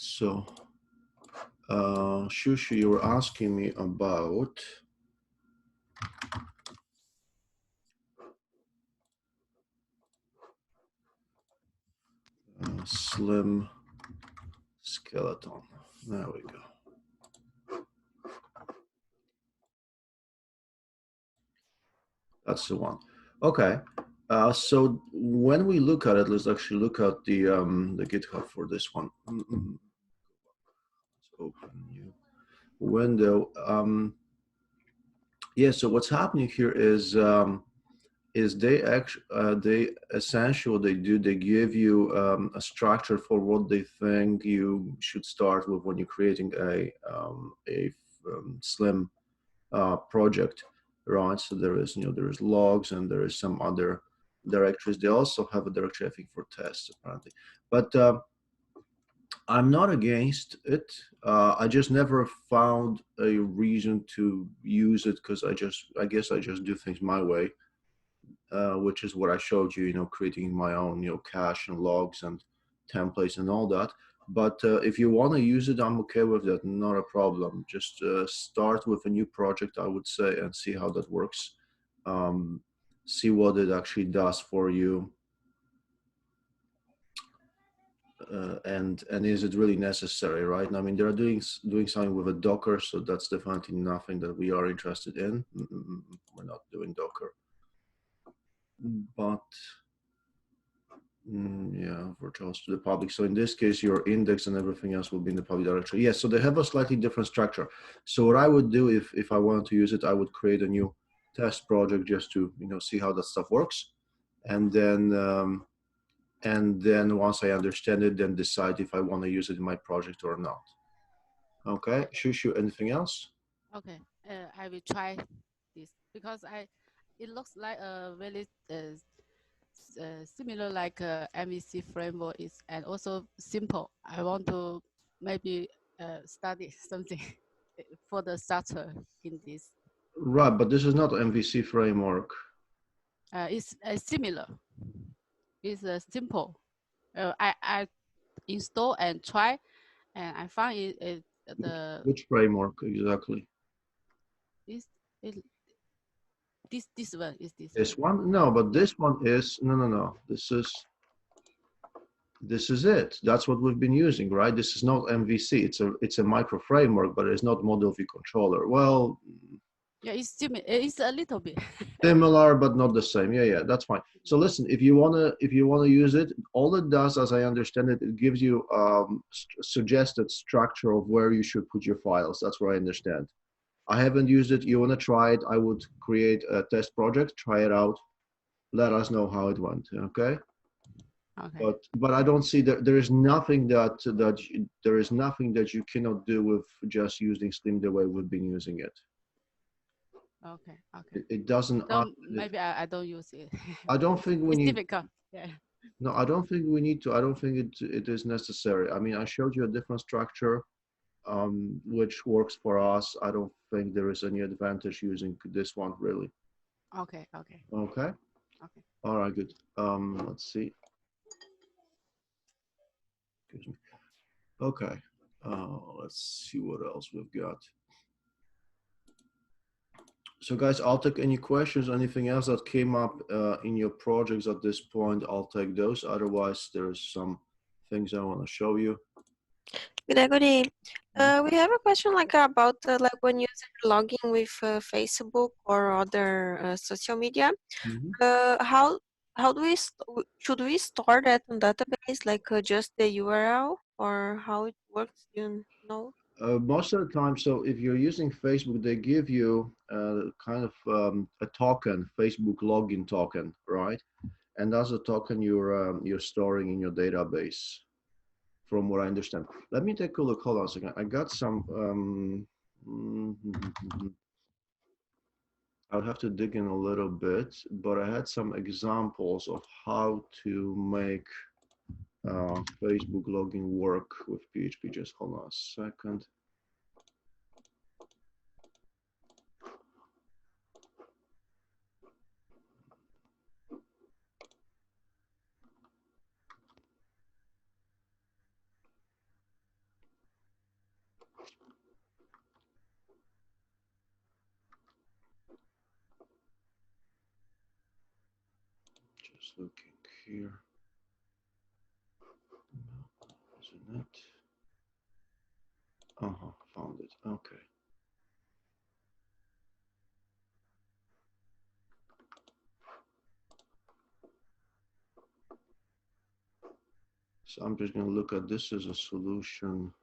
So, Shushu, you were asking me about slim skeleton. There we go. That's the one. Okay. So when we look at it, let's actually look at the GitHub for this one. Let's open new window. Yeah. So what's happening here is they essentially they give you a structure for what they think you should start with when you're creating a slim project, right? So there is there is logs and there is some other directories. They also have a directory, I think, for tests apparently, but I'm not against it. I just never found a reason to use it because I guess I just do things my way, which is what I showed you, creating my own, cache and logs and templates and all that. But if you want to use it, I'm okay with that, not a problem. Just start with a new project, I would say, and see how that works. See what it actually does for you. And is it really necessary, right? I mean, they're doing something with a Docker, so that's definitely nothing that we are interested in. We're not doing Docker. But yeah, virtuals to the public. So in this case, your index and everything else will be in the public directory. Yes, so they have a slightly different structure. So what I would do if I wanted to use it, I would create a new test project just to see how that stuff works, and then once I understand it, then decide if I want to use it in my project or not. Okay, Shushu, anything else? Okay, I will try this because it looks like a very similar like MVC framework is and also simple. I want to maybe study something for the starter in this. Right, but this is not MVC framework. It's similar. It's simple. I install and try, and I find it the Which framework exactly? is it this one is this This one. one? No, but Yeah. this one is no. This is it. That's what we've been using, right? This is not MVC. It's a micro framework, but it's not model view controller. Well, Yeah, it's a little bit. similar, but not the same. Yeah, that's fine. So listen, if you wanna use it, all it does, as I understand it, it gives you suggested structure of where you should put your files. That's what I understand. I haven't used it. You wanna try it? I would create a test project, try it out, let us know how it went. Okay. Okay. But I don't see that there is nothing there is nothing that you cannot do with just using Slim the way we've been using it. Okay. Okay. It doesn't ask So maybe I don't use it I don't because think we it's need difficult. Yeah. no, I don't think we need to. I don't think it is necessary. I mean, I showed you a different structure which works for us. I don't think there is any advantage using this one really. Okay. Okay. Okay. Okay. All right, good. Let's see. Excuse me. Okay. Let's see what else we've got. So guys, I'll take any questions, anything else that came up in your projects at this point, I'll take those. Otherwise, there's some things I want to show you. Gregory, we have a question like about like when users logging with Facebook or other social media. Mm-hmm. How do we should we store that on database like just the URL or how it works? You know? Most of the time, so if you're using Facebook, they give you kind of a token, Facebook login token, right? And that's a token you're storing in your database, from what I understand. Let me take a look. Hold on a second. I got some. I'll have to dig in a little bit, but I had some examples of how to make Facebook login work with PHP. Just hold on a second. looking here. Isn't it? Found it. Okay. So I'm just going to look at this as a solution.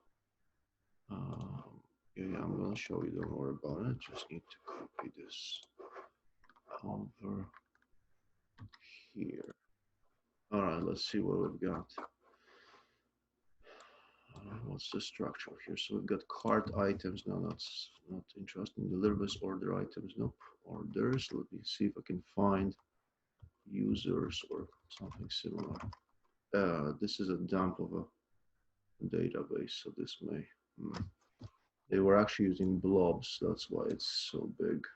Yeah, I'm going to show you. Don't worry about it. Just need to copy this over here. All right, let's see what we've got. What's the structure here? So we've got cart items. No, that's not interesting. Deliverables, order items. Nope. Orders. Let me see if I can find users or something similar. This is a dump of a database, so this may. They were actually using blobs. That's why it's so big.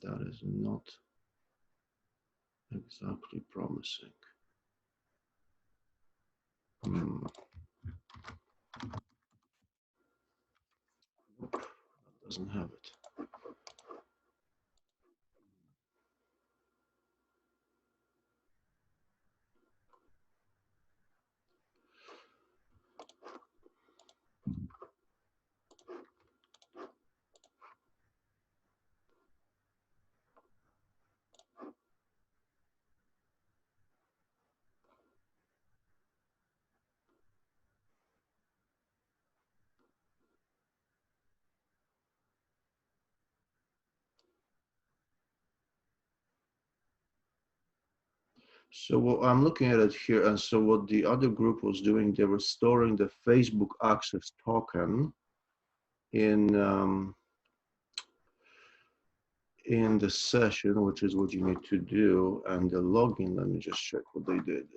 That is not exactly promising. Nope, that doesn't have it. So what I'm looking at it here, and so what the other group was doing, they were storing the Facebook access token in the session, which is what you need to do, and the login. Let me just check what they did.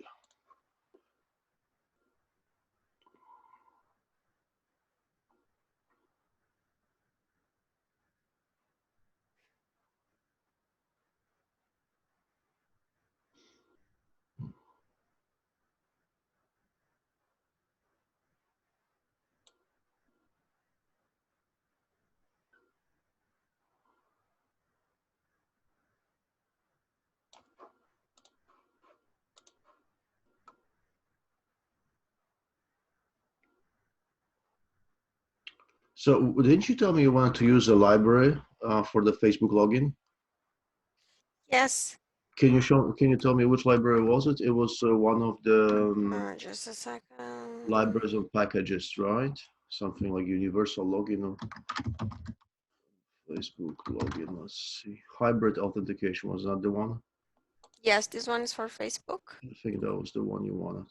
So didn't you tell me you wanted to use a library for the Facebook login? Yes. Can you tell me which library was it? It was one of the Just a second. libraries of packages, right? Something like universal login or Facebook login. Let's see. Hybrid authentication, was that the one? Yes, this one is for Facebook. I think that was the one you wanted.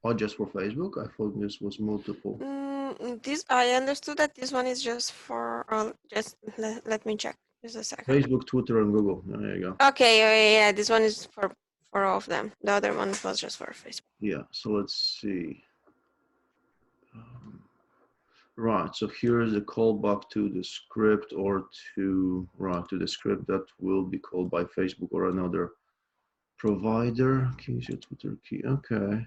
Oh, just for Facebook? I thought this was multiple. This I understood that this one is just for. Just let me check. Just a second. Facebook, Twitter, and Google. There you go. Okay, yeah, this one is for all of them. The other one was just for Facebook. Yeah. So let's see. Right. So here is a callback to the script or to the script that will be called by Facebook or another provider. Keys your Twitter key. Okay.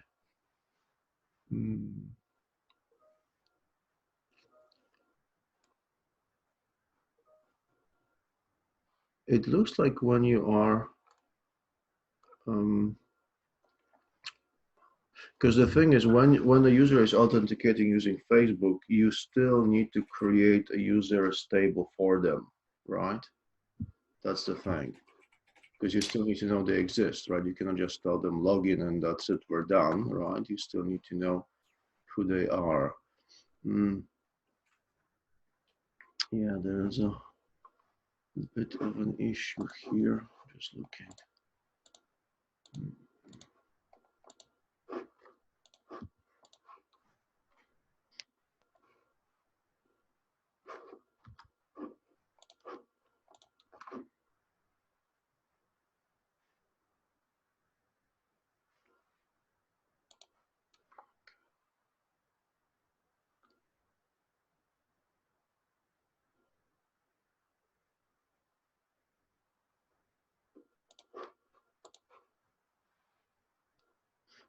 It looks like when you are, because the thing is, when the user is authenticating using Facebook, you still need to create a user stable for them, right? That's the thing, because you still need to know they exist, right? You cannot just tell them login and that's it, we're done, right? You still need to know who they are. Yeah, there's a bit of an issue here. Just looking.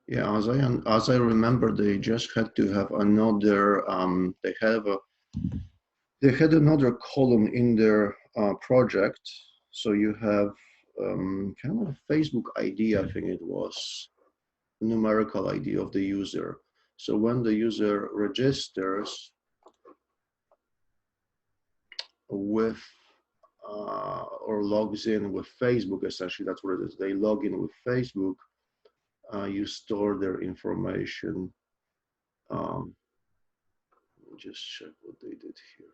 Yeah, as I remember, they just had to have another. They had another column in their project. So you have kind of a Facebook ID, I think it was, numerical ID of the user. So when the user registers with or logs in with Facebook, essentially that's what it is. They log in with Facebook. You store their information. Let me just check what they did here.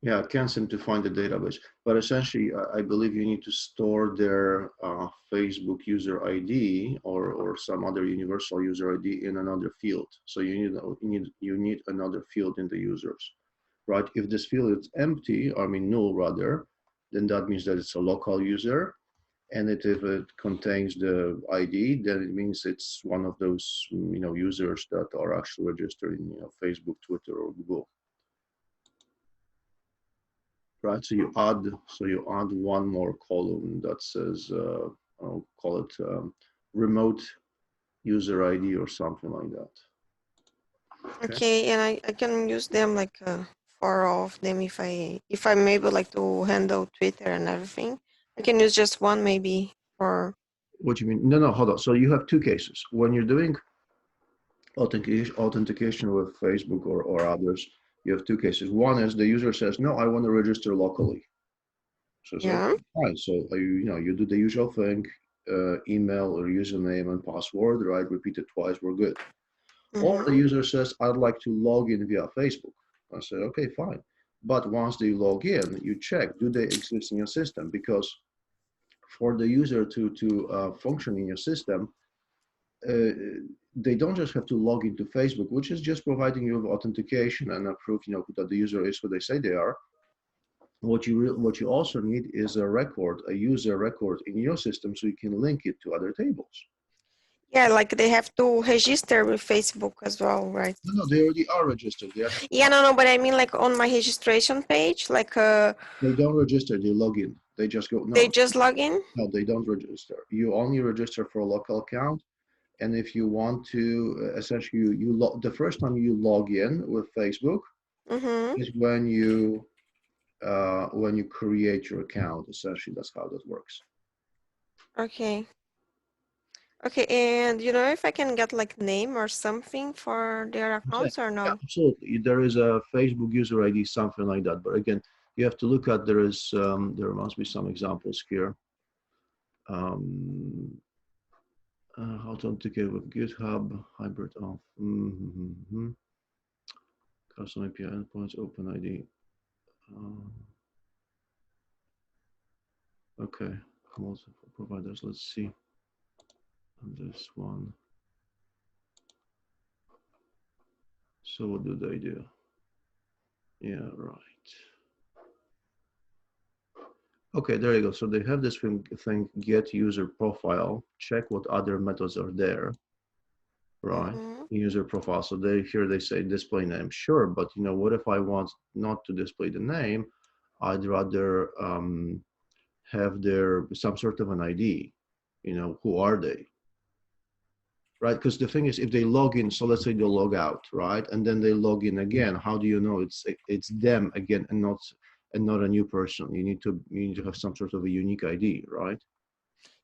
Yeah, I can't seem to find the database, but essentially, I believe you need to store their Facebook user ID or some other universal user ID in another field. So you need another field in the users, right? If this field is empty, I mean null rather, then that means that it's a local user. And if it contains the ID, then it means it's one of those users that are actually registered in Facebook, Twitter, or Google. Right, so you add one more column that says I'll call it remote user ID or something like that. Okay, and I can use them like four of them if I'm able like to handle Twitter and everything. I can use just one maybe or What do you mean? No, hold on. So you have two cases when you're doing authentication with Facebook or others. You have two cases. One is the user says, "No, I want to register locally." So it's yeah. okay, fine. So you do the usual thing, email or username and password, right? Repeat it twice. We're good. Or the Mm-hmm. user says, I'd like to log in via Facebook. I say, okay, fine. But once they log in, you check, do they exist in your system? Because for the user to function in your system, uh, they don't just have to log into Facebook, which is just providing you with authentication and a proof, that the user is who they say they are. What you also need is a user record in your system, so you can link it to other tables. Yeah, like they have to register with Facebook as well, right? No, they already are registered. Yeah, no, but I mean like on my registration page, like They don't register. They log in. They just go. they No, just log in. no, they don't register. You only register for a local account. And if you want to, essentially, the first time you log in with Facebook Mm-hmm. is when you create your account. Essentially, that's how that works. Okay. Okay, and you know if I can get like name or something for their I'm saying, accounts or yeah, no? absolutely. There is a Facebook user ID, something like that. But again, you have to look at there must be some examples here. Authenticate with GitHub, hybrid of custom API endpoints, OpenID. Okay, multiple providers. Let's see. And this one. So what do they do? Yeah, right. Okay, there you go. So they have this thing get user profile, check what other methods are there, right? Mm-hmm. User profile. So they say display name. Sure, but what if I want not to display the name? I'd rather have their some sort of an ID. Who are they? Right? Because the thing is, if they log in, so let's say they log out, right, and then they log in again, how do you know it's them again and not a new person? You need to have some sort of a unique ID, right?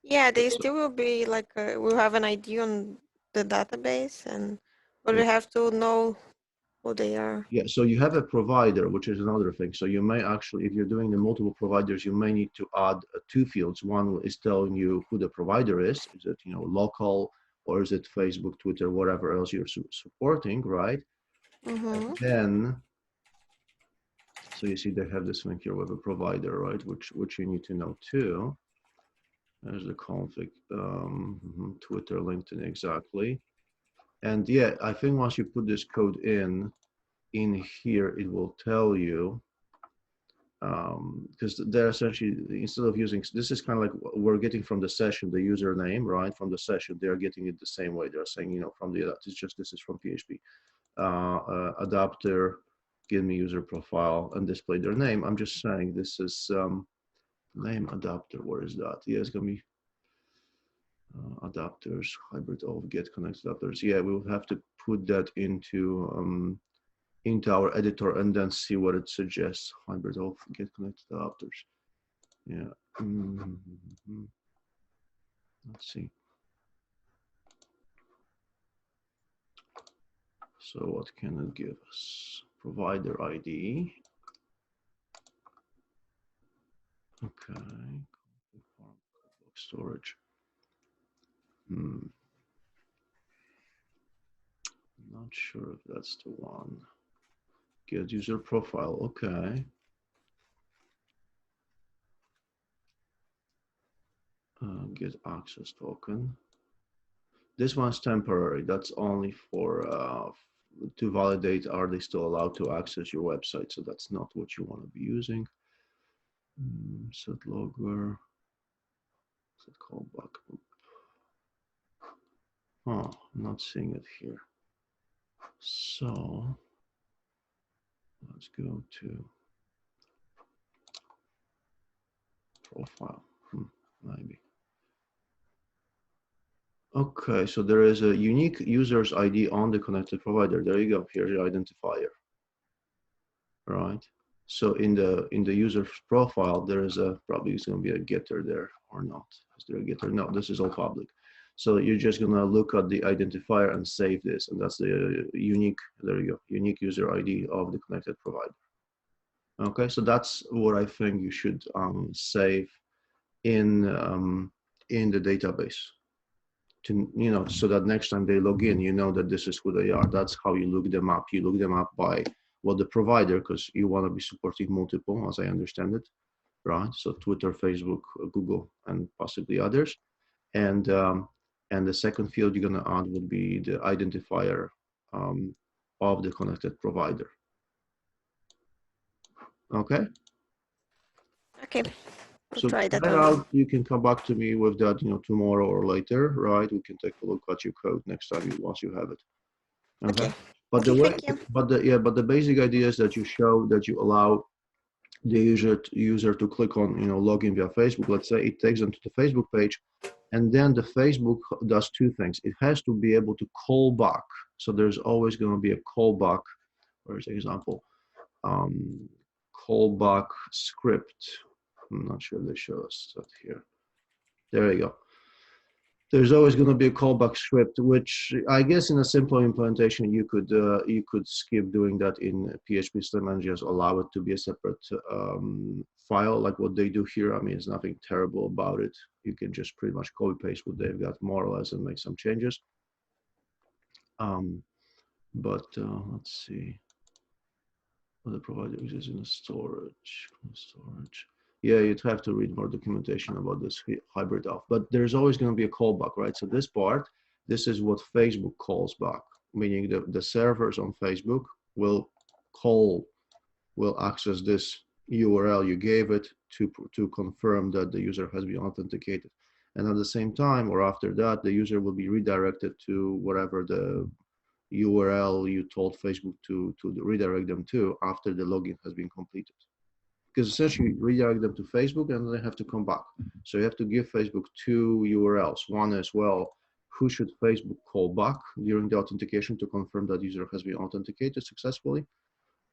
Yeah, they So, still will be like will have an ID on the database, and but yeah, we have to know who they are. yeah. So you have a provider, which is another thing. So you may actually, if you're doing the multiple providers, you may need to add two fields. One is telling you who the provider is. Is it local, or is it Facebook, Twitter, whatever else you're supporting, right? And Mm-hmm. then so you see they have this link here with a provider, right? Which you need to know too. There's the config, Twitter, LinkedIn, exactly. And yeah, I think once you put this code in here, it will tell you, because they're essentially, instead of using, this is kind of like we're getting from the session, the username, right? From the session, they're getting it the same way. They're saying, from it's just, this is from PHP. Adapter, give me user profile and display their name. I'm just saying this is Name adapter, where is that? Yeah, it's gonna be adapters, hybrid of get connected adapters. Yeah, we will have to put that into our editor and then see what it suggests. Hybrid of get connected adapters. Yeah. Let's see. So what can it give us? Provider ID. Okay. Storage. Not sure if that's the one. Get user profile. Okay. Get access token. This one's temporary. That's only for to validate are they still allowed to access your website. So that's not what you want to be using. Set logger. Set callback. Oh, I'm not seeing it here. So let's go to profile. Maybe. Okay, so there is a unique user's ID on the connected provider. There you go. Here's your identifier. Right. So in the user's profile, there is probably is going to be a getter there or not. Is there a getter? No, this is all public. So you're just going to look at the identifier and save this, and that's the unique. There you go. Unique user ID of the connected provider. Okay, so that's what I think you should save in the database. To, so that next time they log in, you know that this is who they are. That's how you look them up. You look them up by the provider, because you want to be supporting multiple, as I understand it, right? So Twitter, Facebook, Google, and possibly others. And the second field you're going to add would be the identifier of the connected provider. Okay. Okay. So try that that one. out, you can come back to me with that, tomorrow or later, right? We can take a look at your code next time once you have it. Okay. But Okay, the way, thank you. but the basic idea is that you show that you allow the user to click on, login via Facebook. Let's say it takes them to the Facebook page, and then the Facebook does two things. It has to be able to call back. So there's always going to be a callback. For example, callback script. I'm not sure they show us that here. There you go. There's always going to be a callback script, which I guess in a simple implementation you could skip doing that in PHP Slim and just allow it to be a separate file, like what they do here. I mean, there's nothing terrible about it. You can just pretty much copy paste what they've got more or less and make some changes. But let's see. What the provider uses in storage. Yeah, you'd have to read more documentation about this hybrid off, but there's always going to be a callback, right? So this part, this is what Facebook calls back, meaning the servers on Facebook will access this URL you gave it to confirm that the user has been authenticated. And at the same time, or after that, the user will be redirected to whatever the URL you told Facebook to redirect them to after the login has been completed. Because essentially redirect them to Facebook and they have to come back. So you have to give Facebook two URLs. One is, well, who should Facebook call back during the authentication to confirm that user has been authenticated successfully?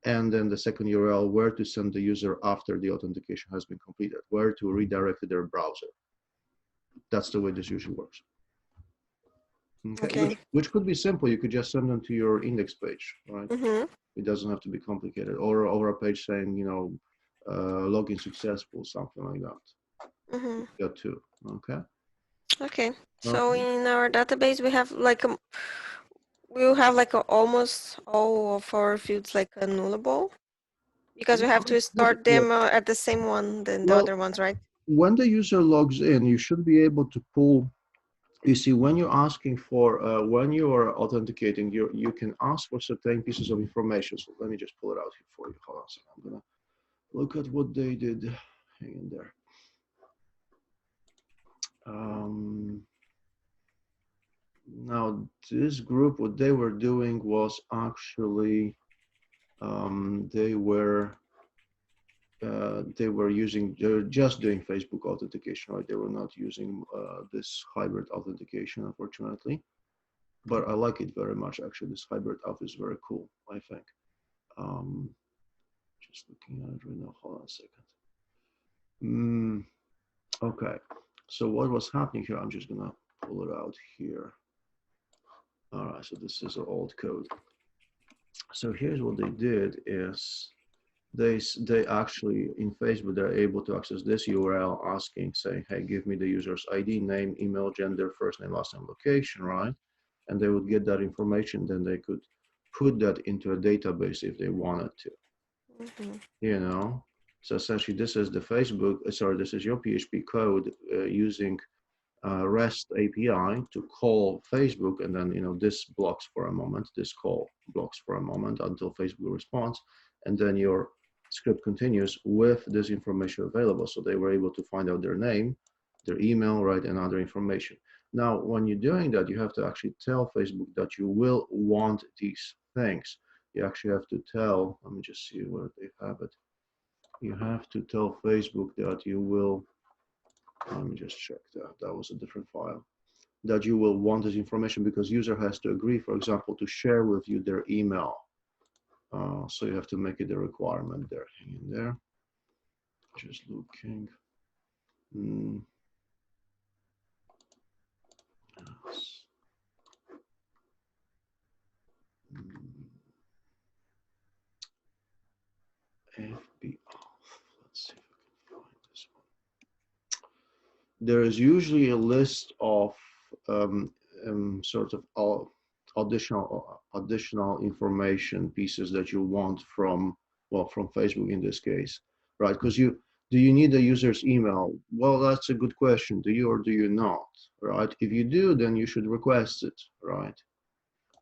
And then the second URL, where to send the user after the authentication has been completed, where to redirect to their browser. That's the way this usually works. Okay. Which could be simple. You could just send them to your index page, right? It doesn't have to be complicated. Or over a page saying, login successful, something like that. Got two. Okay. Okay. So in our database, we have we'll have almost all of our fields nullable, because we have to start them at the same one than the other ones, right? When the user logs in, you should be able to pull. You see, when you're asking for, when you are authenticating, you can ask for certain pieces of information. So let me just pull it out here for you. Hold on a second. I'm gonna look at what they did. Hang in there. Now, this group, what they were doing was actually, they were they were just doing Facebook authentication, right? They were not using this hybrid authentication, unfortunately. But I like it very much, actually. This hybrid auth is very cool, I think. Um, just looking at it right now. Hold on a second. Okay. So what was happening here? I'm just gonna pull it out here. All right. So this is an old code. So here's what they did is they actually in Facebook they're able to access this URL asking saying, hey, give me the user's ID, name, email, gender, first name, last name, location, right? And they would get that information, then they could put that into a database if they wanted to, you know. So essentially this is the Facebook, sorry, this is your PHP code using REST API to call Facebook, and then this blocks for a moment. This call blocks for a moment until Facebook responds, and then your script continues with this information available. So they were able to find out their name, their email, right, and other information. Now, when you're doing that, you have to actually tell Facebook that you will want these things. You actually have to tell. Let me just see where they have it. You have to tell Facebook that you will. Let me just check that. That was a different file that you will want this information because user has to agree, for example, to share with you their email. So you have to make it a requirement there. Hang in there. Just looking. Yes. FB off. Let's see if I can find this one. There is usually a list of sort of additional information pieces that you want from Facebook in this case, right? Because do you need the user's email? Well, that's a good question. Do you or do you not, right? If you do, then you should request it, right?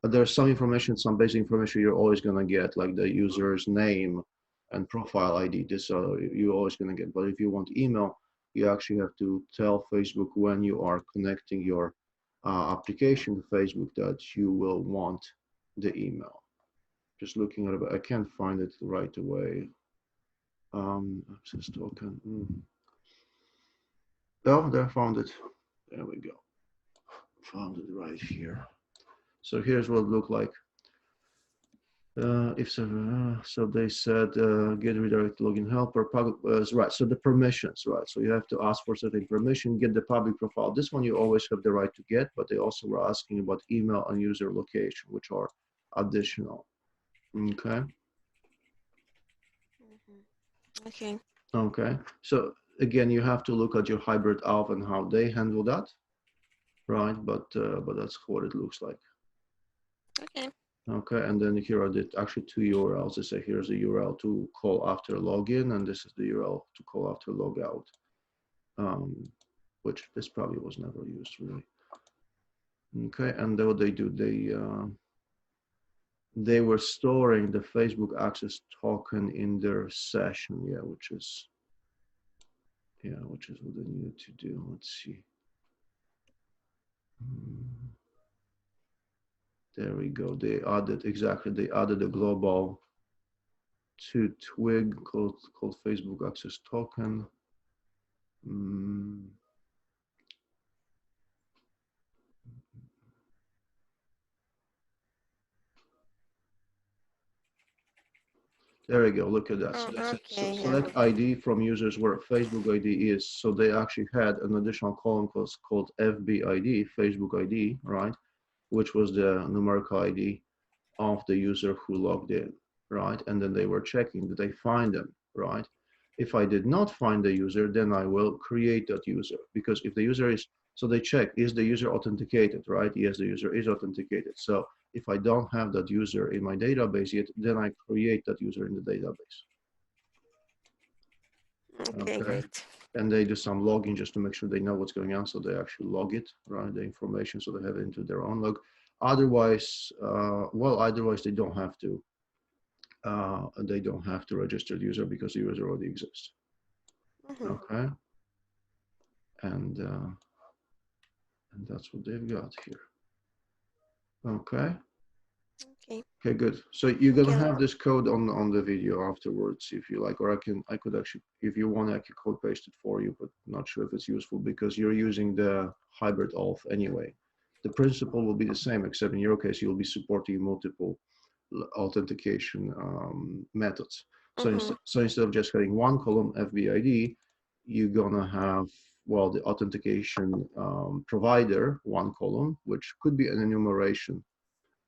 But there's some information, some basic information you're always gonna get, like the user's name and profile ID. This you're always gonna get. But if you want email, you actually have to tell Facebook when you are connecting your application to Facebook that you will want the email. Just looking at it, but I can't find it right away. Access token. Oh, there, found it. There we go. Found it right here. So here's what it looked like. If so, so they said get redirect login helper right. So the permissions, right? So you have to ask for certain permission, get the public profile. This one you always have the right to get, but they also were asking about email and user location, which are additional. Okay. Okay. Okay. So again, you have to look at your hybrid auth and how they handle that, right? But that's what it looks like. Okay. Okay, and then here are actually two URLs. They say here's the URL to call after login, and this is the URL to call after logout, which this probably was never used really. Okay, and what they do, they were storing the Facebook access token in their session, which is what they needed to do. Let's see. There we go. They added a global to twig called Facebook access token. There we go. Look at that. Oh, So they said, so okay. select ID from users where Facebook ID is. So they actually had an additional column called FB ID, Facebook ID, right? Which was the numerical ID of the user who logged in, right? And then they were checking, did they find them, right? If I did not find the user, then I will create that user, because if the user is, so they check, is the user authenticated, right? Yes, the user is authenticated. So if I don't have that user in my database yet, then I create that user in the database. Okay, great. And they do some logging just to make sure they know what's going on. So they actually log it, right? The information, so they have it into their own log. Otherwise, otherwise they don't have to. They don't have to register the user because the user already exists. Okay, and that's what they've got here. Okay, Okay. Okay, good. So you're Okay. gonna have this code on the video afterwards, if you like, or I could actually, if you want, I could code paste it for you, but not sure if it's useful because you're using the hybrid auth anyway. The principle will be the same, except in your case, you'll be supporting multiple authentication methods. So, so instead of just having one column FBID, you're gonna have, well, the authentication provider, one column, which could be an enumeration,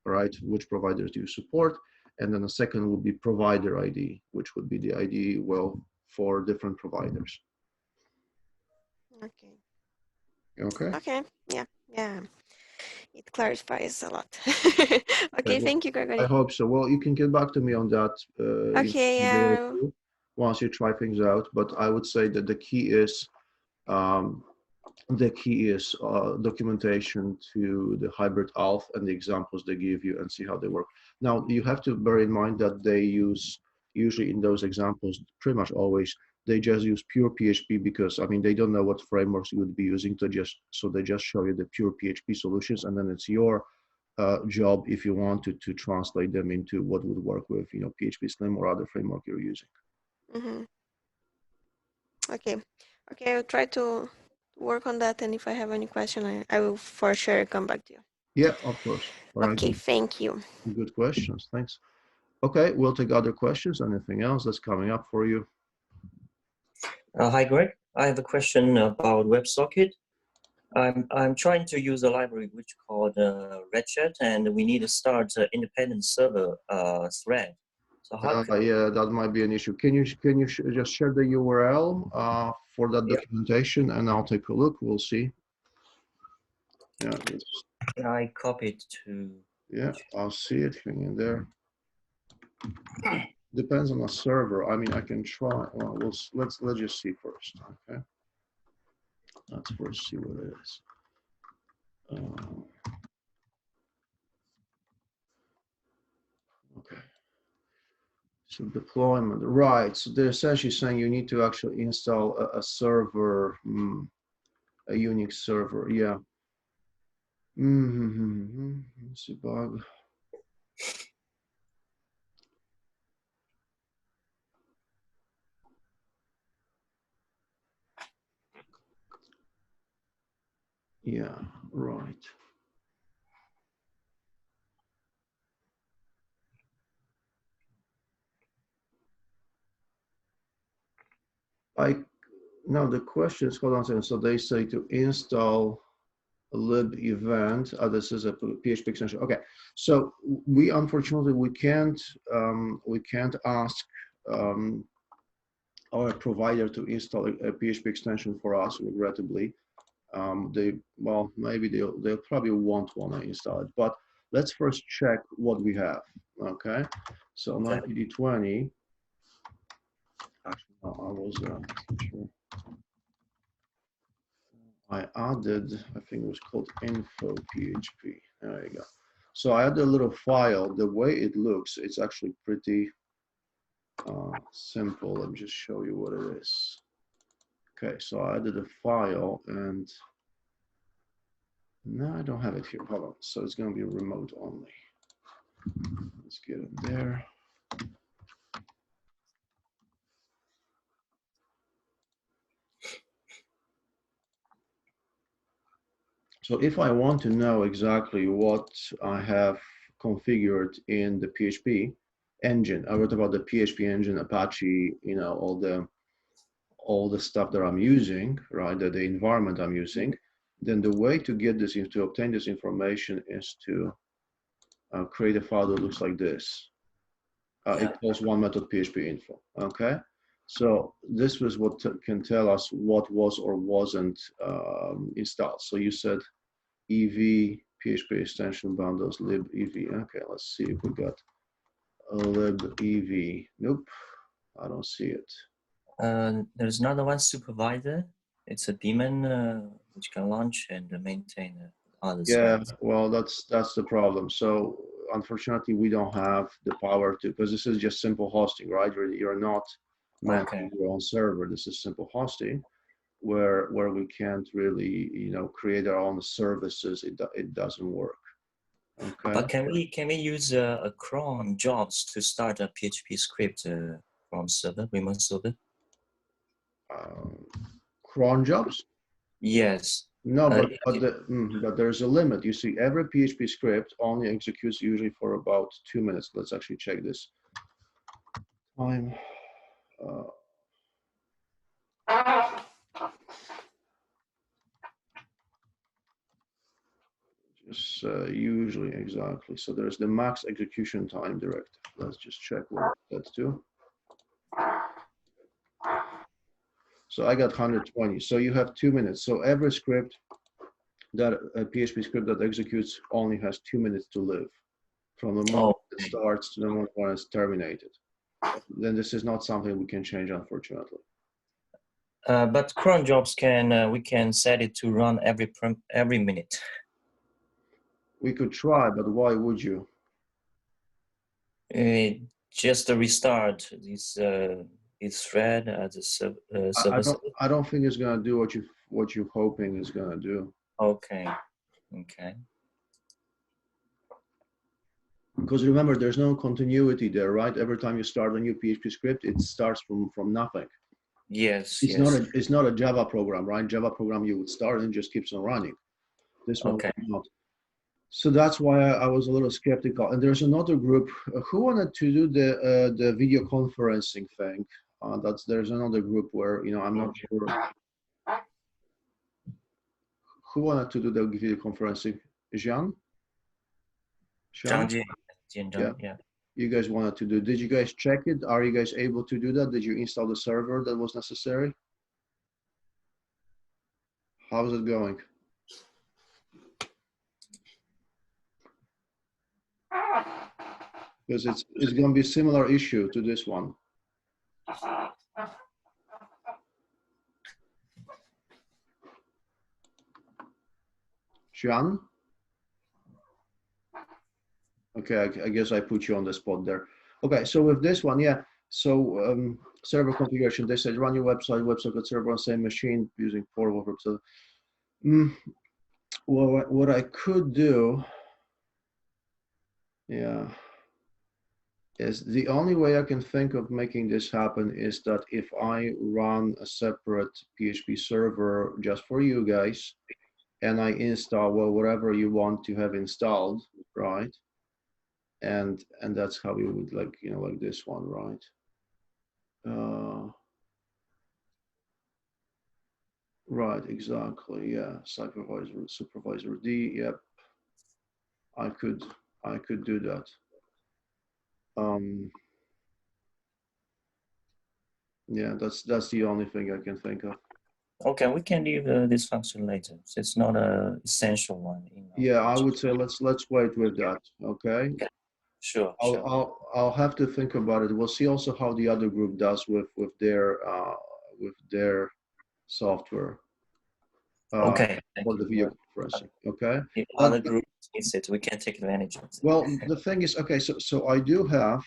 right? Which providers do you support? And then the second would be provider ID, which would be the ID, well, for different providers. Okay. Okay. Okay. Yeah. Yeah. It clarifies a lot. Okay, Okay. well, Thank you, I Gregory. hope so. Well, you can get back to me on that Okay. in a day or Yeah. two once you try things out. But I would say that um, the key is documentation to the hybrid auth and the examples they give you and see how they work. Now, you have to bear in mind that they use, usually in those examples, pretty much always, they just use pure PHP because, I mean, they don't know what frameworks you would be using to just, so they just show you the pure PHP solutions, and then it's your job, if you want to translate them into what would work with, you know, PHP Slim or other framework you're using. Mm-hmm. Okay. Okay. I'll try to work on that. And if I have any question, I will for sure come back to you. Yeah, of course. All right, Okay. Thank you. good questions. Thanks. Okay, we'll take other questions. Anything else that's coming up for you? Hi, Greg. I have a question about WebSocket. I'm trying to use a library which called Redshift, and we need to start an independent server thread. So how could Yeah, that might be an issue. Can you just share the URL for that documentation, and I'll take a look. We'll see. Yeah, I copied to? yeah, I'll see it. Hang in there. Depends on the server. I mean, I can try. Well, let's just see first. Okay, let's first see what it is. Okay. So deployment, right? So they're essentially saying you need to actually install a server, a Unix server. Yeah. Let's see, bug. Yeah, right. Now the question is, hold on a second. So they say to install a lib event. This is a PHP extension. Okay, so we unfortunately we can't ask our provider to install a PHP extension for us, regrettably. Well, maybe they'll probably won't want to install it, but let's first check what we have. Okay, so 9PD20. Actually, no, I was sure. I added, I think it was called info PHP. There you go. So I added a little file. The way it looks, it's actually pretty simple. Let me just show you what it is. Okay, so I added a file, and no, I don't have it here. Hold on. So it's going to be remote only. Let's get it there. So if I want to know exactly what I have configured in the PHP engine, I wrote about the PHP engine, Apache, you know, all the stuff that I'm using, right, the environment I'm using, then the way to get this, to obtain this information is to create a file that looks like this. It calls one method PHP info, okay? So this was what can tell us what was or wasn't installed. So you said EV, PHP extension bundles, lib EV. Okay, let's see if we got a lib EV. Nope, I don't see it. There's another one, supervisor. It's a daemon which can launch and maintain others. Yeah, well, that's the problem. So unfortunately, we don't have the power to, because this is just simple hosting, right? You're not managing your own server. This is simple hosting, where we can't really, you know, create our own services. It doesn't work. Okay. But can we use a cron jobs to start a PHP script from server, remote server? Cron jobs? Yes. No, but there's a limit. You see, every PHP script only executes usually for about 2 minutes. Let's actually check this. Time. Just usually exactly. So there's the max execution time directive. Let's just check what that's to. So I got 120. So you have 2 minutes. So every script that a PHP script that executes only has 2 minutes to live from the moment it starts to the moment when it's terminated. Then this is not something we can change, unfortunately. But cron jobs can we can set it to run every minute. We could try, but why would you? Just to restart this thread as a server. I don't think it's gonna do what you're hoping it's gonna do. Okay. Okay. Because remember, there's no continuity there, right? Every time you start a new PHP script, it starts from nothing. Yes. It's not a Java program, right? Java program you would start and just keeps on running. This one Okay. not. So that's why I was a little skeptical. And there's another group who wanted to do the video conferencing thing. There's another group where I'm not sure who wanted to do the video conferencing. Jean? Yeah. You guys wanted to do. Did you guys check it? Are you guys able to do that? Did you install the server that was necessary? How's it going? Because it's going to be a similar issue to this one. Jean? Okay, I guess I put you on the spot there. Okay, so with this one, yeah. So server configuration, they said run your WebSocket server on same machine using portable. So, well, what I could do, yeah, is the only way I can think of making this happen is that if I run a separate PHP server just for you guys, and I install whatever you want to have installed, right? And that's how you would like this one, right? Right, exactly. Yeah, supervisor D. Yep, I could do that. Yeah, that's the only thing I can think of. Okay, we can leave this function later. So it's not a essential one. Yeah, I would say let's wait with that. Okay. Sure. I'll have to think about it. We'll see also how the other group does with their software. Okay. For the video conferencing. Okay. If other groups needs it, we can take advantage of it. Well, the thing is, okay, so I do have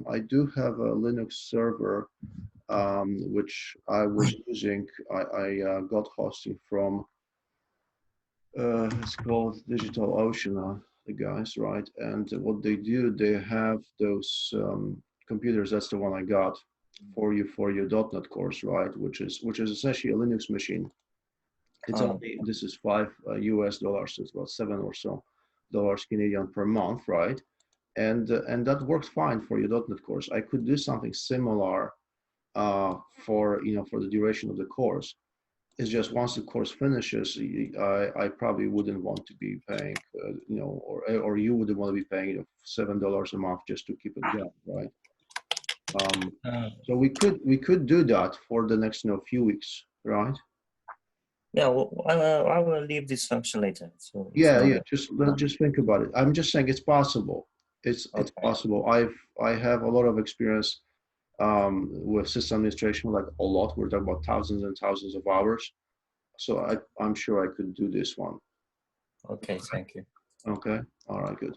I do have a Linux server which I was using. I got hosting from it's called DigitalOcean, the guys, right? And what they do, they have those computers. That's the one I got for your .NET course, right? Which is essentially a Linux machine. It's only, this is $5 US, so it's about $7 or so Canadian per month, right? And that works fine for your .NET course. I could do something similar for the duration of the course. It's just once the course finishes, I probably wouldn't want to be paying, or you wouldn't want to be paying $7 a month just to keep it going, right? So we could do that for the next few weeks, right? Yeah, well, I will leave this function later. So yeah. Just think about it. I'm just saying it's possible. It's possible. I have a lot of experience with system administration, like a lot. We're talking about thousands and thousands of hours. So I'm sure I could do this one. Okay, thank you. Okay, all right, good.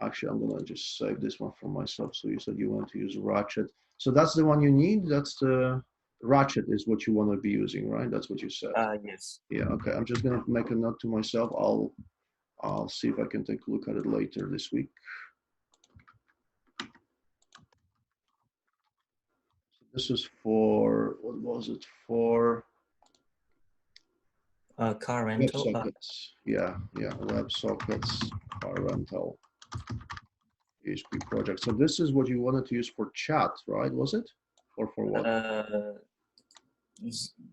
Actually, I'm gonna just save this one for myself. So you said you want to use Ratchet. So that's the one you need. That's the Ratchet is what you want to be using, right? That's what you said. Yes. Yeah. Okay. I'm just gonna make a note to myself. I'll see if I can take a look at it later this week. This is for, what was it for? Car rental. WebSockets. Yeah, WebSockets, car rental, PHP project. So this is what you wanted to use for chat, right? Was it? Or for what?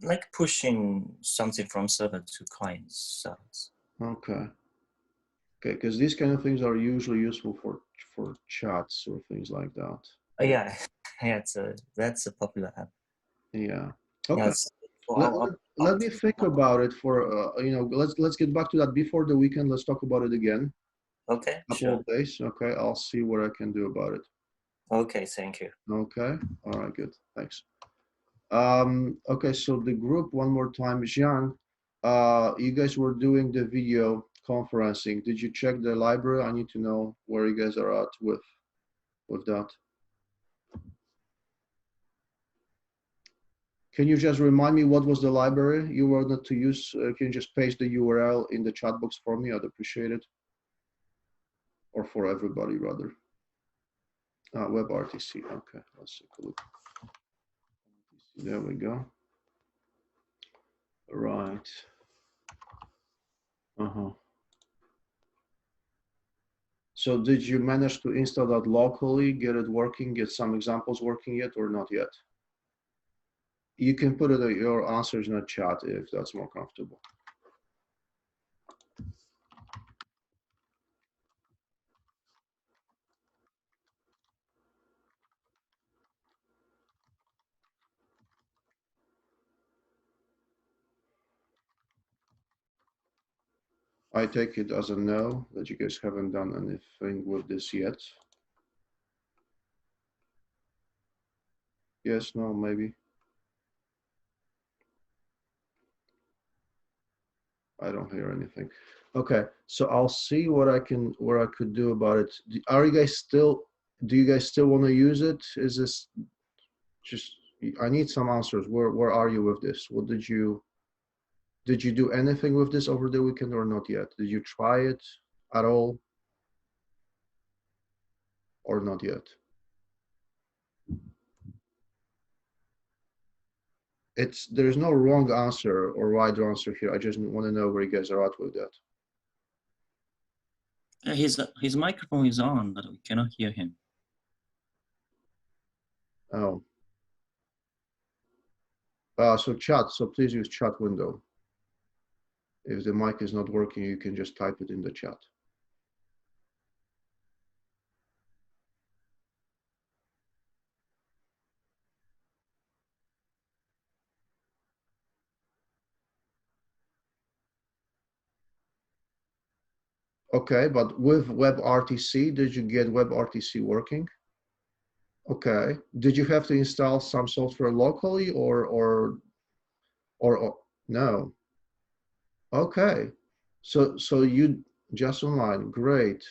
Like pushing something from server to clients. Okay. Okay, because these kind of things are usually useful for chats or things like that. Yeah, yeah, that's a popular app. Yeah. Okay. Yes. Let me think about it for let's get back to that before the weekend. Let's talk about it again. Okay. Couple of days. Okay, I'll see what I can do about it. Okay, thank you. Okay. All right. Good. Thanks. Okay. So the group one more time, Jiang. You guys were doing the video conferencing. Did you check the library? I need to know where you guys are at with that. Can you just remind me what was the library you wanted to use? Can you just paste the URL in the chat box for me? I'd appreciate it. Or for everybody, rather. WebRTC. Okay, let's take a look. There we go. Right. So did you manage to install that locally, get it working, get some examples working yet, or not yet? You can put it your answers in the chat if that's more comfortable. I take it as a no, that you guys haven't done anything with this yet. Yes, no, maybe. I don't hear anything. Okay, so I'll see what I could do about it. Are you guys still, do you guys still want to use it? Is this just, I need some answers. Where are you with this? What did you do anything with this over the weekend or not yet? Did you try it at all or not yet? There's no wrong answer or right answer here. I just want to know where you guys are at with that. His microphone is on, but we cannot hear him. Oh. So chat, so please use chat window. If the mic is not working, you can just type it in the chat. Okay, but with WebRTC, did you get WebRTC working? Okay. Did you have to install some software locally or no? Okay. So you just online, great,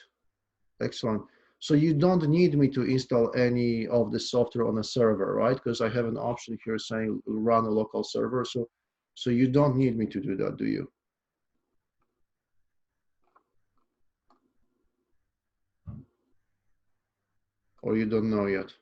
excellent. So you don't need me to install any of the software on a server, right? Because I have an option here saying run a local server. So you don't need me to do that, do you? Or you don't know yet?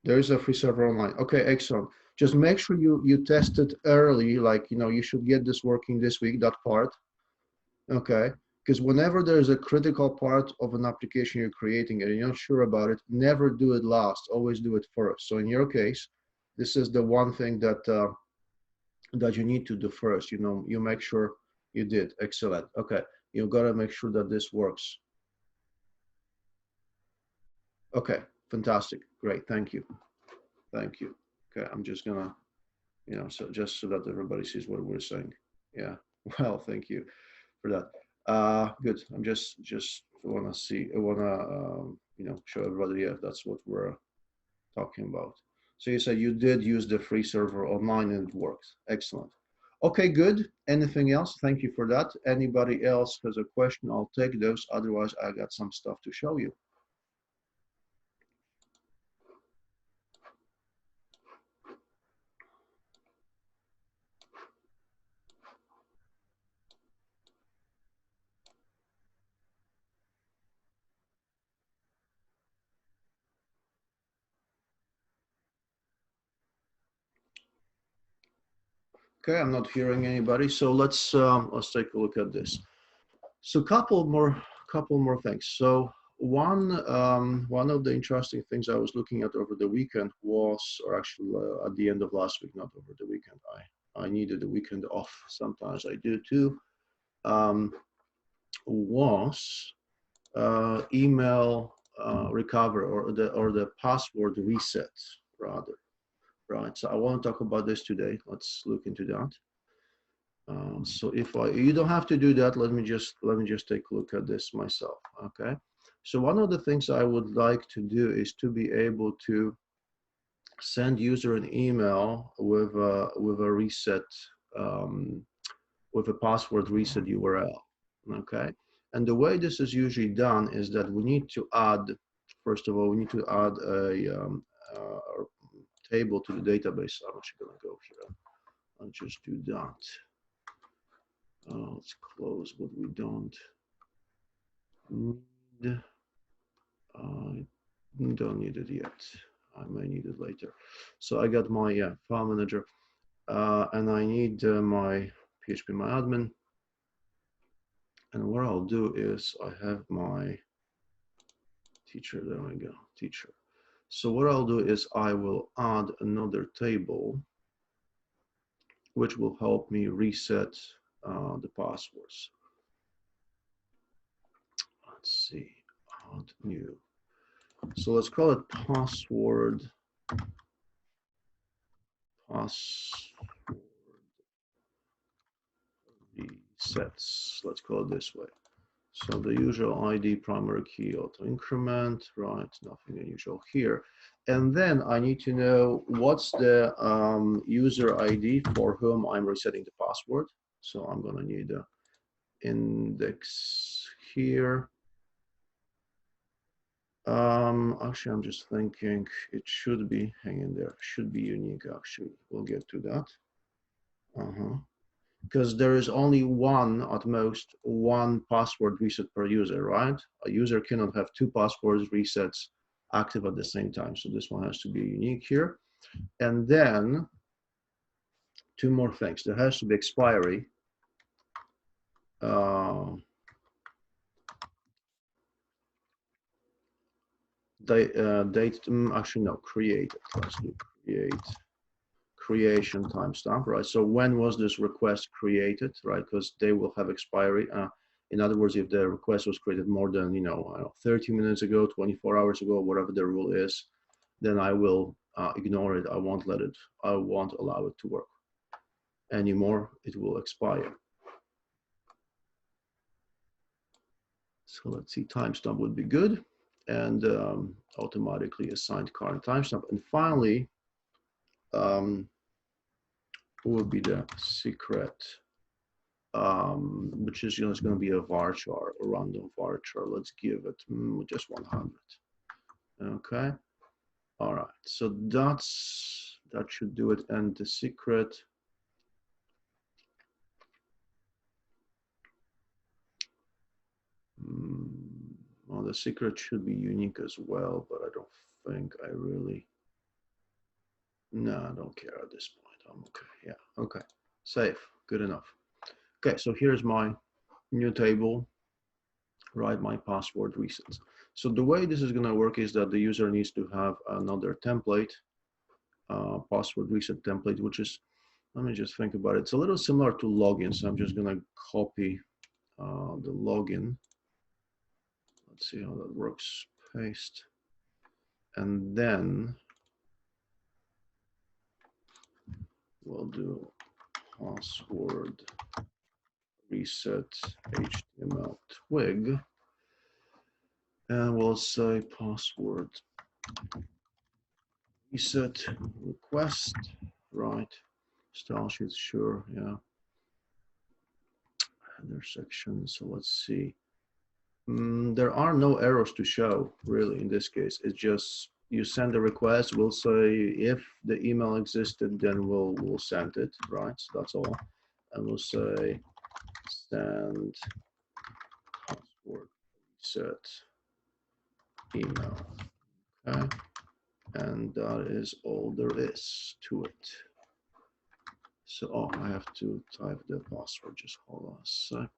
There is a free server online. Okay, excellent. Just make sure you test it early, like, you should get this working this week, that part. Okay, because whenever there's a critical part of an application you're creating and you're not sure about it, never do it last, always do it first. So in your case, this is the one thing that that you need to do first. You make sure you did. Excellent. Okay, you gotta make sure that this works. Okay, fantastic, great, thank you. Thank you. Okay, I'm just gonna, so just so that everybody sees what we're saying. Yeah, well, thank you for that. Good. I'm just wanna see, I wanna, show everybody, yeah, that's what we're talking about. So you said you did use the free server online and it works. Excellent. Okay, good. Anything else? Thank you for that. Anybody else has a question? I'll take those. Otherwise, I got some stuff to show you. Okay, I'm not hearing anybody. So let's take a look at this. So couple more things. So one of the interesting things I was looking at over the weekend was, or actually at the end of last week, not over the weekend. I needed a weekend off. Sometimes I do too. Was email recover, or the password reset rather. Right. So I want to talk about this today. Let's look into that. So if you don't have to do that, let me just take a look at this myself. Okay. So one of the things I would like to do is to be able to send user an email with a reset, with a password reset URL. Okay. And the way this is usually done is that we need to add, first of all, we need to add a table to the database. I'm actually going to go here. I'll just do that. Let's close what we don't need. I don't need it yet. I may need it later. So I got my file manager, and I need my phpMyAdmin. And what I'll do is I have my teacher. There we go, teacher. So what I'll do is I will add another table, which will help me reset the passwords. Let's see, add new. So let's call it password resets. Let's call it this way. So the usual ID, primary key, auto increment, right? Nothing unusual here. And then I need to know what's the user ID for whom I'm resetting the password. So I'm going to need an index here. Actually, I'm just thinking it should be hanging there. Should be unique, actually. We'll get to that. Because there is only one, at most, one password reset per user, right? A user cannot have two passwords resets active at the same time. So this one has to be unique here. And then two more things. There has to be expiry. Date, actually no, create. Let's do creation timestamp, right? So when was this request created, right? Because they will have expiry. In other words, if the request was created more than, 30 minutes ago, 24 hours ago, whatever the rule is, then I will ignore it. I won't allow it to work anymore. It will expire. So let's see, timestamp would be good, and automatically assigned current timestamp. And finally, will be the secret, which is going to be a varchar, a random varchar. Let's give it just 100. Okay. All right. So that should do it. And the secret, well, the secret should be unique as well, but I don't think I really. No, I don't care at this point. I'm okay. Yeah. Okay. Safe. Good enough. Okay. So here's my new table. Right, my password resets. So the way this is going to work is that the user needs to have another template, password reset template, which is, let me just think about it. It's a little similar to login. So I'm just going to copy the login. Let's see how that works. Paste. And then we'll do password reset HTML twig. And we'll say password reset request, right? Style sheet, sure, yeah. Header section, so let's see. There are no errors to show, really, in this case. It's just you send a request, we'll say if the email existed, then we'll send it, right? So that's all. And we'll say send password reset email, okay? And that is all there is to it. So oh, I have to type the password. Just hold on a sec.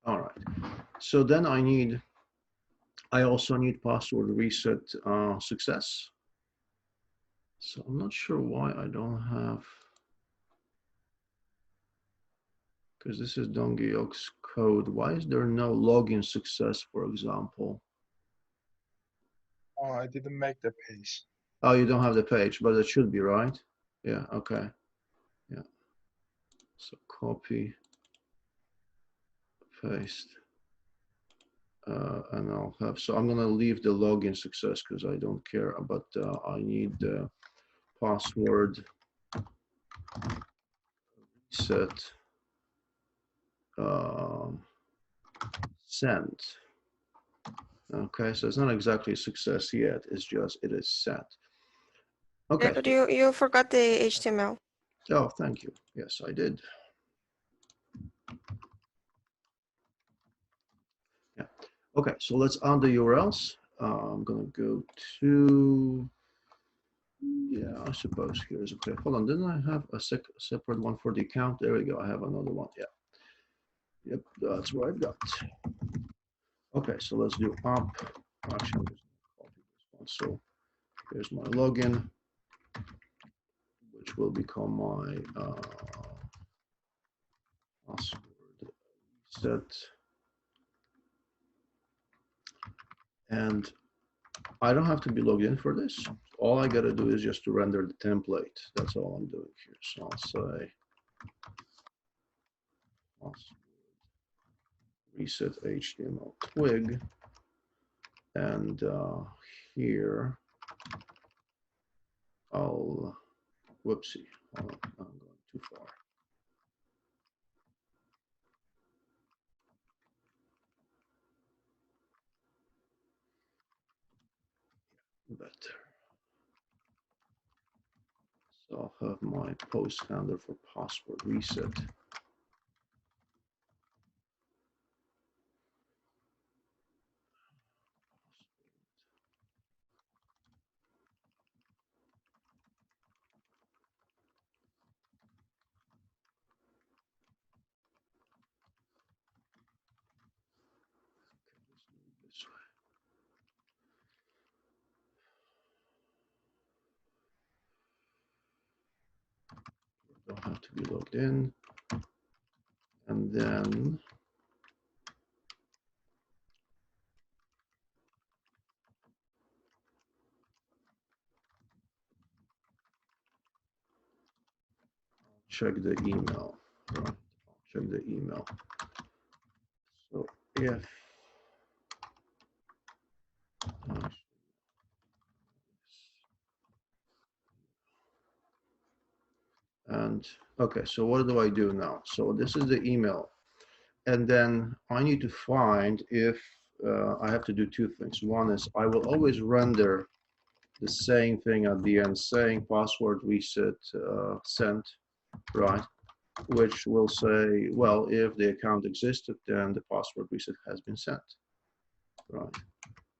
All right. So then I also need password reset success. So I'm not sure why I don't have, because this is Dongyok's code. Why is there no login success, for example? Oh, I didn't make the page. Oh, you don't have the page, but it should be, right? Yeah, okay. Yeah. So copy, paste, and I'll have, so I'm gonna leave the login success because I don't care, but I need the password reset sent. Okay, so it's not exactly a success yet, it's just, it is set. Okay. But you forgot the HTML. Oh, thank you. Yes, I did. Yeah. Okay, so let's add the URLs. I'm gonna go to, yeah, I suppose here's okay. Hold on, didn't I have a separate one for the account? There we go. I have another one. Yeah. Yep, that's what I've got. Okay, so let's do up. Actually, copy this one. So here's my login, which will become my password set. And I don't have to be logged in for this. All I gotta do is just to render the template. That's all I'm doing here. So I'll say reset HTML twig, and here I'll, whoopsie, hold on, I'm going too far. Better. So I'll have my post handler for password reset. This way. Don't have to be logged in. And then check the email. Right. Check the email. So if and okay, so what do I do now? So this is the email, and then I need to find if I have to do two things. One is I will always render the same thing at the end, saying password reset sent, right? Which will say, well, if the account existed, then the password reset has been sent, right?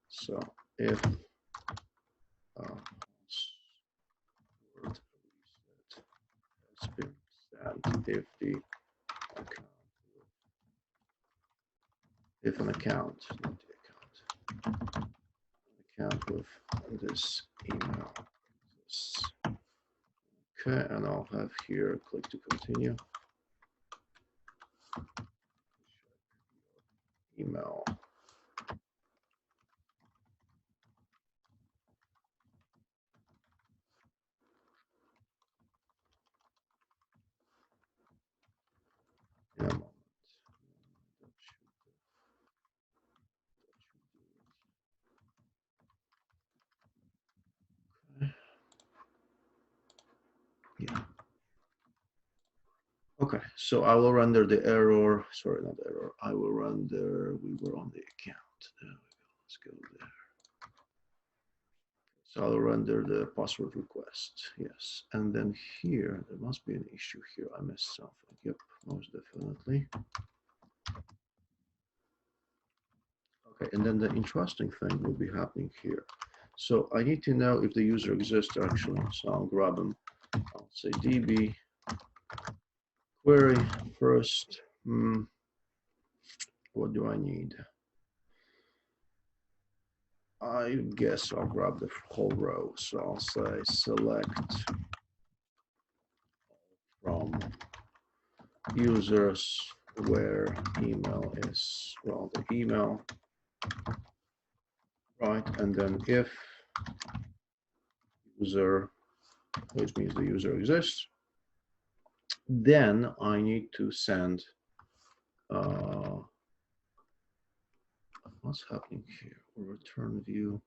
So if password reset has been sent, if the account, if an account, not the account with this email. Okay, and I'll have here, click to continue. Email. Yeah. Yeah. Okay, so I will render the error. Sorry, not error. I will render. We were on the account. There we go. Let's go there. So I'll render the password request. Yes. And then here, there must be an issue here. I missed something. Yep, most definitely. Okay, and then the interesting thing will be happening here. So I need to know if the user exists actually. So I'll grab them. I'll say DB query first. What do I need? I guess I'll grab the whole row. So I'll say select from users where email is, well, the email, right? And then if user, which means the user exists, then I need to send, what's happening here? Return view.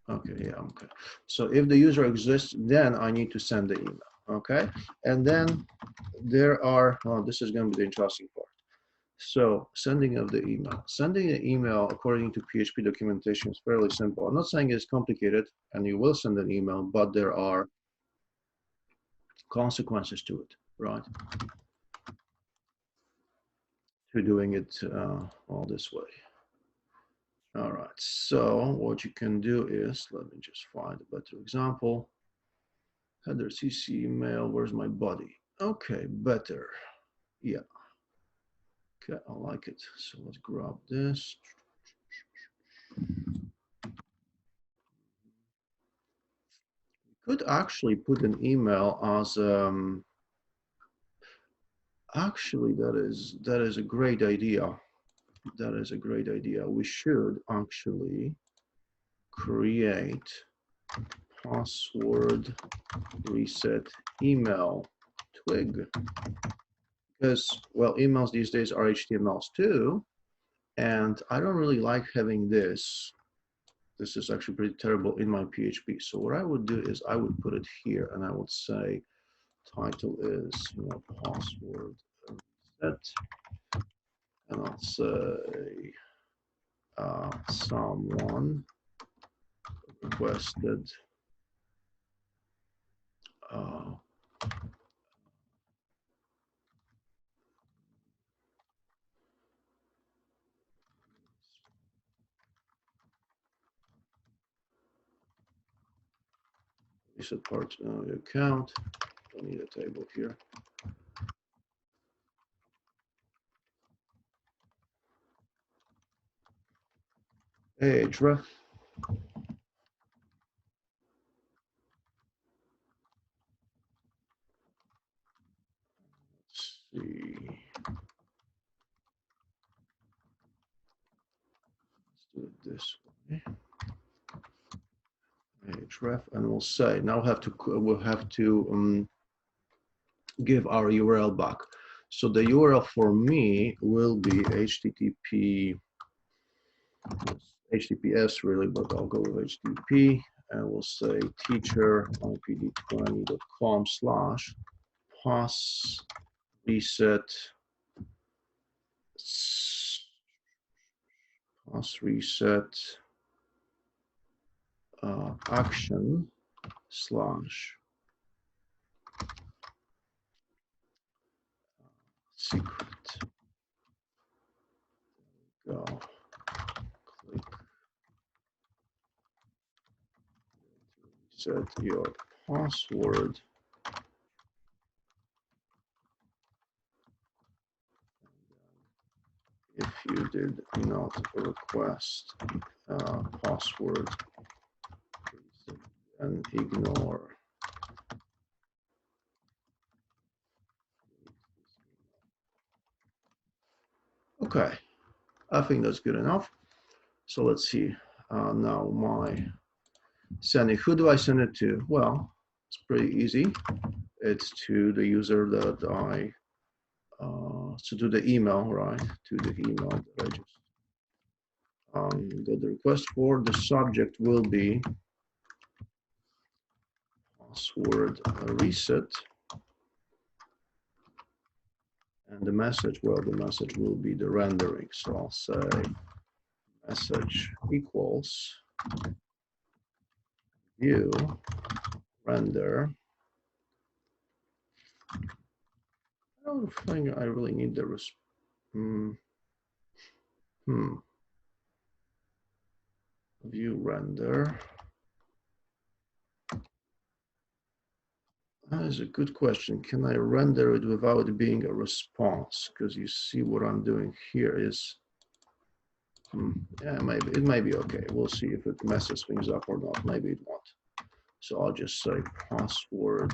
Okay, yeah, okay. So if the user exists, then I need to send the email, okay? And then there are, oh, this is going to be the interesting part. So sending of the email. Sending an email according to PHP documentation is fairly simple. I'm not saying it's complicated and you will send an email, but there are consequences to it, right? To doing it all this way. All right, so what you can do is, let me just find a better example. Header CC email, where's my body? Okay, better, yeah. Okay, I like it. So let's grab this. Could actually put an email as actually that is a great idea. That is a great idea. We should actually create password reset email twig, because well, emails these days are HTMLs too, and I don't really like having this. This is actually pretty terrible in my PHP. So what I would do is I would put it here and I would say title is, you know, password reset, and I'll say someone requested reset part of the account. Don't need a table here. Hey, href. Let's see. Let's do it this way. Href, and we'll say now we'll have to give our URL back. So the URL for me will be HTTPS really, but I'll go with HTTP, and we'll say teacher ipd20.com/pass reset action / secret. Go. Click. Set your password. If you did not request password, then ignore. Okay, I think that's good enough. So let's see. Now my sending, who do I send it to? Well, it's pretty easy. It's to the user that I, so to the email, right? To the email that I just got the request for. The subject will be password reset. And the message, well, the message will be the rendering. So I'll say message equals view render. I don't think I really need the view render. That is a good question. Can I render it without it being a response? Because you see what I'm doing here is, yeah, maybe it may be okay. We'll see if it messes things up or not. Maybe it won't. So I'll just say password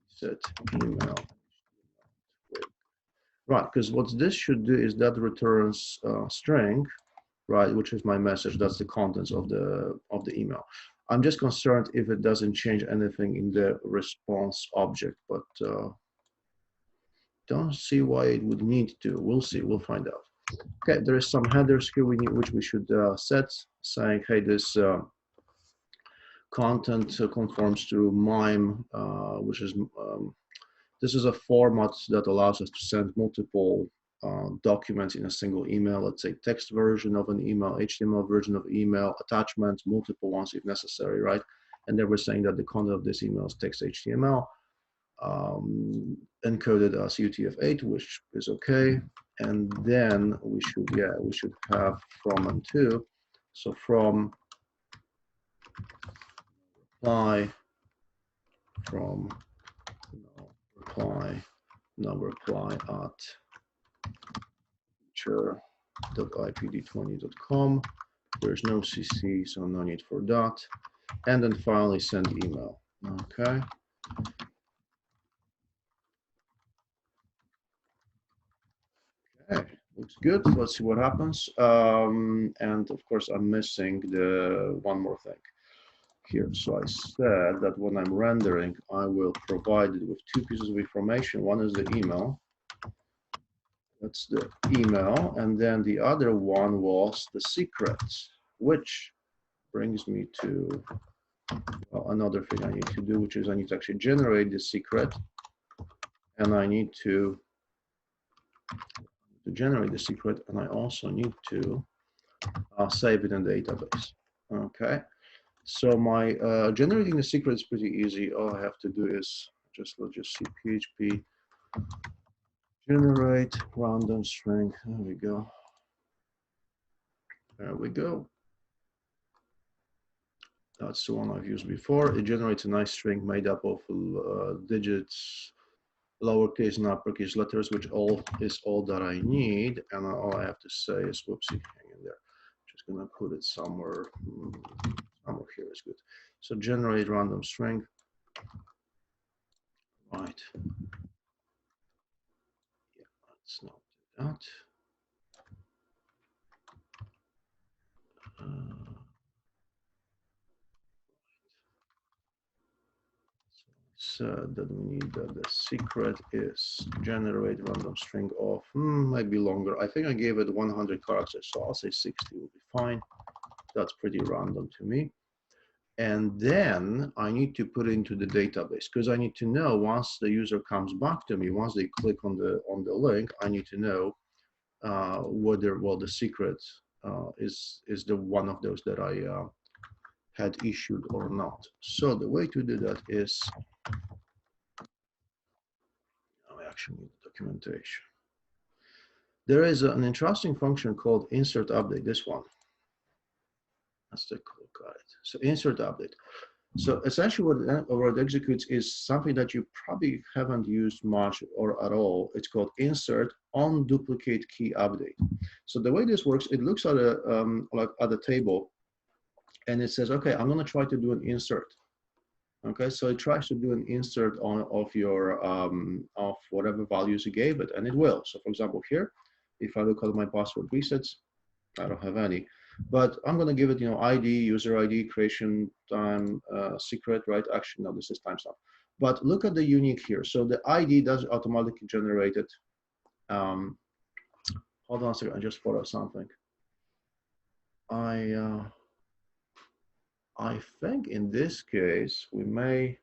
set email. Right, because what this should do is that returns string, right, which is my message. That's the contents of the email. I'm just concerned if it doesn't change anything in the response object, but don't see why it would need to. We'll see. We'll find out. Okay, there is some headers here which we should set, saying, hey, this content conforms to MIME, which is this is a format that allows us to send multiple documents in a single email. Let's say text version of an email, HTML version of email, attachments, multiple ones if necessary, right? And then we're saying that the content of this email is text HTML, encoded as UTF-8, which is okay. And then we should have from and to. So from reply, from no reply at feature.ipd20.com. There's no CC, so no need for that. And then finally send email. Okay. Okay, looks good. Let's see what happens. And of course, I'm missing the one more thing here. So I said that when I'm rendering, I will provide it with two pieces of information. One is the email. That's the email. And then the other one was the secrets, which brings me to another thing I need to do, which is I need to actually generate the secret. And I need to generate the secret. And I also need to save it in the database. Okay. So my generating the secret is pretty easy. All I have to do is let's just see PHP generate random string. There we go. There we go. That's the one I've used before. It generates a nice string made up of digits, lowercase and uppercase letters, which is all that I need. And all I have to say is, whoopsie, hang in there. Just gonna put it somewhere. Somewhere here is good. So generate random string. Right. Yeah, let's not do that. Said that we need that the secret is generate random string of might be longer. I think I gave it 100 characters, so I'll say 60 will be fine. That's pretty random to me. And then I need to put it into the database because I need to know once the user comes back to me, once they click on the link, I need to know whether the secret is the one of those that I had issued or not. So the way to do that is I actually need the documentation. There is an interesting function called insert update. This one. Let's take a look at it. So insert update. So essentially what it executes is something that you probably haven't used much or at all. It's called insert on duplicate key update. So the way this works, it looks at a like at a table and it says, okay, I'm going to try to do an insert. Okay, so it tries to do an insert of your of whatever values you gave it, and it will. So for example, here, if I look at my password resets, I don't have any, but I'm going to give it, ID, user ID, creation time, secret, right? Actually, no, this is timestamp. But look at the unique here. So the ID does automatically generate it. Hold on a second, I just thought of something. I think in this case we may.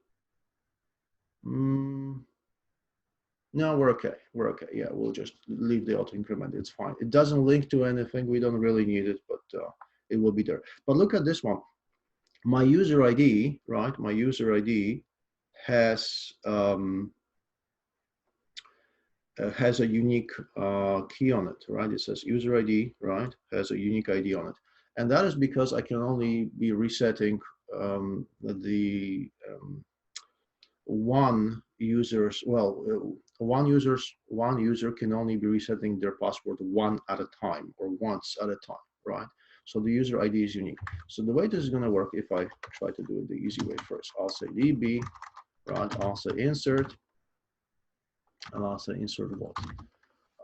No, we're okay. We're okay. Yeah, we'll just leave the auto increment. It's fine. It doesn't link to anything. We don't really need it, but it will be there. But look at this one. My user ID, right? My user ID has has a unique key on it, right? It says user ID, right? Has a unique ID on it. And that is because I can only be resetting the one user's, well, one user can only be resetting their password one at a time or once at a time, right? So the user ID is unique. So the way this is going to work, if I try to do it the easy way first, I'll say db, right? I'll say insert, and I'll say insert what?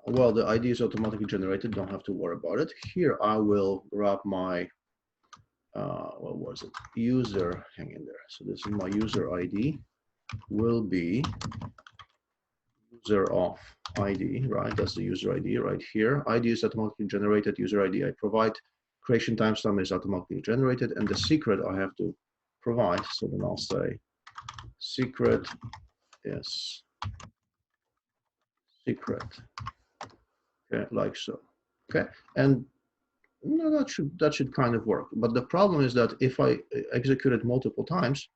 Well, the ID is automatically generated. Don't have to worry about it. Here, I will grab my, what was it? User, hang in there. So this is my user ID will be user of ID, right? That's the user ID right here. ID is automatically generated. User ID I provide. Creation timestamp is automatically generated. And the secret I have to provide. So then I'll say secret is secret. Okay, like so. Okay, and no, that should kind of work. But the problem is that if I execute it multiple times,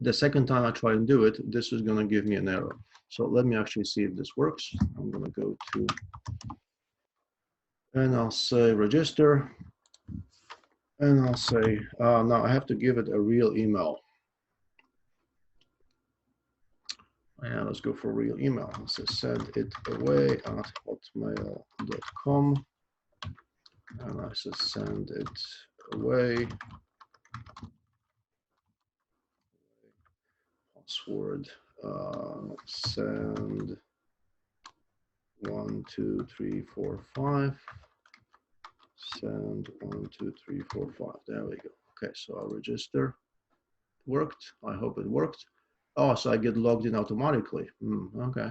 the second time I try and do it, this is going to give me an error. So let me actually see if this works. I'm going to go to, and I'll say register, and I'll say, now I have to give it a real email. And let's go for real email. So send it away at hotmail.com. And I said send it away. Password send 1, 2, 3, 4, 5. Send 1, 2, 3, 4, 5. There we go. Okay, so I'll register. Worked. I hope it worked. Oh, so I get logged in automatically. Okay.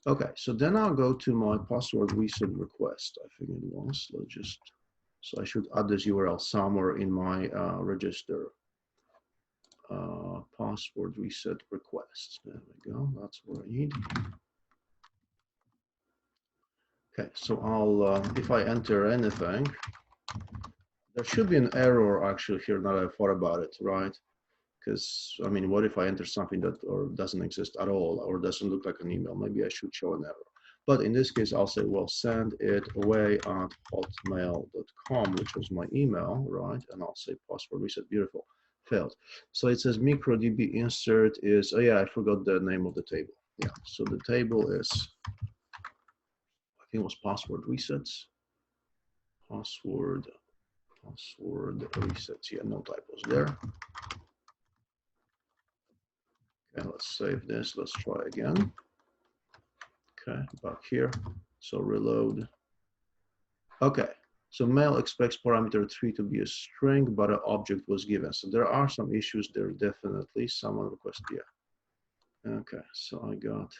Okay, so then I'll go to my password reset request. I think it was. Let's just, so I should add this URL somewhere in my register. Password reset request. There we go. That's what I need. Okay, so I'll, if I enter anything, there should be an error actually here now that I thought about it, right? Because, I mean, what if I enter something that or doesn't exist at all or doesn't look like an email? Maybe I should show an error. But in this case, I'll say, well, send it away at hotmail.com, which was my email, right? And I'll say password reset, beautiful, failed. So it says microdb insert is, oh yeah, I forgot the name of the table. Yeah, so the table is, I think it was password resets, password resets, yeah, no typos there. Okay, let's save this, let's try again. Okay, back here, so reload. Okay, so mail expects parameter 3 to be a string, but an object was given. So there are some issues there, definitely. Someone requested, yeah. Okay, so I got,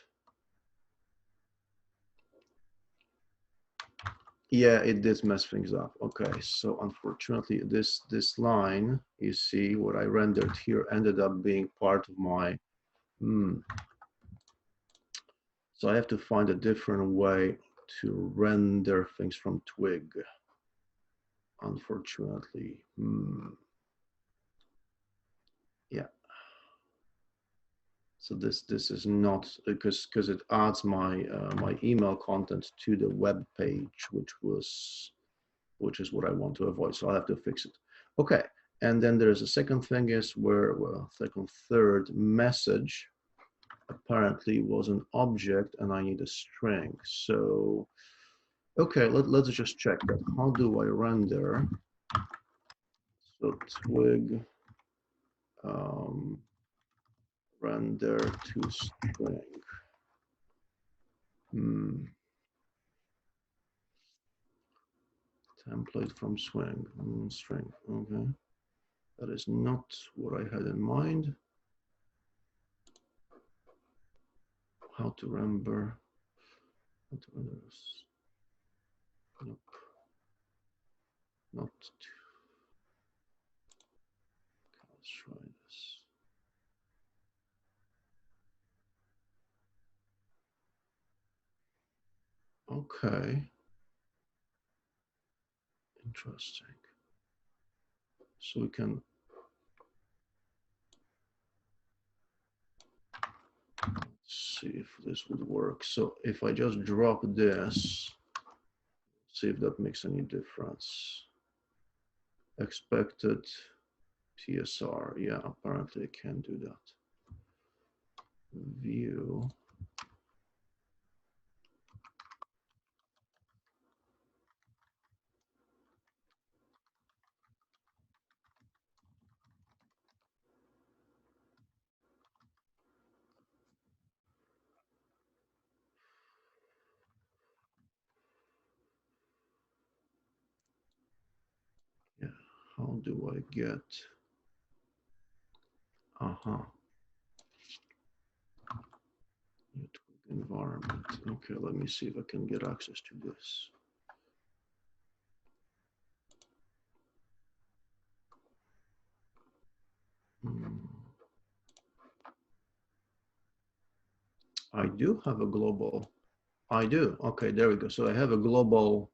yeah, it did mess things up. Okay, so unfortunately, this line, you see, what I rendered here ended up being part of my, So I have to find a different way to render things from Twig, unfortunately. Yeah. So this is not, because it adds my my email content to the web page, which is what I want to avoid. So I'll have to fix it. Okay. And then there's a second thing is where, well, third message apparently was an object and I need a string. So, okay, let's just check that. How do I render? So twig render to string. Template from string. Okay, that is not what I had in mind. How to render? Nope. Not. Let's try this. Okay. Interesting. So we can see if this would work. So if I just drop this, see if that makes any difference. Expected TSR. Yeah, apparently I can do that. View. Yeah, how do I get? Network environment. Okay, let me see if I can get access to this. I do have a global. I do. Okay, there we go. So I have a global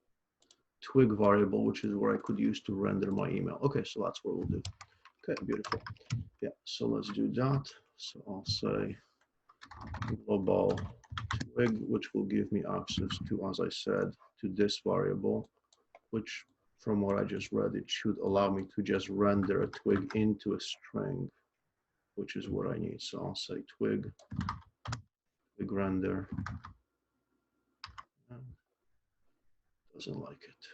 twig variable, which is where I could use to render my email. Okay, so that's what we'll do. Okay, beautiful. Yeah, so let's do that. So I'll say global twig, which will give me access to, as I said, to this variable, which from what I just read, it should allow me to just render a twig into a string, which is what I need. So I'll say twig render. Doesn't like it.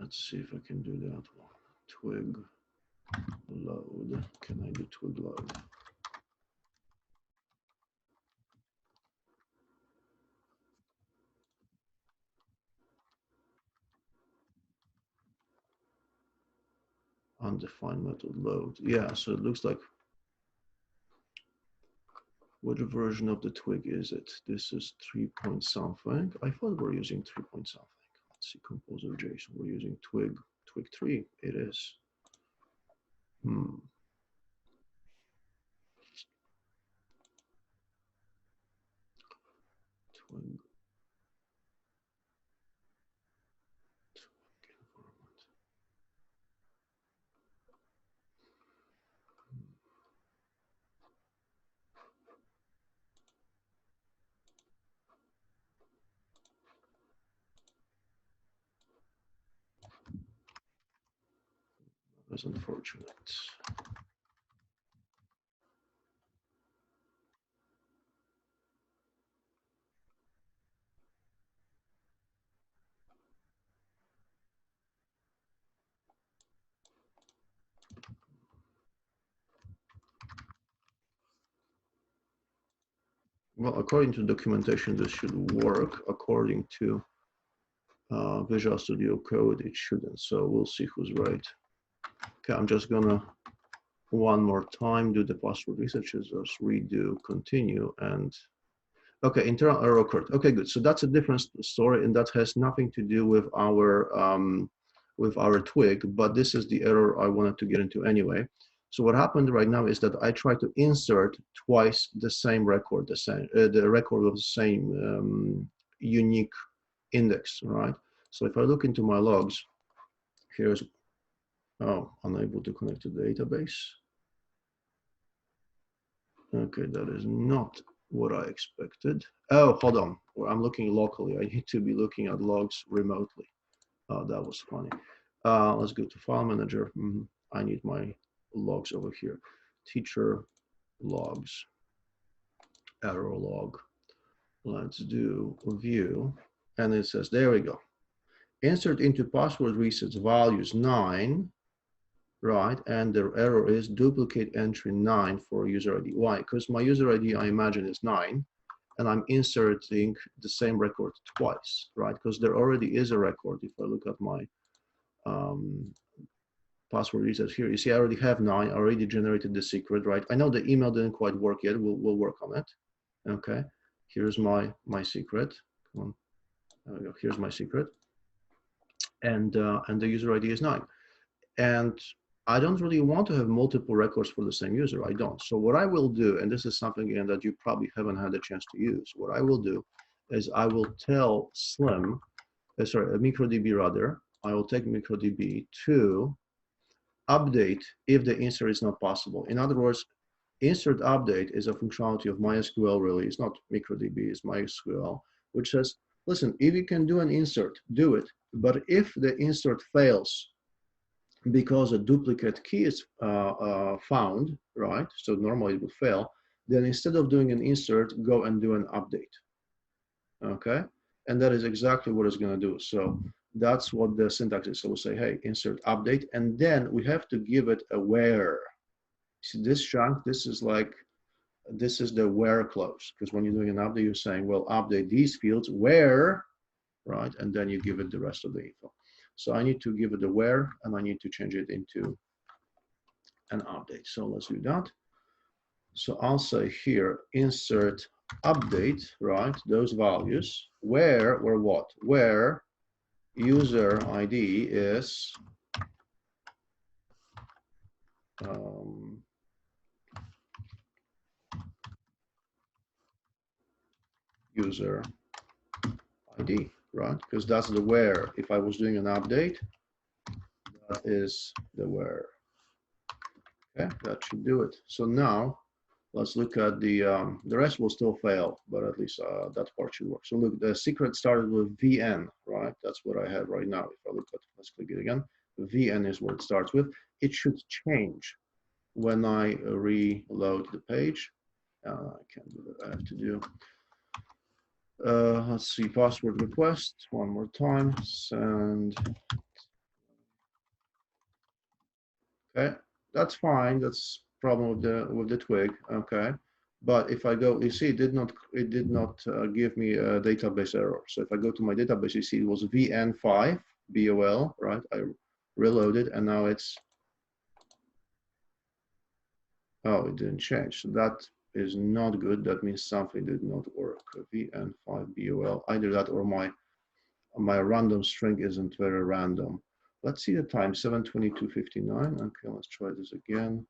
Let's see if I can do that one. Twig load. Can I do twig load? Undefined method load. Yeah, so it looks like, which version of the twig is it? This is 3 point something. I thought we're using 3 point something. Let's see, composer JSON. We're using twig 3. It is. Twig. That's unfortunate. Well, according to documentation, this should work. According to Visual Studio Code, it shouldn't. So we'll see who's right. Okay, I'm just gonna one more time do the password reset, just redo, continue, and okay, internal error occurred. Okay, good. So that's a different story, and that has nothing to do with our twig, but this is the error I wanted to get into anyway. So what happened right now is that I tried to insert twice the same record, the record of the same unique index, right? So if I look into my logs, here's, oh, unable to connect to the database. Okay, that is not what I expected. Oh, hold on. I'm looking locally. I need to be looking at logs remotely. Oh, that was funny. Let's go to File Manager. I need my logs over here. Teacher logs, error log. Let's do view. And it says, there we go. Insert into password resets values 9. Right, and the error is duplicate entry 9 for user ID. Why? Because my user ID, I imagine, is 9, and I'm inserting the same record twice, right? Because there already is a record. If I look at my password reset here, you see I already have 9, I already generated the secret, right? I know the email didn't quite work yet. We'll work on it. Okay, here's my secret. Come on, there we go. Here's my secret, and the user ID is 9. And I don't really want to have multiple records for the same user. I don't. So what I will do, and this is something again that you probably haven't had a chance to use, what I will do is I will tell Slim, MicroDB rather, I will take MicroDB to update if the insert is not possible. In other words, insert update is a functionality of MySQL really. It's not MicroDB, it's MySQL, which says, listen, if you can do an insert, do it. But if the insert fails because a duplicate key is found, right? So normally it would fail. Then instead of doing an insert, go and do an update. Okay, and that is exactly what it's going to do. So that's what the syntax is. So we'll say, hey, insert update, and then we have to give it a where. See this chunk, this is the where clause, because when you're doing an update, you're saying, well, update these fields where, right? And then you give it the rest of the info. So I need to give it the where, and I need to change it into an update. So let's do that. So I'll say here, insert update, right? Those values, where or what? Where user ID is user ID, right? Because that's the where. If I was doing an update, that is the where. Okay, that should do it. So now let's look at the rest will still fail, but at least that part should work. So look, the secret started with VN, right? That's what I have right now. If I look at, let's click it again. VN is what it starts with. It should change when I reload the page. I can't do that. I have to do. Let's see, password request one more time. Send. Okay, that's fine. That's problem with the twig. Okay, but if I go, you see, it did not give me a database error. So if I go to my database, you see it was VN5 BOL, right? I reloaded, and now it's it didn't change. So that is not good. That means something did not work. VN5 BOL, either that or my random string isn't very random. Let's see the time, 7:22:59. Okay, let's try this again.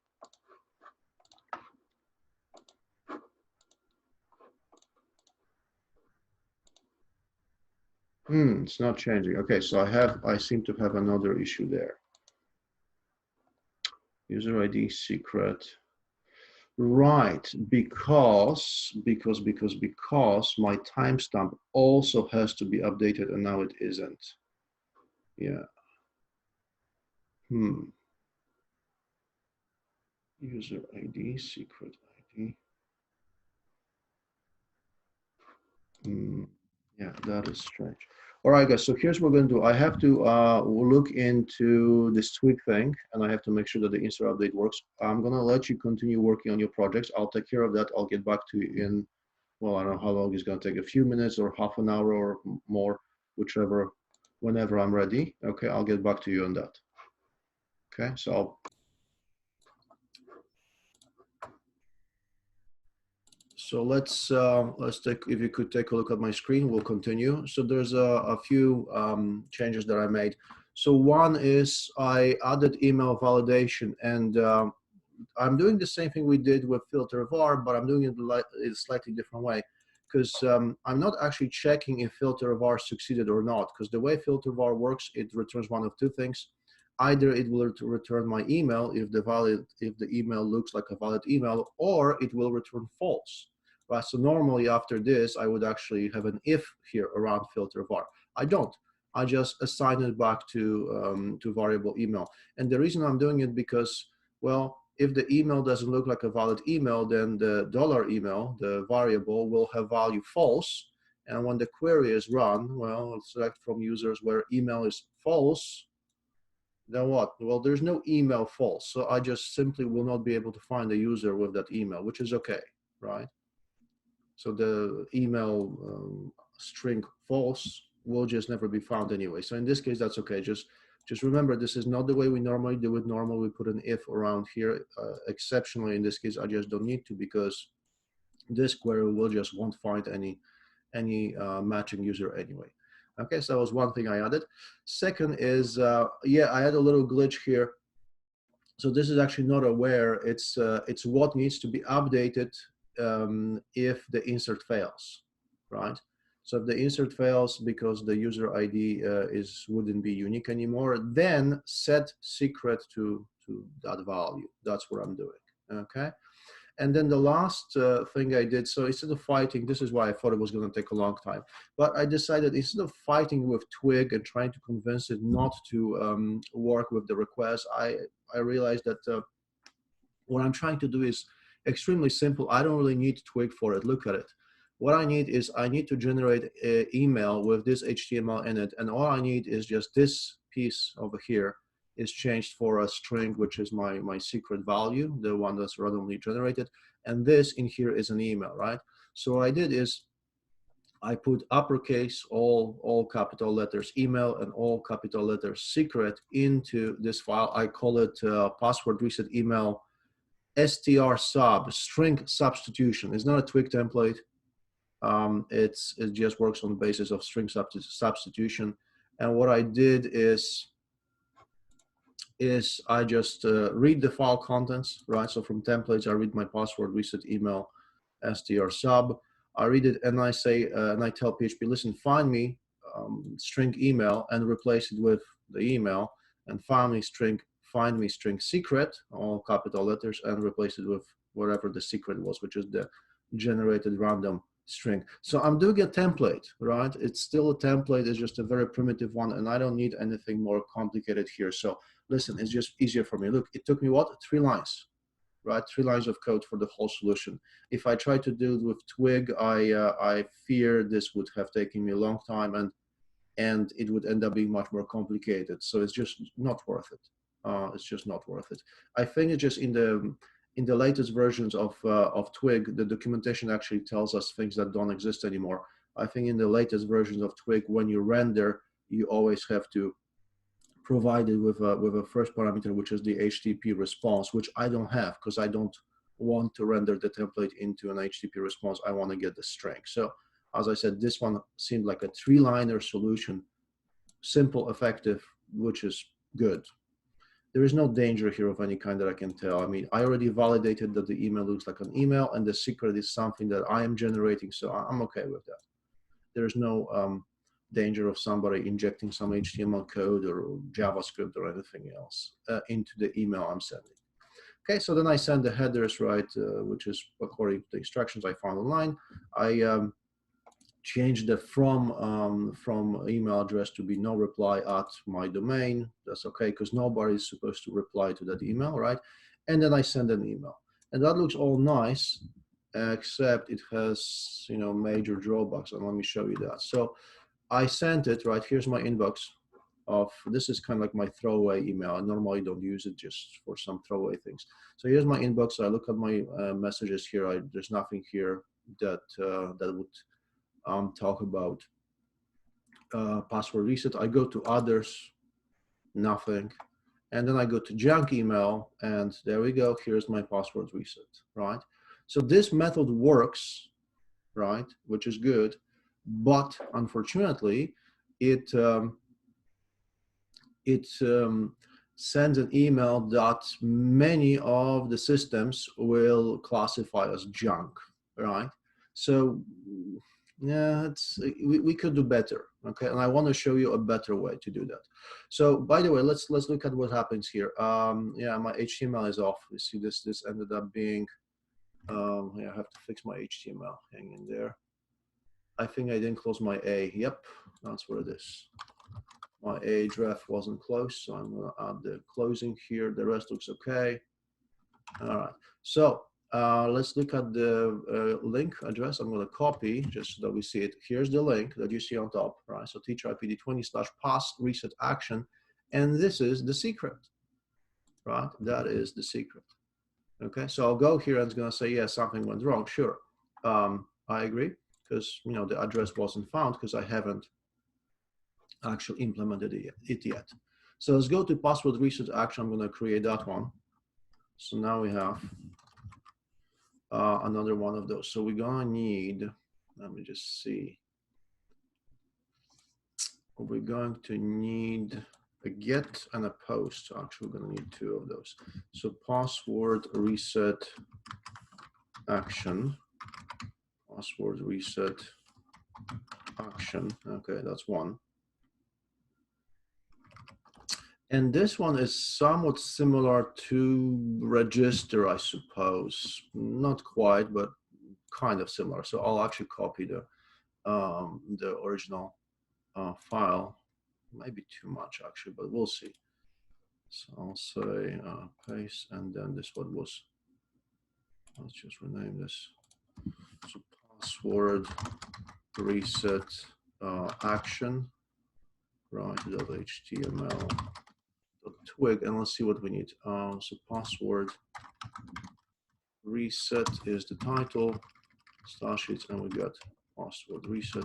It's not changing. Okay, so I seem to have another issue there. User ID secret. Right, because my timestamp also has to be updated, and now it isn't. Yeah. User ID, secret ID. Yeah, that is strange. All right, guys, so here's what we're going to do. I have to look into this tweak thing, and I have to make sure that the insert update works. I'm going to let you continue working on your projects. I'll take care of that. I'll get back to you in, well, I don't know how long it's going to take, a few minutes or half an hour or more, whichever, whenever I'm ready. Okay, I'll get back to you on that. Okay, so let's take, if you could take a look at my screen, we'll continue. So there's a few changes that I made. So one is I added email validation, and I'm doing the same thing we did with filter var, but I'm doing it in a slightly different way, because I'm not actually checking if filter var succeeded or not, because the way filter var works, it returns one of two things. Either it will return my email if the email looks like a valid email, or it will return false. Right? So normally after this, I would actually have an if here around filter var. I don't. I just assign it back to variable email. And the reason I'm doing it because, well, if the email doesn't look like a valid email, then the $email, the variable, will have value false. And when the query is run, well, let's select from users where email is false. Then what? Well, there's no email false. So I just simply will not be able to find a user with that email, which is okay, right? So the email string false will just never be found anyway. So in this case, that's okay. Just remember, this is not the way we normally do it. Normally we put an if around here. Exceptionally, in this case, I just don't need to, because this query will just won't find any matching user anyway. Okay, so that was one thing I added. Second is, yeah, I had a little glitch here. So this is actually not a where, it's what needs to be updated if the insert fails, right? So if the insert fails because the user ID wouldn't be unique anymore, then set secret to that value. That's what I'm doing, okay? And then the last thing I did, so instead of fighting, this is why I thought it was going to take a long time, but I decided instead of fighting with Twig and trying to convince it not to work with the request, I realized that what I'm trying to do is extremely simple. I don't really need Twig for it. Look at it. What I need is I need to generate an email with this HTML in it, and all I need is just this piece over here is changed for a string, which is my secret value, the one that's randomly generated, and this in here is an email, right? So what I did is I put uppercase, all capital letters email and all capital letters secret into this file. I call it password reset email str sub, string substitution. It's not a Twig template. It just works on the basis of string substitution. And what I did is I just read the file contents, right? So from templates, I read my password reset email str sub. I read it and I say, and I tell PHP, listen, find me string email and replace it with the email, and find me string secret, all capital letters, and replace it with whatever the secret was, which is the generated random string. So I'm doing a template, right? It's still a template, it's just a very primitive one, and I don't need anything more complicated here. So listen, it's just easier for me. Look, it took me what? 3 lines, right? 3 lines of code for the whole solution. If I try to do it with Twig, I fear this would have taken me a long time, and it would end up being much more complicated. So it's just not worth it. It's just not worth it. I think it's just in the latest versions of Twig, the documentation actually tells us things that don't exist anymore. I think in the latest versions of Twig, when you render, you always have to provide it with a first parameter, which is the HTTP response, which I don't have because I don't want to render the template into an HTTP response. I want to get the string. So as I said, this one seemed like a 3-liner solution, simple, effective, which is good. There is no danger here of any kind that I can tell. I mean, I already validated that the email looks like an email and the secret is something that I am generating, so I'm okay with that. There's no danger of somebody injecting some HTML code or JavaScript or anything else into the email I'm sending. Okay, so then I send the headers, right, which is according to the instructions I found online. I change the from email address to be no reply at my domain. That's okay, because nobody is supposed to reply to that email, right? And then I send an email. And that looks all nice, except it has, you know, major drawbacks. And let me show you that. So I sent it, right? Here's my inbox of, this is kind of like my throwaway email. I normally don't use it just for some throwaway things. So here's my inbox. So I look at my messages here. There's nothing here that that would talk about password reset. I go to others, nothing. And then I go to junk email, and there we go. Here's my password reset, right? So this method works, right? Which is good, but unfortunately, it sends an email that many of the systems will classify as junk, right? So yeah, we could do better, okay? And I want to show you a better way to do that. So by the way, let's look at what happens here. Yeah, my HTML is off. You see this ended up being, yeah, I have to fix my HTML. Hang in there. I think I didn't close my A. Yep, that's what it is. My A draft wasn't closed, so I'm gonna add the closing here. The rest looks okay. All right, so let's look at the link address. I'm going to copy just so that we see it. Here's the link that you see on top, right? So teacher IPD20/pass reset action. And this is the secret, right? That is the secret. Okay, so I'll go here and it's going to say, yeah, something went wrong. Sure, I agree, because, you know, the address wasn't found because I haven't actually implemented it yet. So let's go to password reset action. I'm going to create that one. So now we have another one of those. So we're gonna need, let me just see. We're going to need a get and a post. Actually, we're gonna need two of those. So password reset action, password reset action. Okay, that's one. And this one is somewhat similar to register, I suppose. Not quite, but kind of similar. So I'll actually copy the original file. Maybe too much actually, but we'll see. So I'll say paste, and then this one was, let's just rename this. So password reset action, right, .html, .twig, and let's see what we need. So password reset is the title, star sheets, and we got password reset.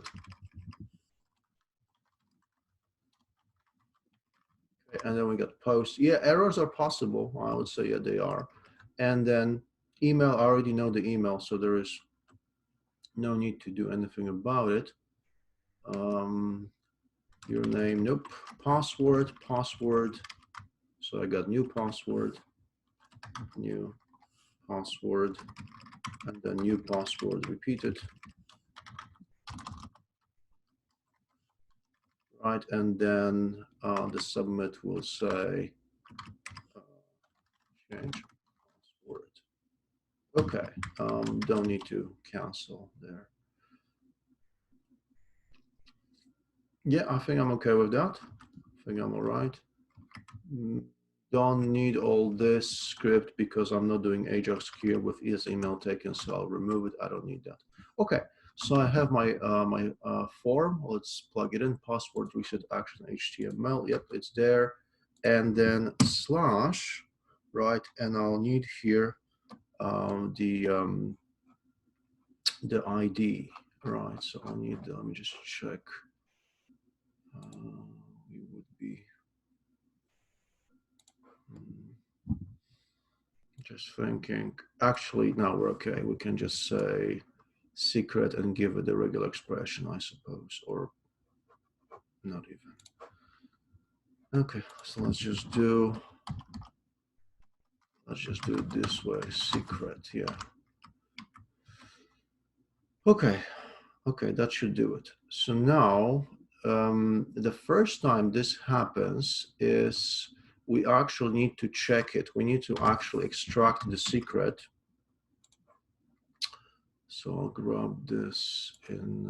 Okay, and then we got post. Yeah, errors are possible. I would say, yeah, they are. And then email, I already know the email, so there is no need to do anything about it. Your name, nope. Password. So I got new password, and then new password repeated. Right, and then the submit will say change password. Okay, don't need to cancel there. Yeah, I think I'm okay with that. I think I'm all right. Don't need all this script because I'm not doing Ajax here with ES email taken, so I'll remove it. I don't need that. Okay, so I have my form. Let's plug it in. Password reset action HTML. Yep, it's there. And then slash, right? And I'll need here the ID, right? So I'll need. Let me just check. We would be. Just thinking, actually, now we're okay. We can just say secret and give it a regular expression, I suppose, or not even. Okay, so let's just do it this way, secret, yeah. Okay, that should do it. So now, the first time this happens is we actually need to check it. We need to actually extract the secret. So I'll grab this in,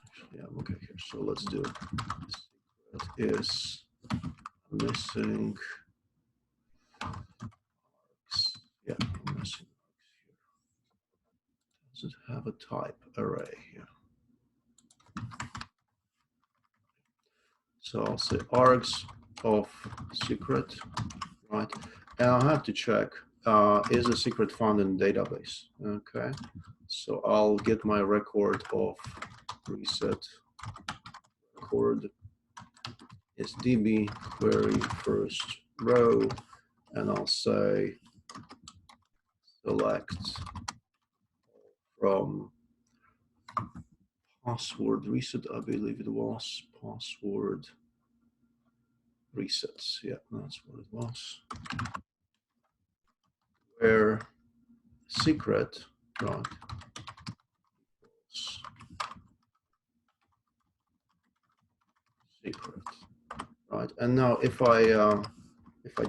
actually, I'm okay here. So let's do it. Secret is missing. Yeah, I'm missing here. Does it have a type array here? So I'll say args of secret, right? And I'll have to check, is a secret found in the database? Okay, so I'll get my record of reset record is db query first row, and I'll say select from password reset, I believe it was password resets. Yeah, that's what it was. Where secret, right? Secret, right? And now if I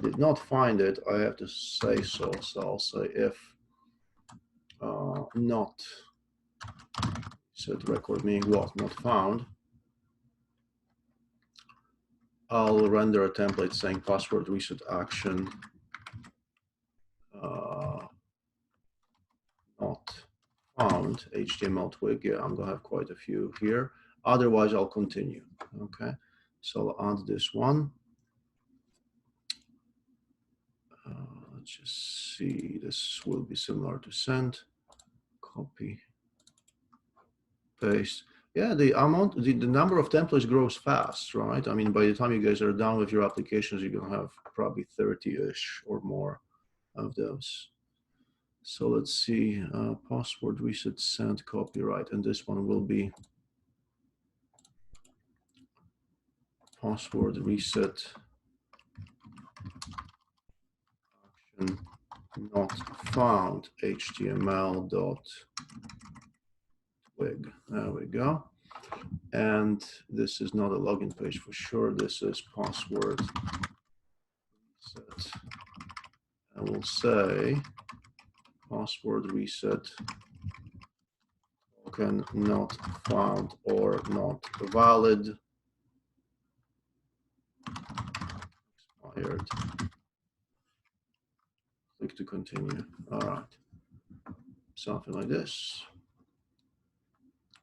did not find it, I have to say so. So I'll say if not set record meaning what, not found. I'll render a template saying password reset action not found HTML twig. Yeah, I'm gonna have quite a few here. Otherwise, I'll continue. Okay, so I'll add this one. Let's just see. This will be similar to send. Copy, paste. Yeah, the amount, the number of templates grows fast, right? I mean, by the time you guys are done with your applications, you're gonna have probably 30-ish or more of those. So let's see, password reset send copyright, and this one will be password reset action not found html.twig. There we go. And this is not a login page for sure. This is password reset. I will say password reset token not found or not valid. Expired. Click to continue. All right. Something like this.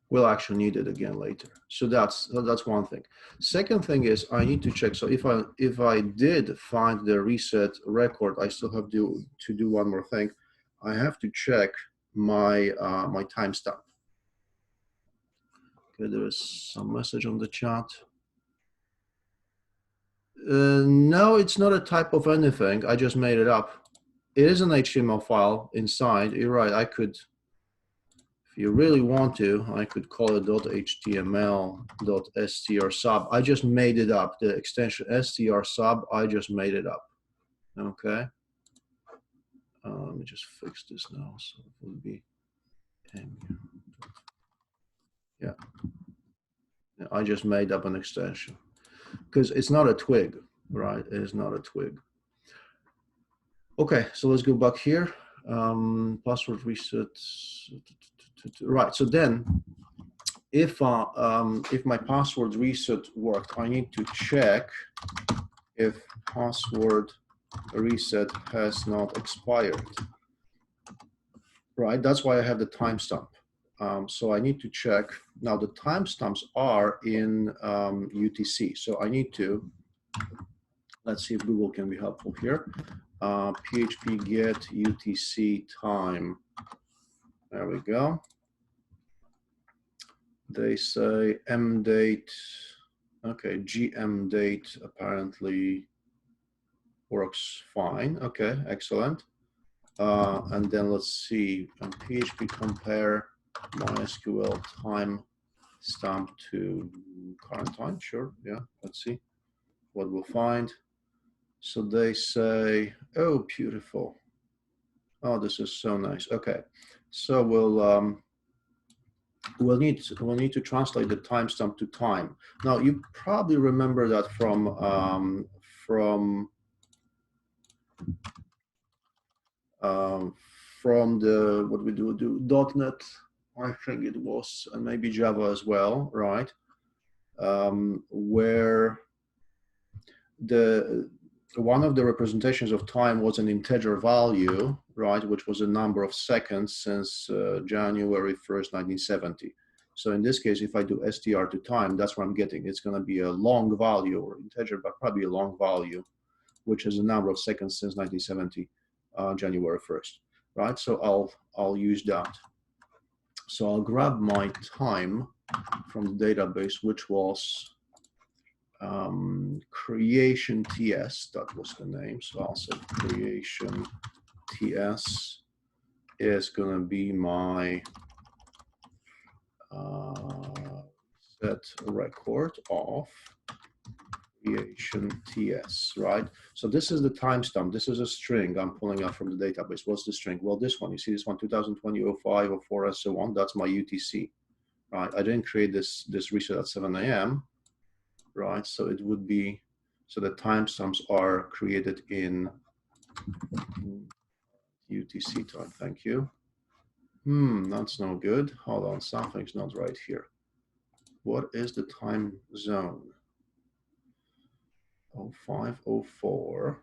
We'll actually need it again later. So that's one thing. Second thing is I need to check. So if I did find the reset record, I still have to do one more thing. I have to check my my timestamp. Okay, there is some message on the chat. No, it's not a type of anything. I just made it up. It is an HTML file inside. You're right. I could. If you really want to, I could call it .html.str sub. I just made it up. The extension str sub, I just made it up. Okay. Let me just fix this now. So it will be, yeah. I just made up an extension because it's not a twig, right? It is not a twig. Okay, so let's go back here. Password reset. Right. So then, if my password reset worked, I need to check if password reset has not expired. Right. That's why I have the timestamp. So I need to check. Now the timestamps are in UTC. So I need to. Let's see if Google can be helpful here. PHP get UTC time. There we go. They say M date. Okay, GM date apparently works fine. Okay, excellent. And then let's see. PHP compare MySQL time stamp to current time. Sure. Yeah. Let's see what we'll find. So they say, oh, beautiful. Oh, this is so nice. Okay, so we'll need to translate the timestamp to time. Now you probably remember that from the what we do .NET, I think it was, and maybe Java as well, right? Where one of the representations of time was an integer value, right, which was a number of seconds since January 1st, 1970. So in this case, if I do str to time, that's what I'm getting. It's going to be a long value or integer, but probably a long value, which is a number of seconds since 1970, January 1st, right? So I'll use that. So I'll grab my time from the database, which was creation TS, that was the name. So I'll say creation TS is going to be my set record of creation TS, right? So this is the timestamp. This is a string I'm pulling out from the database. What's the string? Well, this one, you see this one, 2020, 05, 04, and so on. That's my UTC, right? I didn't create this reset at 7 a.m., right? So it would be, so the timestamps are created in UTC time. Thank you. That's no good. Hold on, something's not right here. What is the time zone? 05, 04.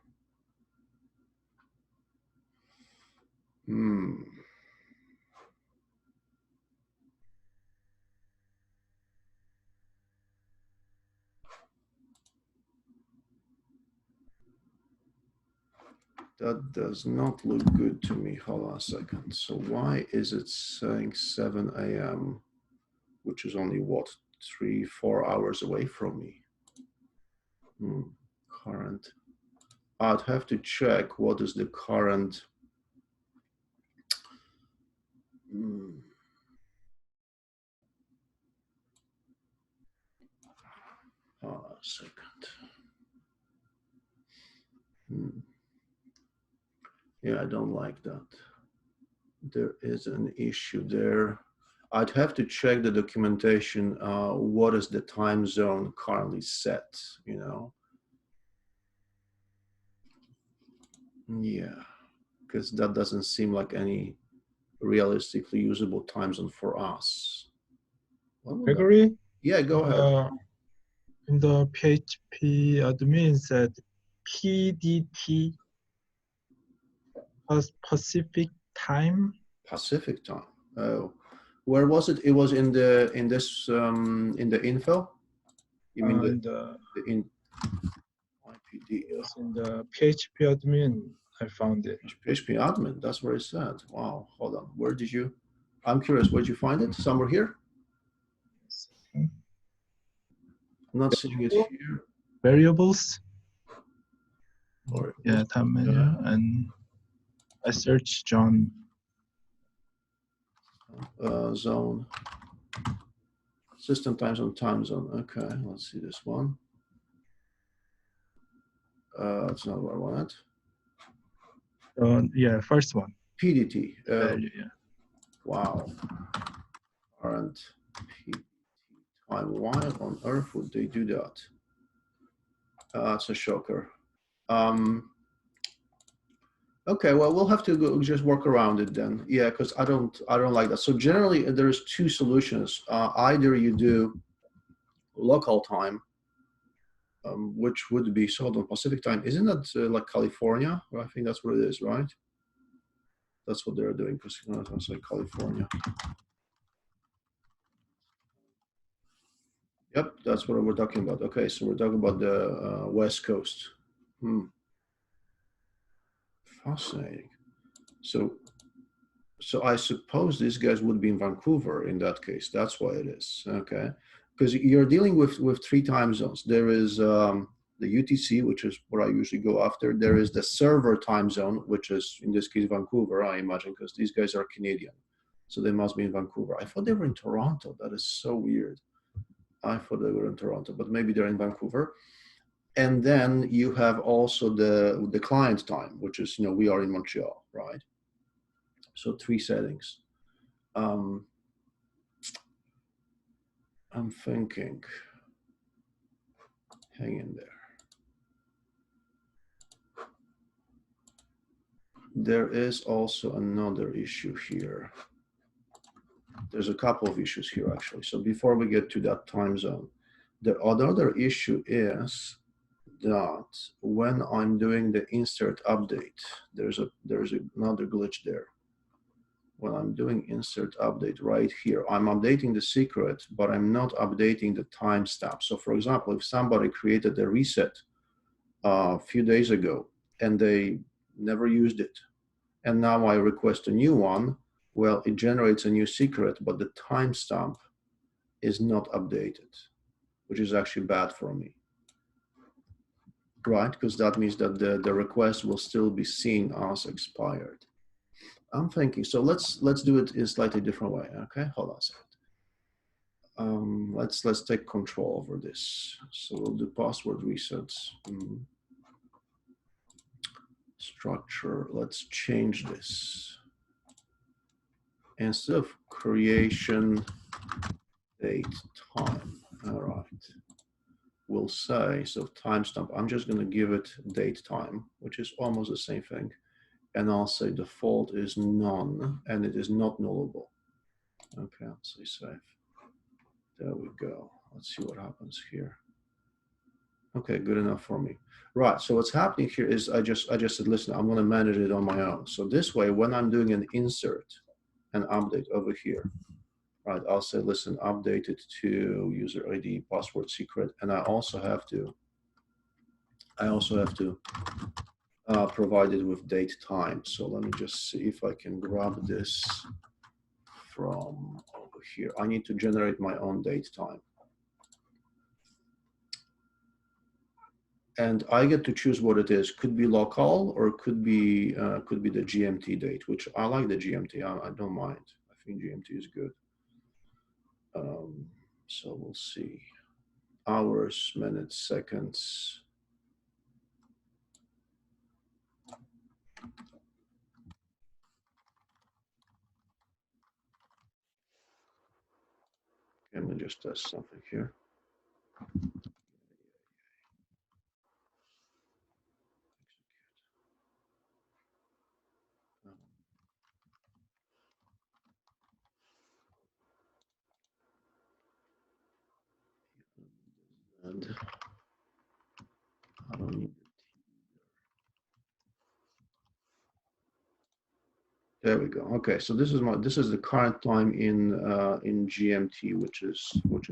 That does not look good to me. Hold on a second. So why is it saying 7 a.m., which is only what, 3-4 hours away from me? Current. I'd have to check what is the current. a second. Yeah, I don't like that. There is an issue there. I'd have to check the documentation. What is the time zone currently set? You know. Yeah, because that doesn't seem like any realistically usable time zone for us. Gregory? Yeah, go ahead. In the PHP admin said PDT, Pacific time. Pacific time. Oh, where was it? It was in the in the info. You mean the in IPD? Yes, in the PHP admin, I found it. PHP admin. That's where it said. Wow. Hold on. Where did you? I'm curious. Where did you find it? Somewhere here? I'm not seeing it here. Variables. Or yeah, time manager, and I searched John. Zone. System time zone, time zone. Okay, let's see this one. That's not what I wanted. Yeah, first one. PDT. Yeah. Wow. Current PDT time. Why on earth would they do that? It's a shocker. Okay, well, we'll have to go just work around it then. Yeah, because I don't like that. So generally, there's two solutions. Either you do local time, which would be Southern Pacific time. Isn't that like California? Well, I think that's what it is, right? That's what they're doing. It's like California. Yep, that's what we're talking about. Okay, so we're talking about the West Coast. Fascinating. So I suppose these guys would be in Vancouver in that case. That's why it is. Okay, because you're dealing with three time zones. There is the UTC, which is what I usually go after. There is the server time zone, which is in this case Vancouver, I imagine, because these guys are Canadian, so they must be in Vancouver. I thought they were in Toronto. That is so weird. I thought they were in Toronto, but maybe they're in Vancouver. And then you have also the client time, which is, we are in Montreal, right? So three settings. I'm thinking, hang in there. There is also another issue here. There's a couple of issues here, actually. So before we get to that time zone, the other issue is that when I'm doing the insert update, there's another glitch there. When I'm doing insert update right here, I'm updating the secret, but I'm not updating the timestamp. So for example, if somebody created a reset a few days ago and they never used it, and now I request a new one, well, it generates a new secret, but the timestamp is not updated, which is actually bad for me, right? Because that means that the request will still be seen as expired. I'm thinking, so let's do it in a slightly different way. Okay, hold on a second. Let's take control over this. So we'll do password resets. Structure. Let's change this. Instead of creation date time. All right. We'll say, so timestamp, I'm just going to give it date time, which is almost the same thing. And I'll say default is none, and it is not nullable. Okay, I'll say save. There we go. Let's see what happens here. Okay, good enough for me. Right, so what's happening here is I just said, listen, I'm going to manage it on my own. So this way, when I'm doing an insert and update over here, right, I'll say, listen, update it to user ID, password, secret, and I also have to provide it with date time. So let me just see if I can grab this from over here. I need to generate my own date time. And I get to choose what it is. Could be local or could be the GMT date, which I like the GMT. I don't mind. I think GMT is good. So we'll see. hours, minutes, seconds. Let me just test something here. And I don't need. There we go. Okay, so this is the current time in GMT, which is what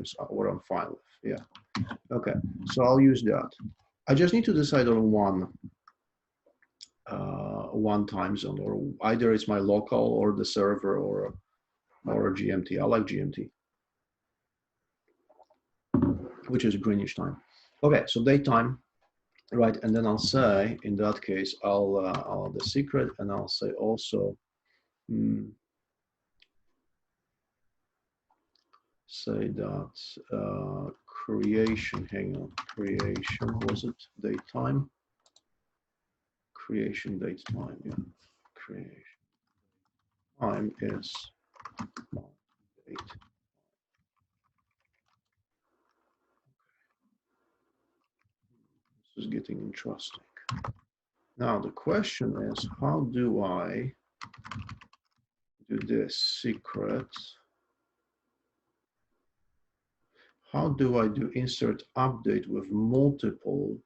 I'm fine with. Yeah. Okay, so I'll use that. I just need to decide on one time zone, or either it's my local or the server or GMT. I like GMT, which is Greenwich time. Okay, so daytime, right? And then I'll say in that case I'll the secret, and I'll say also. Say that creation, hang on, creation, was it daytime? Creation date time, yeah. Creation time is date. This is getting interesting. Now the question is, how do I do this secret? How do I do insert update with multiple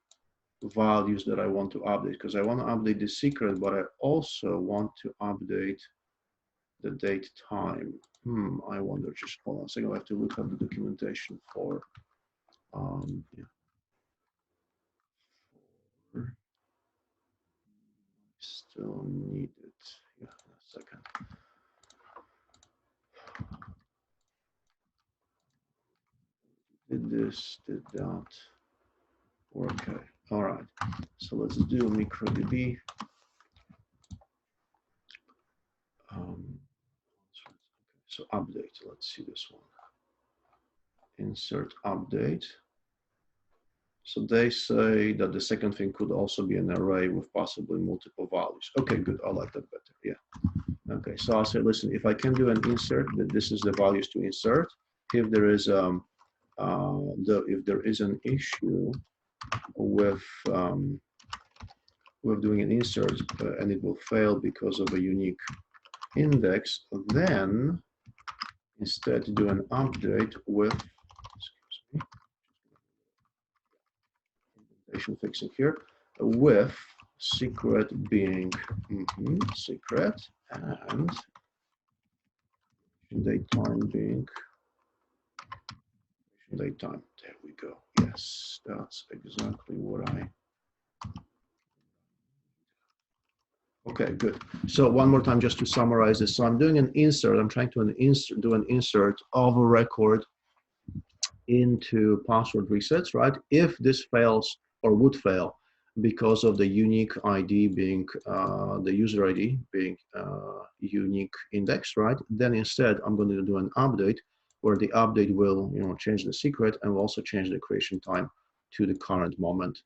values that I want to update? Because I want to update the secret, but I also want to update the date time. I wonder, just hold on a second, I have to look at the documentation for, yeah. Still need it, yeah, a second. Did this, did that, okay, all right. So let's do microdb. So update, let's see this one. Insert update. So they say that the second thing could also be an array with possibly multiple values. Okay, good, I like that better, yeah. Okay, so I'll say, listen, if I can do an insert, that this is the values to insert. If there is if there is an issue with doing an insert and it will fail because of a unique index, then instead do an update with, excuse me, indentation fixing here, with secret being secret and daytime being daytime. There we go. Yes, that's exactly what I. Okay, good. So one more time, just to summarize this. So I'm doing an insert. I'm trying to do an insert of a record into password resets, right? If this fails or would fail because of the unique ID being the user ID being unique index, right? Then instead, I'm going to do an update where the update will, change the secret and will also change the creation time to the current moment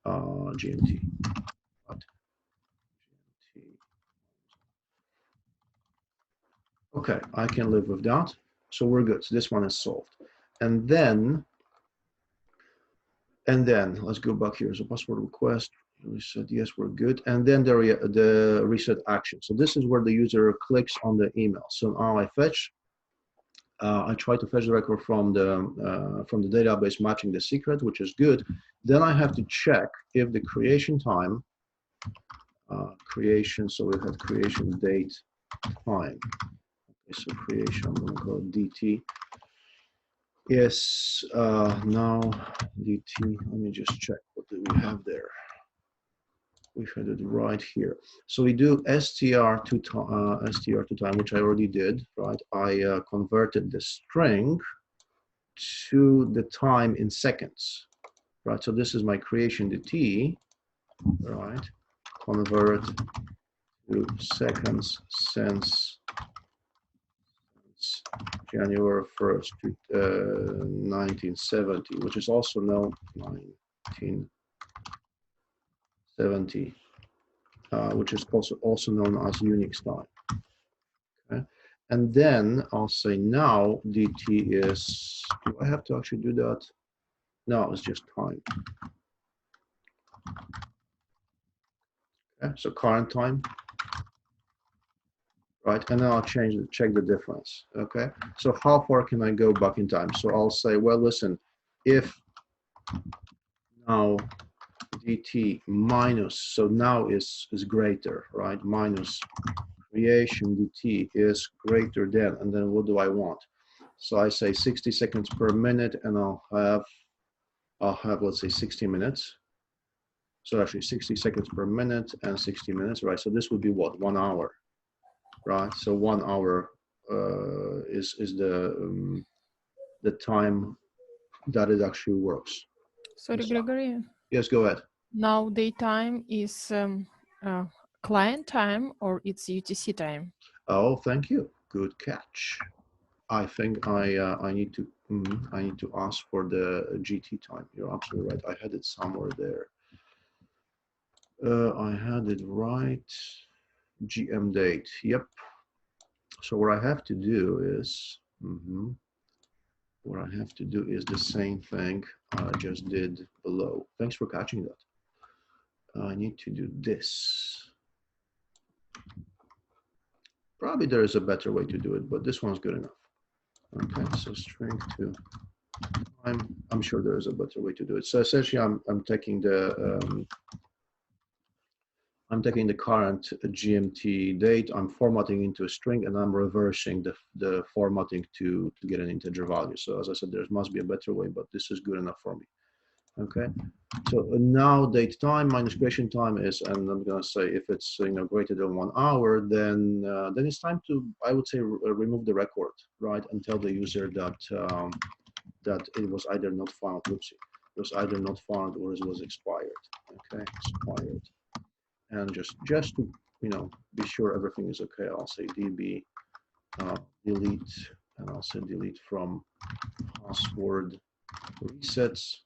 GMT. Right? Okay, I can live with that. So we're good. So this one is solved. And then let's go back here. So password request, we said yes, we're good. And then the reset action. So this is where the user clicks on the email. So now I fetch. I try to fetch the record from the database matching the secret, which is good. Then I have to check if the creation time, so we had creation date time. Okay, so creation, I'm going to call it DT. Yes, now DT, let me just check what do we have there. We had it right here. So we do str to time, which I already did, right? I converted the string to the time in seconds, right? So this is my creation DT, right? Convert to seconds since January 1st, 1970, which is also known 1970, which is also known as Unix time. Okay, and then I'll say now dt is. Do I have to actually do that? No, it's just time. Okay, so current time. Right, and then I'll check the difference. Okay, so how far can I go back in time? So I'll say, well, listen, if now dt minus, so now is greater, right? Minus creation dt is greater than, and then what do I want? So I say 60 seconds per minute, and I'll have let's say 60 minutes. So actually 60 seconds per minute and 60 minutes, right? So this would be what, 1 hour, right? So 1 hour is the time that it actually works. Sorry, Gregory. Yes, go ahead. Now daytime is client time or it's UTC time? Oh, thank you. Good catch. I think I need to ask for the GT time. You're absolutely right. I had it somewhere there. I had it right. GM date. Yep. So what I have to do is the same thing I just did below. Thanks for catching that. I need to do this. Probably there is a better way to do it, but this one's good enough. Okay, so string to I'm sure there is a better way to do it. So essentially, I'm taking the current GMT date, I'm formatting into a string, and I'm reversing the formatting to get an integer value. So as I said, there must be a better way, but this is good enough for me. Okay, so now date time minus creation time is, and I'm gonna say if it's greater than 1 hour, then it's time to, I would say, remove the record, right, and tell the user that that it was either not found, oopsie, it was either not found or it was expired. Okay, expired, and just to be sure everything is okay, I'll say db delete, and I'll say delete from password resets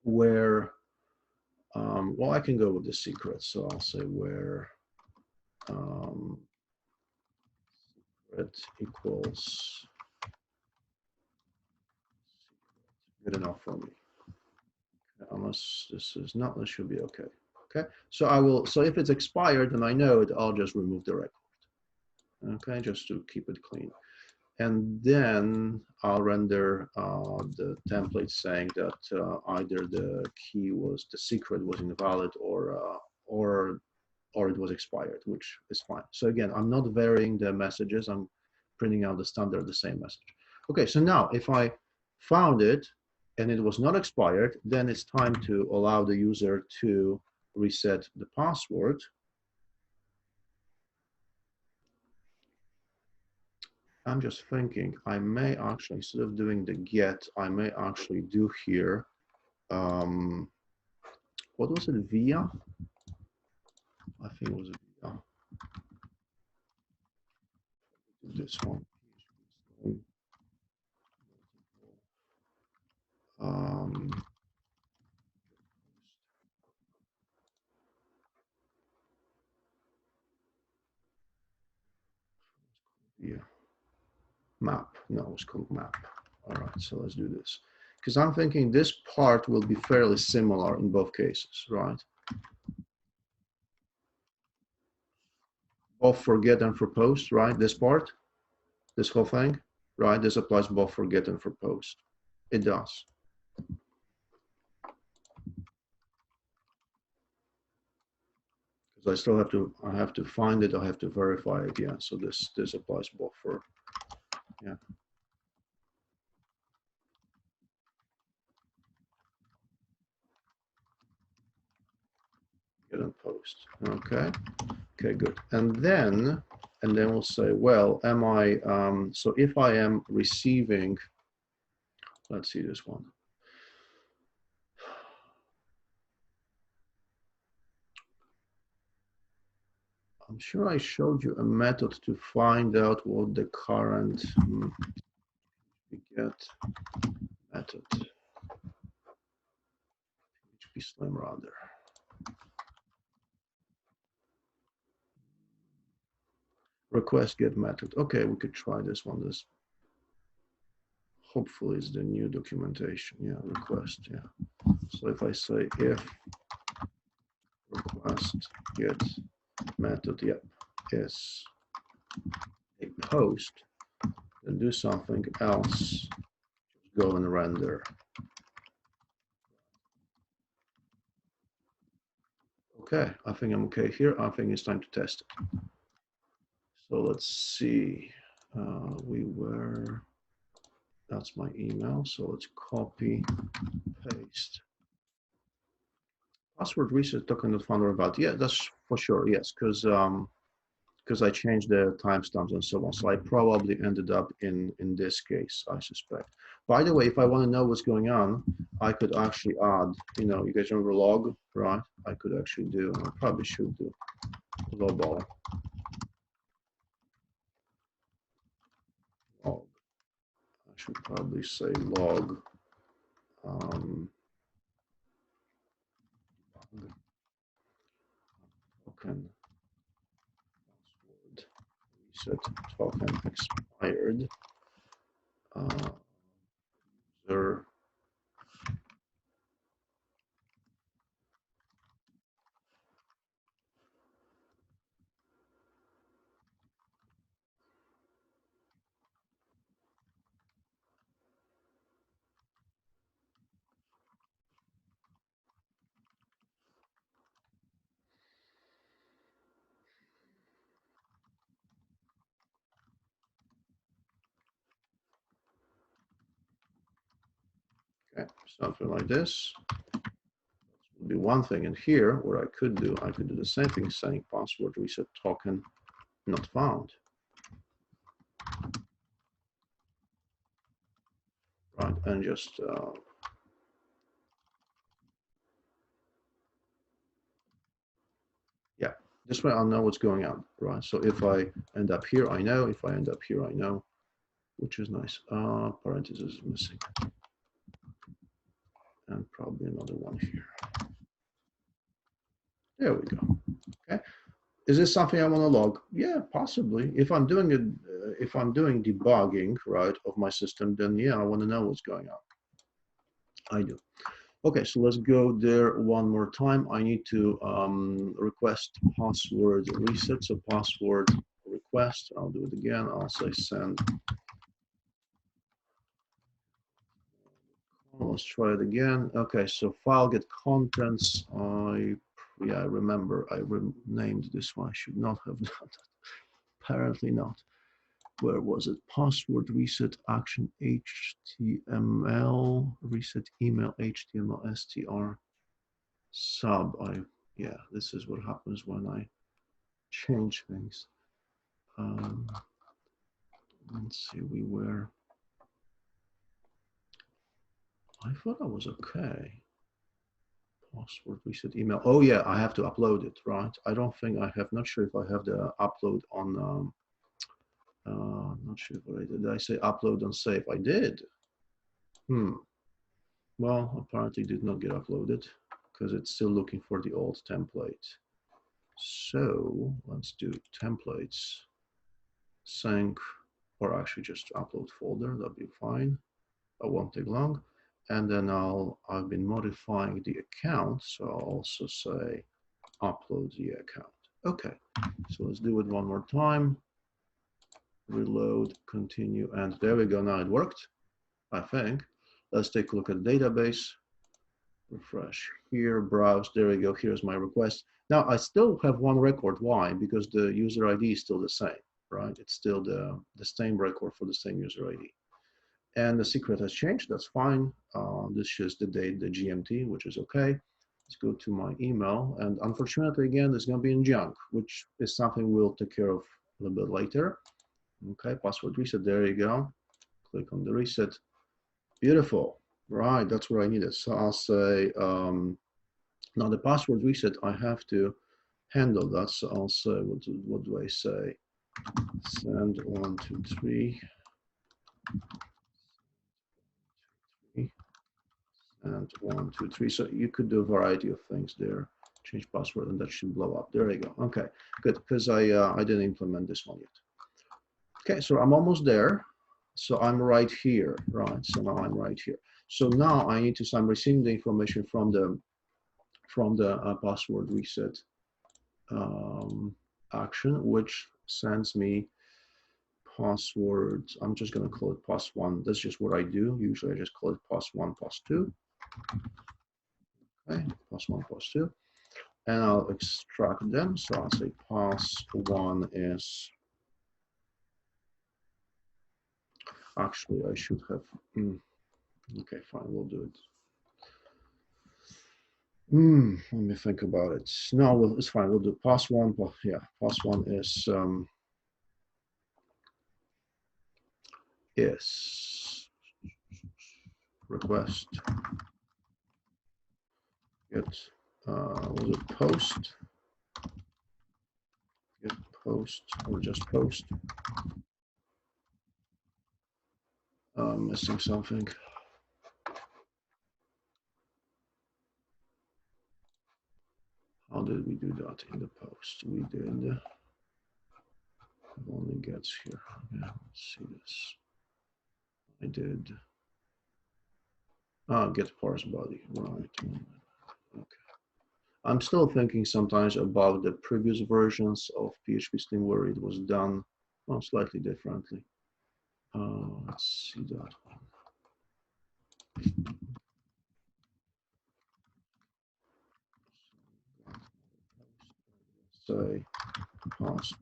where. Well, I can go with the secret, so I'll say where secret equals good enough for me. Unless this is not, this should be okay. Okay, so I will. So if it's expired and I know it, I'll just remove the record. Okay, just to keep it clean, and then I'll render the template saying that either the key was, the secret was invalid, or it was expired, which is fine. So again, I'm not varying the messages. I'm printing out the standard, the same message. Okay, so now if I found it and it was not expired, then it's time to allow the user to reset the password. I'm just thinking I may actually, instead of doing the get, I may actually do here, what was it, via? I think it was via. This one. Yeah. Map. No, it's called map. All right, so let's do this. Because I'm thinking this part will be fairly similar in both cases, right? Both for get and for post, right? This part, this whole thing, right? This applies both for get and for post. It does. Because I still have to find it, I have to verify it, yeah. So this applies both for, yeah. Get and post, okay. Okay, good. And then we'll say, well, am I, so if I am receiving, let's see this one. I'm sure I showed you a method to find out what the current get method. PHP Slim rather. Request get method. Okay, we could try this one. This hopefully is the new documentation. Yeah, request. Yeah. So if I say if request get method, yep, is a post, then do something else. Go and render. Okay, I think I'm okay here. I think it's time to test it. So let's see. We were, that's my email. So let's copy, paste. Password reset token not found or about. Yeah, that's for sure. Yes, because I changed the timestamps and so on. So I probably ended up in this case, I suspect. By the way, if I want to know what's going on, I could actually add, you know, you guys remember log, right? I could actually do, I probably should do global log. I should probably say log token password reset token expired. User okay, something like this. Would be one thing. And here, what I could do the same thing, saying password reset token not found. Right, and just yeah, this way I'll know what's going on, right? So if I end up here, I know. If I end up here, I know, which is nice. Parentheses is missing, and probably another one here. There we go. Okay. Is this something I want to log? Yeah, possibly. If I'm doing it, if I'm doing debugging, right, of my system, then yeah, I want to know what's going on. I do. Okay, so let's go there one more time. I need to request password reset. So password request. I'll do it again. I'll say send. Let's try it again. Okay, so file get contents. Yeah, I remember I named this one. I should not have done that. Apparently not. Where was it? Password reset action HTML reset email HTML str sub. Yeah, this is what happens when I change things. Let's see, I thought I was okay. Password reset email. Oh yeah, I have to upload it, right? I don't think I have, not sure if I have the upload on, not sure if I did I say upload and save? I did. Well, apparently did not get uploaded because it's still looking for the old template. So let's do templates, sync, or actually just upload folder, that'll be fine. That won't take long. And then I've been modifying the account. So I'll also say upload the account. Okay, so let's do it one more time. Reload, continue, and there we go. Now it worked, I think. Let's take a look at the database. Refresh here, browse, there we go, here's my request. Now I still have one record. Why? Because the user ID is still the same, right? It's still the same record for the same user ID. And the secret has changed, that's fine. This shows the date, the GMT, which is okay. Let's go to my email, and unfortunately, again, it's gonna be in junk, which is something we'll take care of a little bit later. Okay, password reset, there you go. Click on the reset, beautiful. Right, that's what I needed. So I'll say, now the password reset, I have to handle that. So I'll say, what do I say? Send 1, 2, 3. And 1, 2, 3. So you could do a variety of things there. Change password, and that should blow up. There you go. Okay, good. Because I didn't implement this one yet. Okay, so I'm almost there. So I'm right here, right? So now I'm right here. So now I need to. So I'm receiving the information from the password reset action, which sends me passwords. I'm just going to call it pass1. That's just what I do. Usually I just call it pass1, pass2. Okay, pass1, pass2. And I'll extract them. So I'll say pass1 is, actually I should have, okay, fine, we'll do it. Let me think about it. No, well, it's fine. We'll do pass1. Yeah, pass1 is request get we'll do post, get post, or just post. Missing something. How did we do that in the post? We did only gets here. Yeah, let's see this. I did get parse body, right? Okay. I'm still thinking sometimes about the previous versions of PHP Slim where it was done slightly differently. Let's see that one. Say post.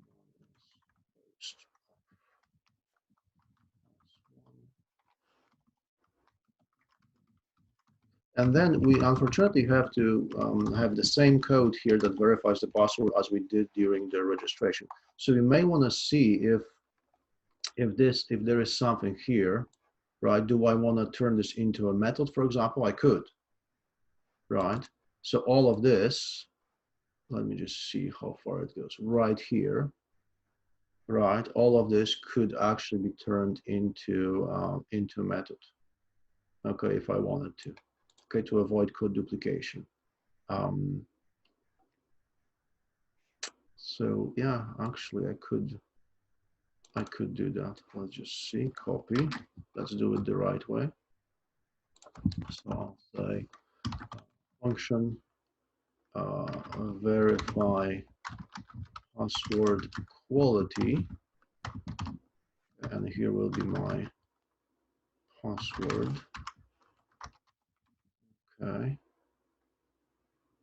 And then we unfortunately have to have the same code here that verifies the password as we did during the registration. So you may want to see if there is something here, right? Do I want to turn this into a method, for example? I could, right? So all of this, let me just see how far it goes. Right here, right? All of this could actually be turned into a method. Okay, if I wanted to. Okay, to avoid code duplication. So yeah, actually I could do that. Let's just see, copy. Let's do it the right way. So I'll say function verify password quality, and here will be my password. Okay.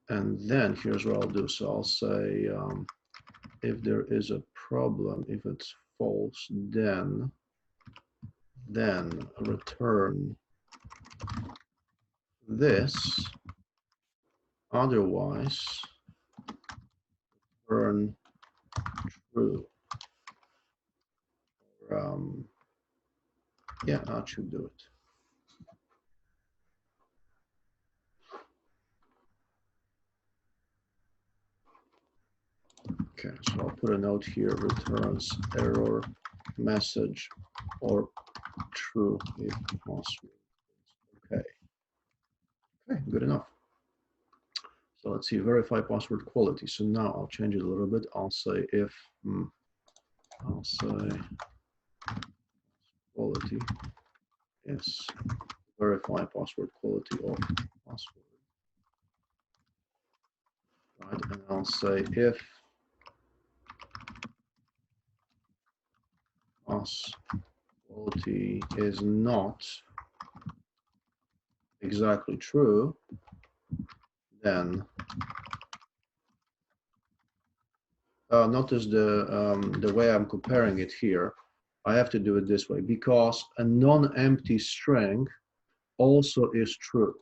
And then here's what I'll do. So I'll say if there is a problem, if it's false, then return this. Otherwise, return true. Yeah, that should do it. Okay, so I'll put a note here, returns error message or true if possible. Okay. Okay, good enough. So let's see, verify password quality. So now I'll change it a little bit. I'll say if, I'll say quality is verify password quality of password. Right, and I'll say if pass quality is not exactly true, then notice the way I'm comparing it here. I have to do it this way because a non-empty string also is true,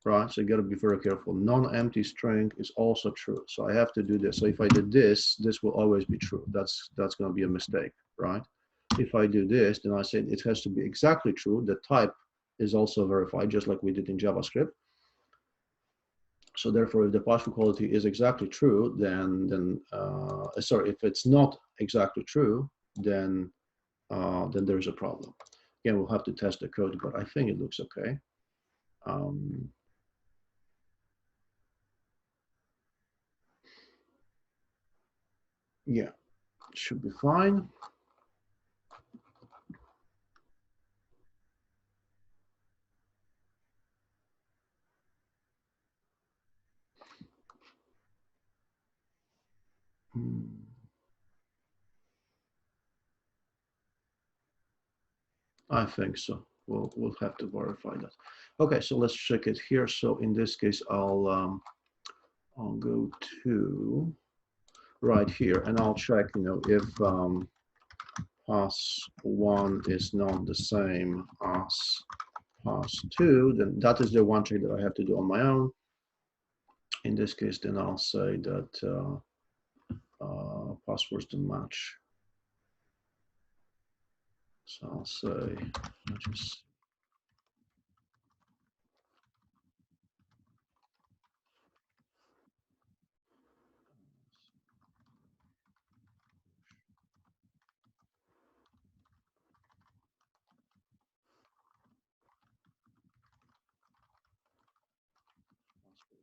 right? So you got to be very careful. Non-empty string is also true. So I have to do this. So if I did this, this will always be true. That's going to be a mistake, right? If I do this, then I say it has to be exactly true. The type is also verified, just like we did in JavaScript. So therefore, if the password quality is exactly true, then sorry, if it's not exactly true, then there's a problem. Again, we'll have to test the code, but I think it looks okay. Yeah, it should be fine. I think so. We'll have to verify that. Okay, so let's check it here. So in this case, I'll go to right here, and I'll check, if pass1 is not the same as pass2, then that is the one check that I have to do on my own. In this case, then I'll say that passwords don't match. So I'll say, just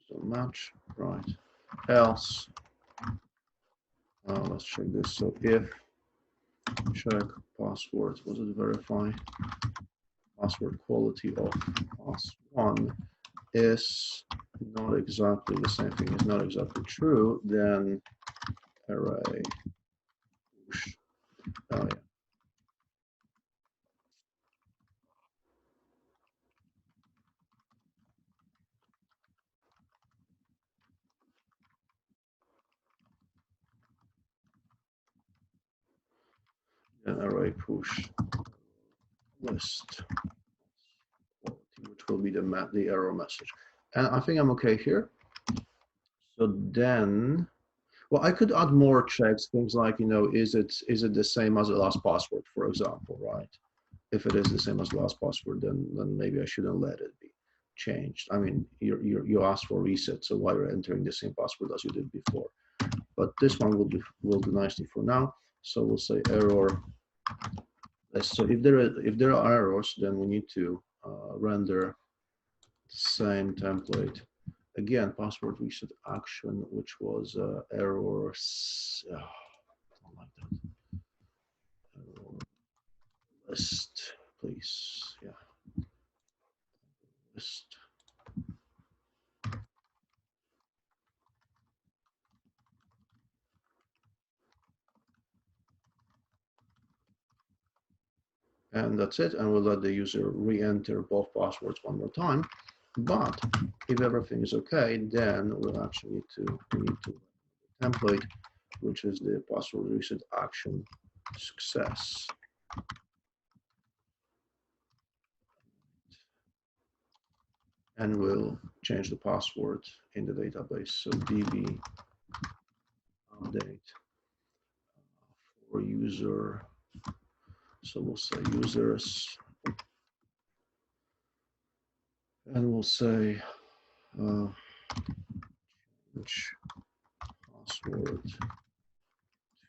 don't match, right? Else, let's check this. So if check password, was it verify password quality of pass1 is not exactly the same thing, is not exactly true, then array push. Oh yeah. Then array push list quality, which will be the error message. And I think I'm okay here. So then, well, I could add more checks, things like, is it the same as the last password, for example, right? If it is the same as the last password, then maybe I shouldn't let it be changed. I mean, you asked for reset, so why you're entering the same password as you did before? But this one will do nicely for now. So we'll say error. So if there are errors, then we need to render the same template. Again, password reset action, which was error. Don't like that. Error list, please. Yeah, list. And that's it. And we'll let the user re-enter both passwords one more time. But if everything is okay, then we'll actually need to template, which is the password reset action success. And we'll change the password in the database. So db update for user. So we'll say users, and we'll say which password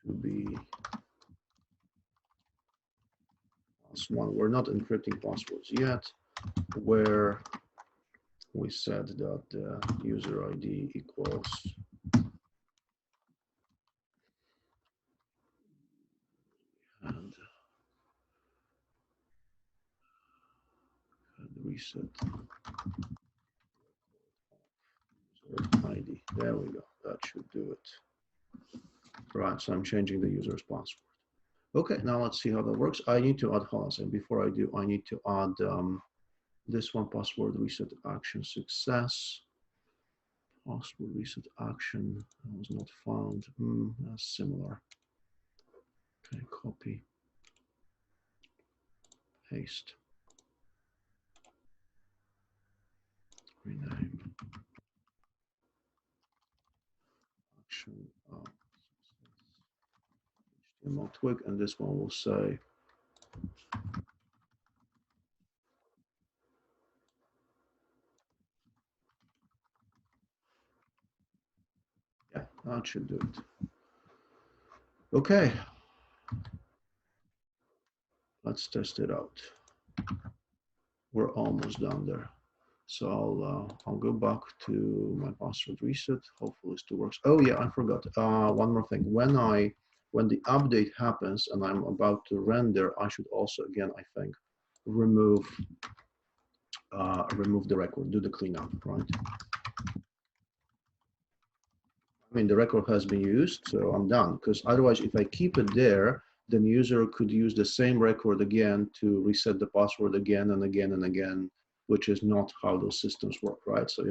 to be pass1. We're not encrypting passwords yet, where we said that user ID equals and reset user ID. There we go. That should do it. Right, so I'm changing the user's password. Okay, now let's see how that works. I need to add, and before I do, I need to add this one, password reset action success. Password reset action was not found. That's similar. Okay, copy, paste, rename, action, HTML twig, and this one will say That should do it. Okay. Let's test it out. We're almost done there. So I'll go back to my password reset. Hopefully it still works. Oh yeah, I forgot. One more thing. When the update happens and I'm about to render, I should also, again, I think, remove the record, do the cleanup, right? I mean, the record has been used, so I'm done. Because otherwise, if I keep it there, then the user could use the same record again to reset the password again and again and again, which is not how those systems work, right? So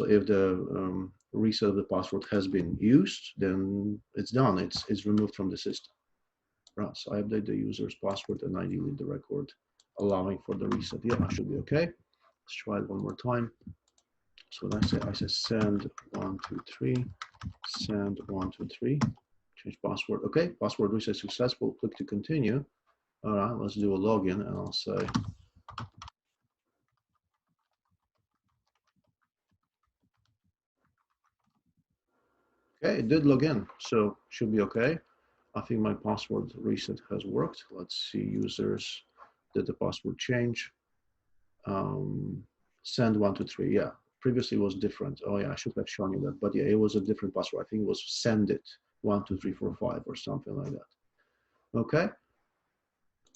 if the reset of the password has been used, then it's done. It's removed from the system. Right. So I update the user's password and I delete the record, allowing for the reset. Yeah, that should be okay. Let's try it one more time. So when I say send 123, send 123, change password. Okay, password reset successful. Click to continue. All right, let's do a login, and I'll say. Okay, it did log in, so should be okay. I think my password reset has worked. Let's see, users, did the password change? Send 123, yeah. Previously it was different. Oh yeah, I should have shown you that, but yeah, it was a different password. I think it was send it 12345 or something like that. Okay.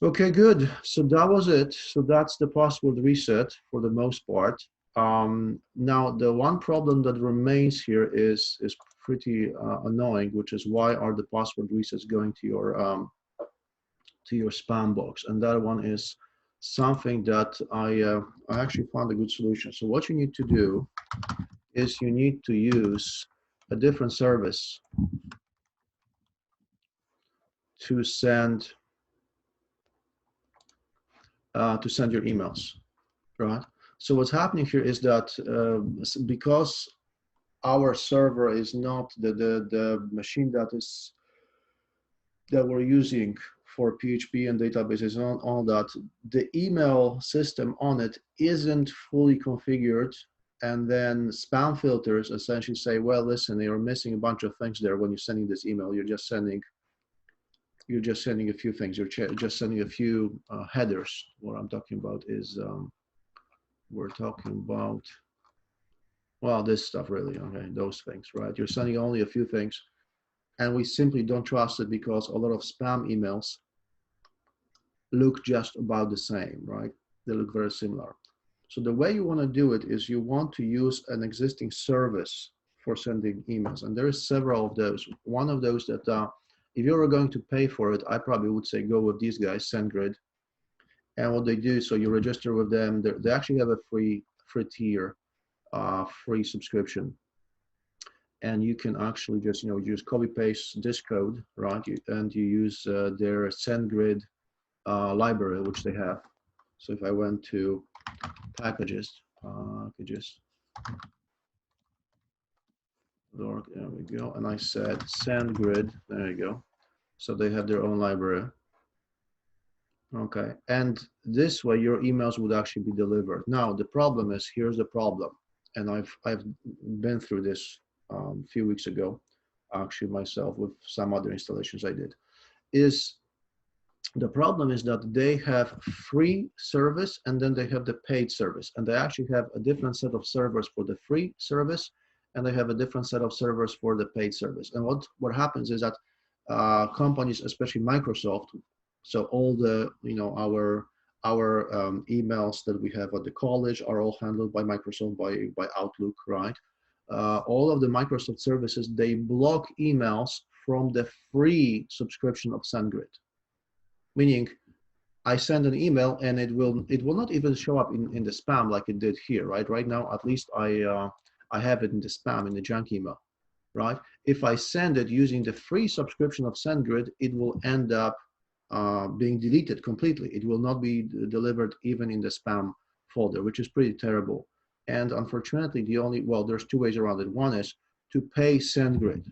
Okay, good. So that was it. So that's the password reset for the most part. Now the one problem that remains here is pretty annoying, which is why are the password resets going to your spam box? And that one is something that I actually found a good solution. So what you need to do is you need to use a different service to send your emails, right? So what's happening here is that because our server is not the machine that we're using for PHP and databases and all that, the email system on it isn't fully configured. And then spam filters essentially say, well, listen, you're missing a bunch of things there when you're sending this email. You're just sending a few things. You're just sending a few headers. What I'm talking about is we're talking about, well, this stuff really, okay, those things, right? You're sending only a few things, and we simply don't trust it because a lot of spam emails look just about the same, right? They look very similar. So the way you want to do it is you want to use an existing service for sending emails, and there is several of those. One of those that if you were going to pay for it, I probably would say go with these guys, SendGrid. And what they do, so you register with them. They actually have a free tier, free subscription, and you can actually just just copy paste this code, right? And you use their SendGrid library, which they have. So if I went to packages, there we go, and I said SendGrid, there you go. So they have their own library. Okay, and this way your emails would actually be delivered. Now the problem is, here's the problem, and I've been through this a few weeks ago, actually myself with some other installations I did, is the problem is that they have free service and then they have the paid service, and they actually have a different set of servers for the free service and they have a different set of servers for the paid service. And what happens is that companies, especially Microsoft, so all the our emails that we have at the college are all handled by Microsoft, by Outlook, right? All of the Microsoft services, they block emails from the free subscription of SendGrid. Meaning, I send an email and it will not even show up in the spam like it did here, right? Right now, at least I have it in the spam, in the junk email, right? If I send it using the free subscription of SendGrid, it will end up being deleted completely. It will not be delivered even in the spam folder, which is pretty terrible. And unfortunately, there's two ways around it. One is to pay SendGrid,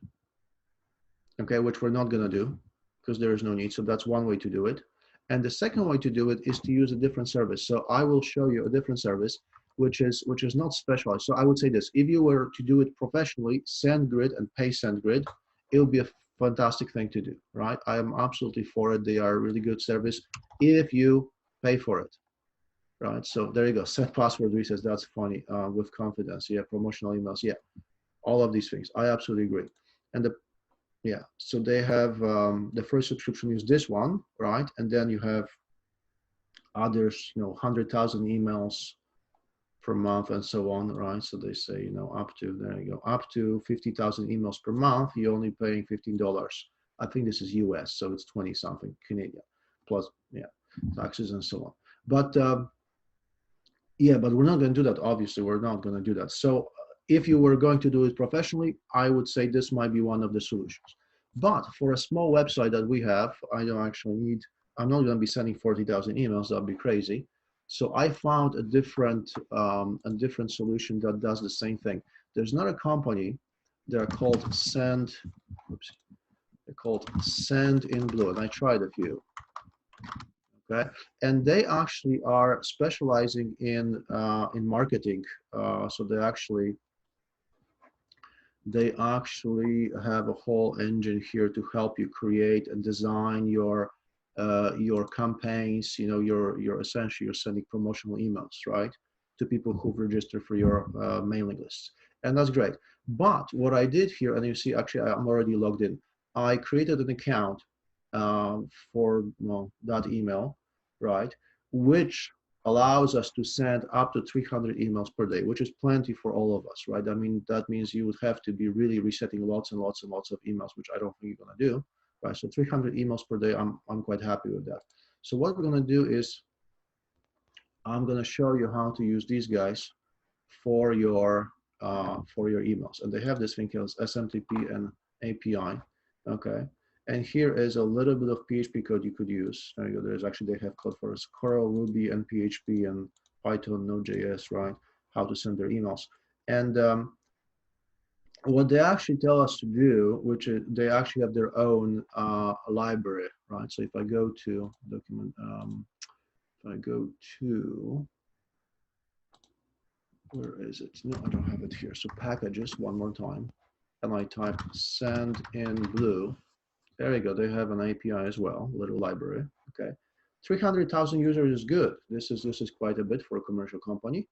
okay, which we're not gonna do because there is no need. So that's one way to do it. And the second way to do it is to use a different service. So I will show you a different service. which is not specialized. So I would say this: if you were to do it professionally, SendGrid and pay SendGrid, it would be a fantastic thing to do, right? I am absolutely for it. They are a really good service if you pay for it, right? So there you go. Set password resets. That's funny. With confidence, yeah. Promotional emails, yeah. All of these things, I absolutely agree. And the yeah, so they have the first subscription is this one, right? And then you have others, 100,000 emails per month and so on, right? So they say, up to, there you go, up to 50,000 emails per month, you're only paying $15. I think this is US, so it's 20 something Canadian, plus, yeah, taxes and so on. But yeah, but we're not going to do that. Obviously, we're not going to do that. So if you were going to do it professionally, I would say this might be one of the solutions. But for a small website that we have, I don't actually need, I'm not going to be sending 40,000 emails. That'd be crazy. So I found a different solution that does the same thing. There's another company. They're called Send. Oops, they're called Send in Blue, and I tried a few. Okay, and they actually are specializing in marketing. So they actually have a whole engine here to help you create and design your campaigns. You're essentially you're sending promotional emails, right, to people who've registered for your mailing lists, and that's great. But what I did here, and you see, actually, I'm already logged in. I created an account for that email, right, which allows us to send up to 300 emails per day, which is plenty for all of us, right? I mean, that means you would have to be really resetting lots and lots and lots of emails, which I don't think you're gonna do, right? So 300 emails per day, I'm quite happy with that. So what we're gonna do is, I'm gonna show you how to use these guys for your emails. And they have this thing called SMTP and API, okay? And here is a little bit of PHP code you could use. There you go. There's actually, they have code for Coral, Ruby, and PHP, and Python, Node.js, right? How to send their emails. And what they actually tell us to do, which is, they actually have their own library, right? So if I go to document, if I go to, where is it? No, I don't have it here. So packages, one more time. And I type send in blue. There you go. They have an API as well, little library. Okay, 300,000 users is good. This is quite a bit for a commercial company,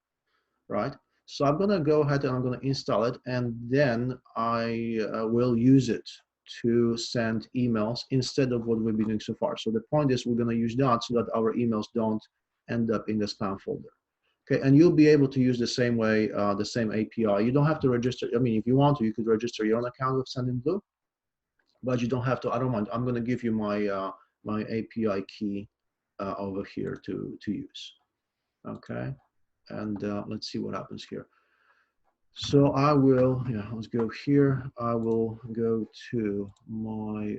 right? So I'm gonna go ahead and I'm gonna install it, and then I will use it to send emails instead of what we've been doing so far. So the point is, we're gonna use that so that our emails don't end up in the spam folder. Okay, and you'll be able to use the same way, the same API. You don't have to register. I mean, if you want to, you could register your own account with Sendinblue, but you don't have to. I don't mind. I'm going to give you my my API key over here to use. Okay, and let's see what happens here. So I will, yeah, let's go here. I will go to my,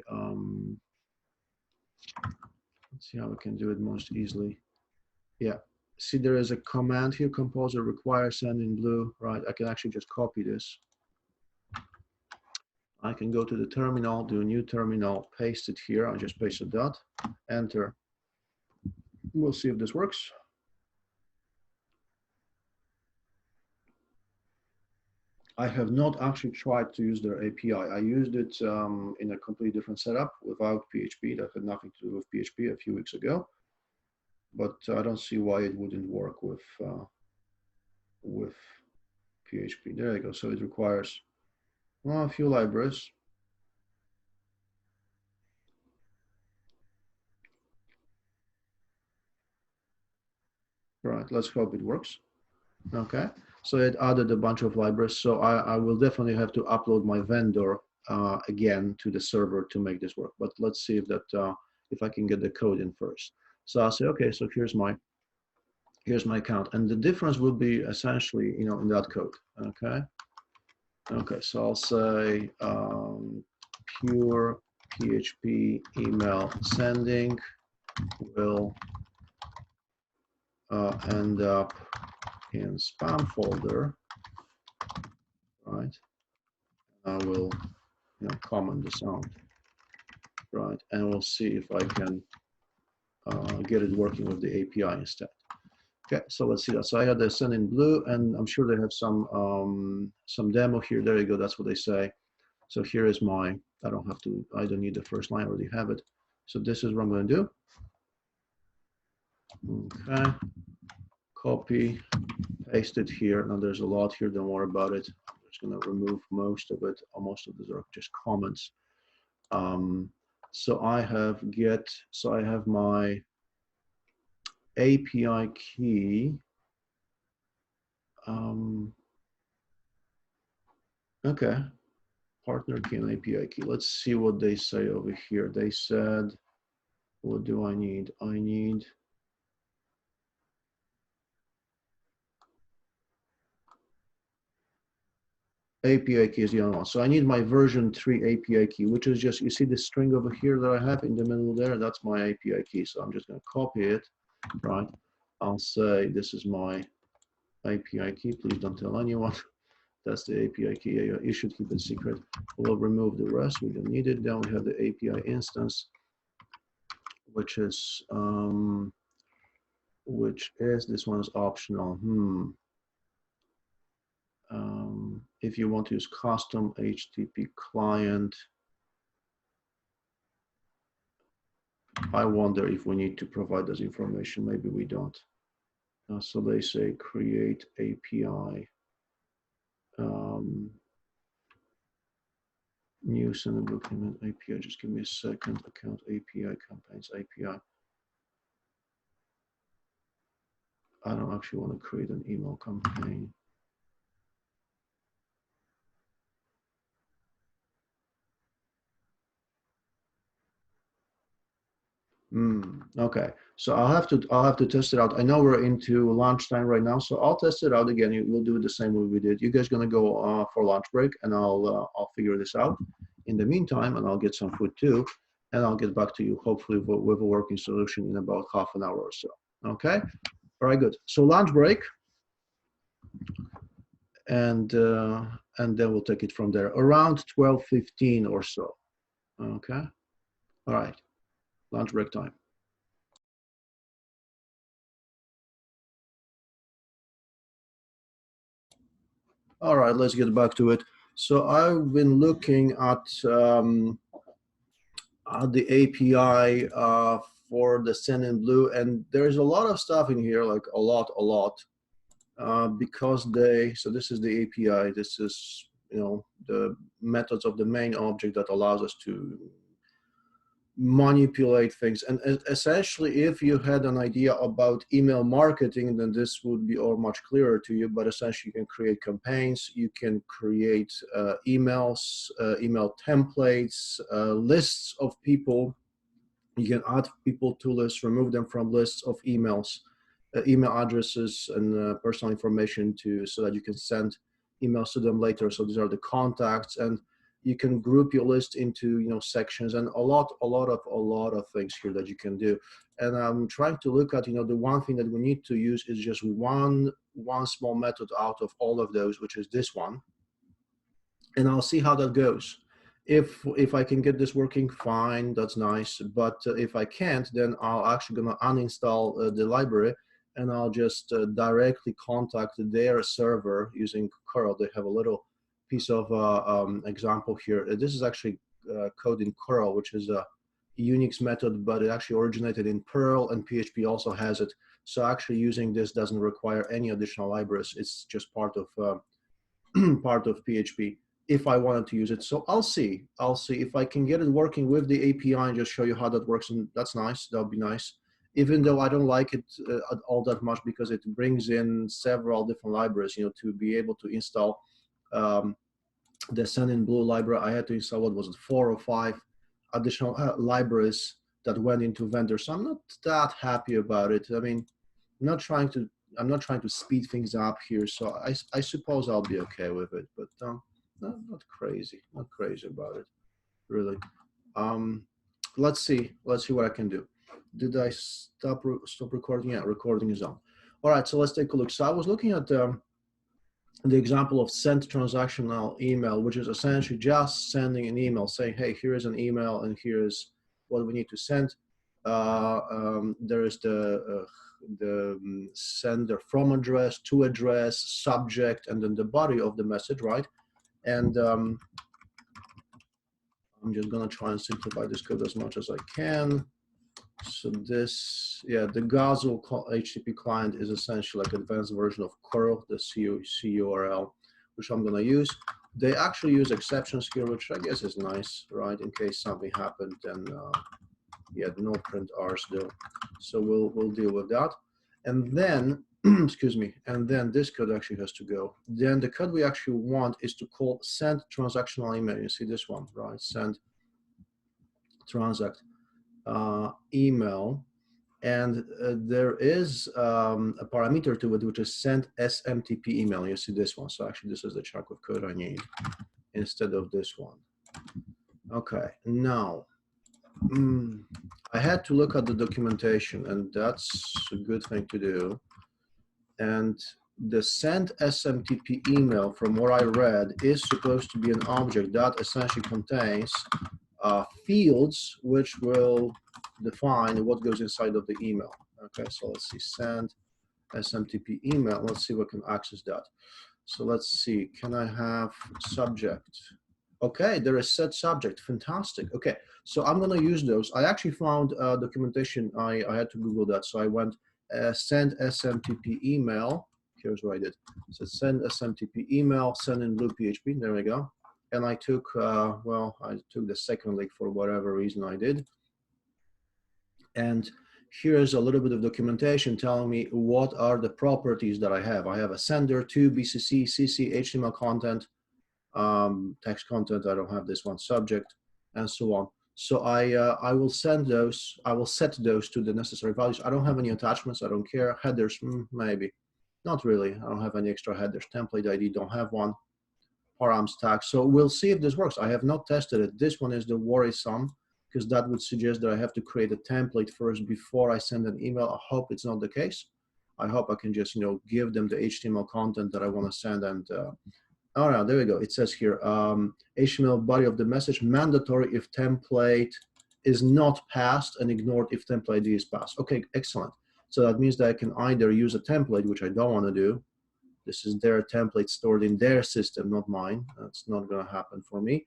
let's see how we can do it most easily. Yeah, see, there is a command here, composer requires send in blue, right? I can actually just copy this. I can go to the terminal, do a new terminal, paste it here. I just pasted that, enter. We'll see if this works. I have not actually tried to use their API. I used it in a completely different setup without PHP. That had nothing to do with PHP a few weeks ago, but I don't see why it wouldn't work with PHP. There you go. So it requires, well, a few libraries. Right, let's hope it works. Okay, so it added a bunch of libraries. So I will definitely have to upload my vendor again to the server to make this work. But let's see if that if I can get the code in first. So I'll say, okay, so here's my account, and the difference will be essentially, in that code. Okay. Okay, so I'll say pure PHP email sending will end up in spam folder, right? I will comment this out, right? And we'll see if I can get it working with the API instead. Okay, so let's see that. So I got the send in blue, and I'm sure they have some demo here. There you go. That's what they say. So here is my. I don't need the first line. I already have it. So this is what I'm going to do. Okay, copy, paste it here. Now there's a lot here. Don't worry about it. I'm just going to remove most of it. Most of these are just comments. So I have get. So I have my API key. Okay, partner key and API key. Let's see what they say over here. They said, what do I need? I need API key is the only one. So I need my version 3 API key, which is just, you see the string over here that I have in the middle there? That's my API key. So I'm just going to copy it, right? I'll say this is my API key. Please don't tell anyone. That's the API key. You should keep it secret. We'll remove the rest. We don't need it. Then we have the API instance, which is this one is optional. If you want to use custom HTTP client, I wonder if we need to provide this information. Maybe we don't. So they say create API. New sendable document API. Just give me a second. Account API campaigns API. I don't actually want to create an email campaign. Okay, so I'll have to test it out. I know we're into lunchtime right now, so I'll test it out again. We'll do it the same way we did. You guys gonna go for lunch break, and I'll figure this out in the meantime, and I'll get some food too, and I'll get back to you hopefully with a working solution in about half an hour or so. Okay, all right, good. So lunch break, and then we'll take it from there around 12:15 or so. Okay, all right, lunch break time. All right, let's get back to it. So I've been looking at the API for the Send in Blue, and there's a lot of stuff in here, like a lot, because so this is the API. This is, the methods of the main object that allows us to manipulate things. And essentially, if you had an idea about email marketing, then this would be all much clearer to you. But essentially, you can create campaigns, you can create emails, email templates, lists of people. You can add people to lists, remove them from lists of emails, email addresses, and personal information so that you can send emails to them later. So these are the contacts, and you can group your list into sections, and a lot of things here that you can do. And I'm trying to look at the one thing that we need to use is just one small method out of all of those, which is this one, and I'll see how that goes. If I can get this working, fine, that's nice. But if I can't, then I'll actually gonna uninstall the library, and I'll just directly contact their server using curl. They have a little piece of example here. This is actually code in curl, which is a Unix method, but it actually originated in Perl, and PHP also has it. So actually using this doesn't require any additional libraries. It's just part of part of PHP if I wanted to use it. So I'll see if I can get it working with the API and just show you how that works. And that's nice. That'll be nice. Even though I don't like it all that much, because it brings in several different libraries, to be able to install the Send in Blue library. I had to install, what was it, 4 or 5 additional libraries that went into vendors. So I'm not that happy about it. I mean, I'm not trying to speed things up here, so I suppose I'll be okay with it, but not crazy about it, really. Let's see what I can do. Did I stop recording? Yeah, recording is on. All right, so let's take a look. So I was looking at the example of send transactional email, which is essentially just sending an email saying, hey, here is an email and here is what we need to send. There is the sender from address, to address, subject, and then the body of the message, right? And I'm just gonna try and simplify this code as much as I can. So this, yeah, the Gazelle HTTP client is essentially like advanced version of curl, the CURL, which I'm gonna use. They actually use exceptions here, which I guess is nice, right? In case something happened, then yeah, no print R still. So we'll deal with that. And then, excuse me, and then this code actually has to go. Then the code we actually want is to call send transactional email. You see this one, right? Send transact email. And there is a parameter to it, which is send SMTP email. You see this one. So actually, this is the chunk of code I need instead of this one. Okay, now I had to look at the documentation, and that's a good thing to do. And the send SMTP email, from what I read, is supposed to be an object that essentially contains fields which will define what goes inside of the email. Okay, so let's see, send SMTP email. Let's see if we can access that. So let's see, can I have subject? Okay, there is set subject, fantastic. Okay, so I'm gonna use those. I actually found documentation, I had to Google that. So I went send SMTP email. Here's what I did. So send SMTP email, send in blue PHP, there we go. And I took, well, I took the second link for whatever reason I did. And here's a little bit of documentation telling me what are the properties that I have. I have a sender, to BCC, CC, HTML content, text content, I don't have this one, subject, and so on. So I will send those, I will set those to the necessary values. I don't have any attachments, I don't care. Headers, maybe. Not really, I don't have any extra headers. Template ID, don't have one. Params tag. So we'll see if this works. I have not tested it. This one is the worrisome, because that would suggest that I have to create a template first before I send an email. I hope it's not the case. I hope I can just, you know, give them the HTML content that I want to send. And oh no, there we go. It says here, HTML body of the message, mandatory if template is not passed, and ignored if template ID is passed. Okay, excellent. So that means that I can either use a template, which I don't want to do. This is their template stored in their system, not mine. That's not going to happen for me.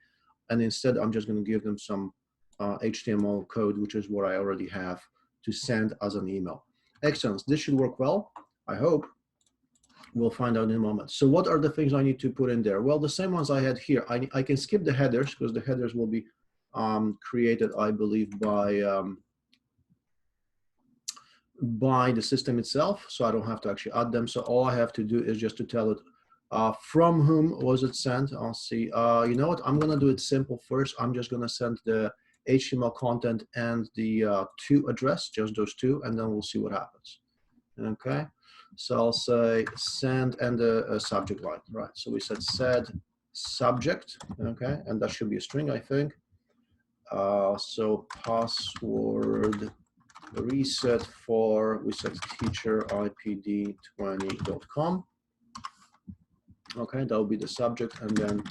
And instead, I'm just going to give them some HTML code, which is what I already have, to send as an email. Excellent. This should work well, I hope. We'll find out in a moment. So what are the things I need to put in there? Well, the same ones I had here. I can skip the headers, because the headers will be created, I believe, by the system itself, so I don't have to actually add them. So all I have to do is just to tell it from whom was it sent. I'll see. You know what? I'm gonna do it simple first. I'm just gonna send the HTML content and the to address, just those two, and then we'll see what happens. Okay. So I'll say send and a subject line, right? So we said send subject, okay, and that should be a string, I think. So password reset for, we said teacher ipd20.com. Okay, that will be the subject. And then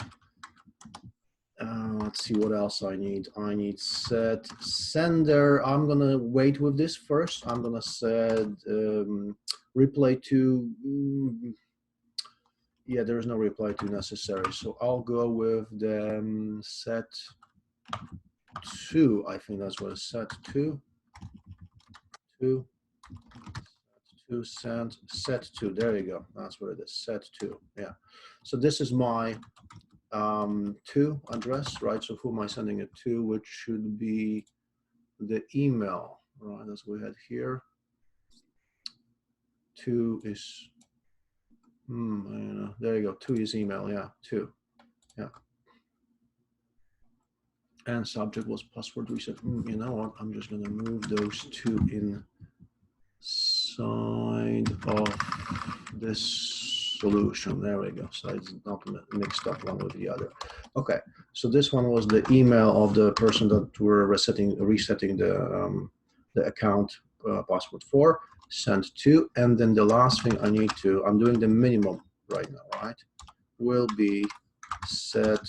let's see what else I need. I need set sender. I'm gonna wait with this first. I'm gonna set reply to. Yeah, there is no reply to necessary. So I'll go with the set to. I think that's what it's set to. Set to, there you go, that's what it is, set to. Yeah, so this is my to address, right? So who am I sending it to, which should be the email, right? As we had here. To is there you go, to is email. Yeah, to, yeah. And subject was password reset. You know what, I'm just gonna move those two inside of this solution. There we go. So it's not mixed up one with the other. Okay. So this one was the email of the person that we're resetting the account password for. Send to, and then the last thing I need to, I'm doing the minimum right now, right? Will be set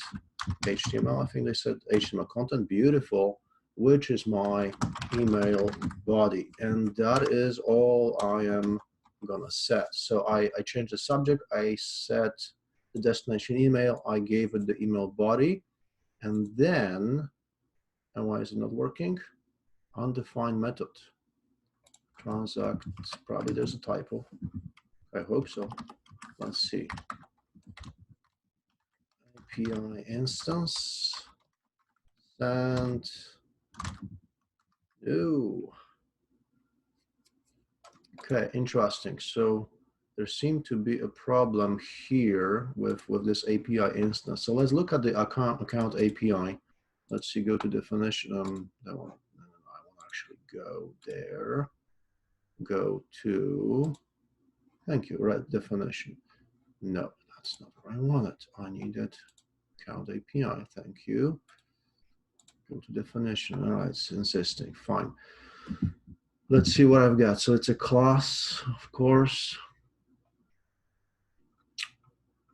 HTML. I think they said HTML content. Beautiful. which is my email body. And that is all I am gonna set. So I changed the subject, I set the destination email, I gave it the email body, and then, and why is it not working? Undefined method. Transact, probably there's a typo. I hope so. Let's see. API instance, and, ooh. Okay, interesting. So there seemed to be a problem here with this API instance. So let's look at the account API. Let's see, go to definition. That one, I want to actually go there. Go to, thank you, right, definition. No, that's not where I want it. I needed account API, thank you. Go to definition, all right, it's insisting, fine. Let's see what I've got. So it's a class, of course.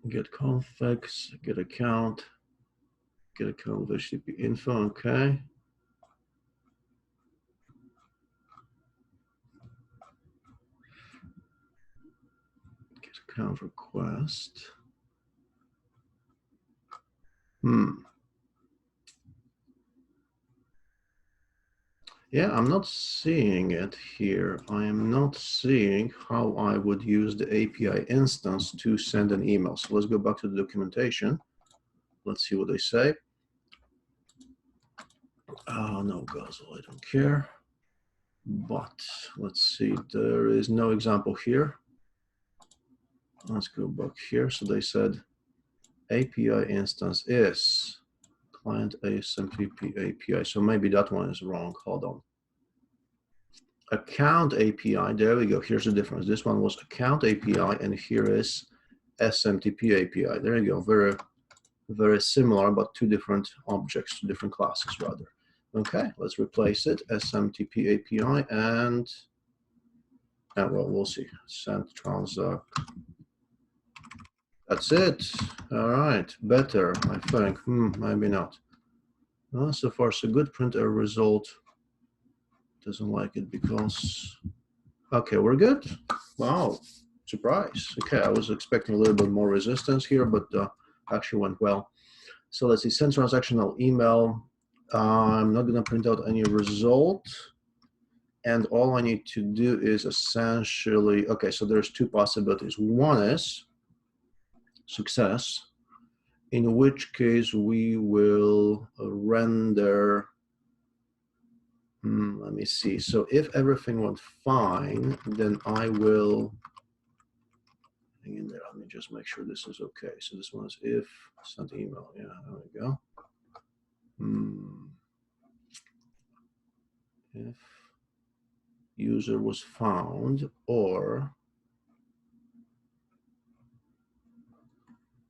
Get configs, get account with HTTP info, okay. Get account request. Yeah, I'm not seeing it here. I am not seeing how I would use the API instance to send an email. So let's go back to the documentation. Let's see what they say. No, Guzzle, I don't care. But let's see, there is no example here. Let's go back here. So they said API instance is client ASMTP API. So maybe that one is wrong. Hold on. Account API, there we go. Here's the difference. This one was account API, and here is SMTP API. There you go. Very, very similar, but two different objects, two different classes rather. Okay, let's replace it. SMTP API and well, we'll see. Send transact. That's it. All right, better, I think. Maybe not. Well, so far so good. Print a result. Doesn't like it because, okay, we're good. Wow, surprise. Okay, I was expecting a little bit more resistance here, but actually went well. So let's see, send transactional email. I'm not gonna print out any result. And all I need to do is essentially, okay, so there's two possibilities. One is success, in which case we will render, let me see. So if everything went fine, then I will, hang in there, let me just make sure this is okay. So this one is if sent email, yeah, there we go. If user was found, or,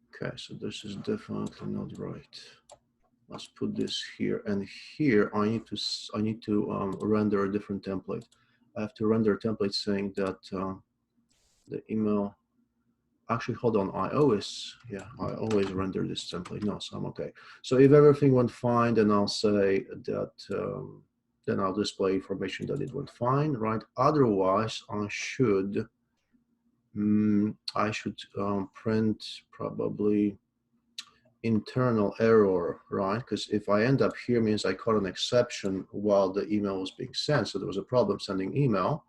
okay, so this is definitely not right. Let's put this here, and here I need to render a different template. I have to render a template saying that the email. Actually, hold on. I always render this template. No, so I'm okay. So if everything went fine, then I'll say that. Then I'll display information that it went fine, right? Otherwise, I should print probably internal error, right? Because if I end up here, means I caught an exception while the email was being sent. So there was a problem sending email,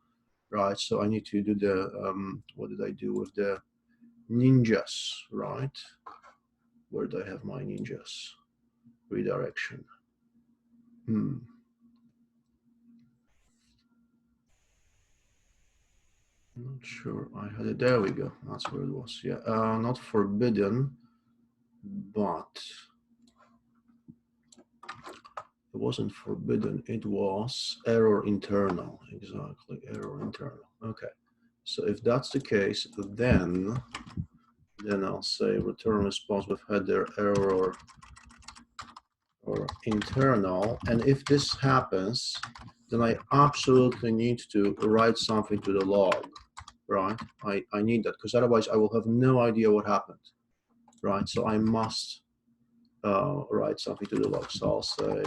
right? So I need to do the, what did I do with the ninjas, right? Where do I have my ninjas? Redirection. Not sure I had it. There we go. That's where it was. Yeah, not forbidden, but it wasn't forbidden. It was error internal. Exactly, error internal. Okay. So if that's the case, then I'll say return response with header error or internal. And if this happens, then I absolutely need to write something to the log, right? I need that, because otherwise I will have no idea what happened, right? So I must write something to the log. So I'll say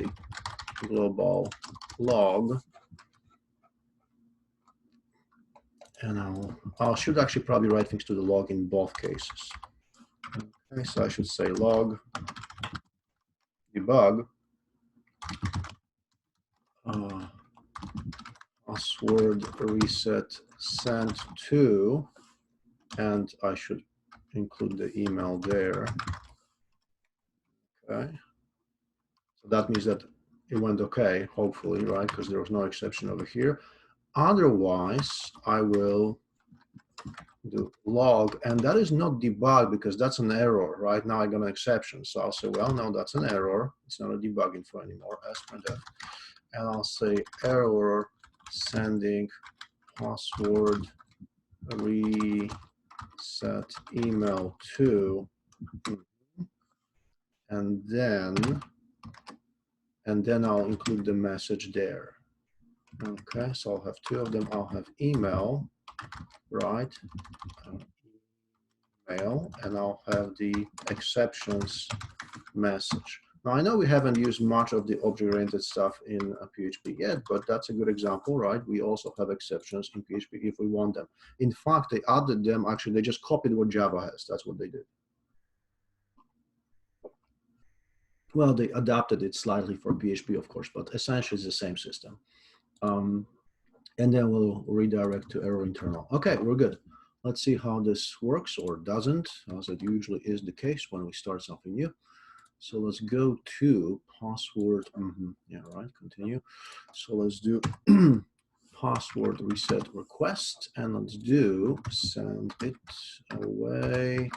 global log, and I should actually probably write things to the log in both cases. Okay, so I should say log debug password reset sent to, and I should include the email there. Okay, so that means that it went okay, hopefully, right? Because there was no exception over here. Otherwise, I will do log, and that is not debug because that's an error. Right now I got an exception, so I'll say, well, no, that's an error. It's not a debug info anymore, as printf, and I'll say error sending password reset email to, and then I'll include the message there. Okay, so I'll have two of them. I'll have email, right? Email, and I'll have the exceptions message. Now, I know we haven't used much of the object-oriented stuff in PHP yet, but that's a good example, right? We also have exceptions in PHP if we want them. In fact, they added them, actually, they just copied what Java has. That's what they did. Well, they adapted it slightly for PHP, of course, but essentially it's the same system. And then we'll redirect to error internal. Okay, we're good. Let's see how this works or doesn't, as it usually is the case when we start something new. So let's go to password. Yeah, right, continue. So let's do password reset request, and let's do send it away.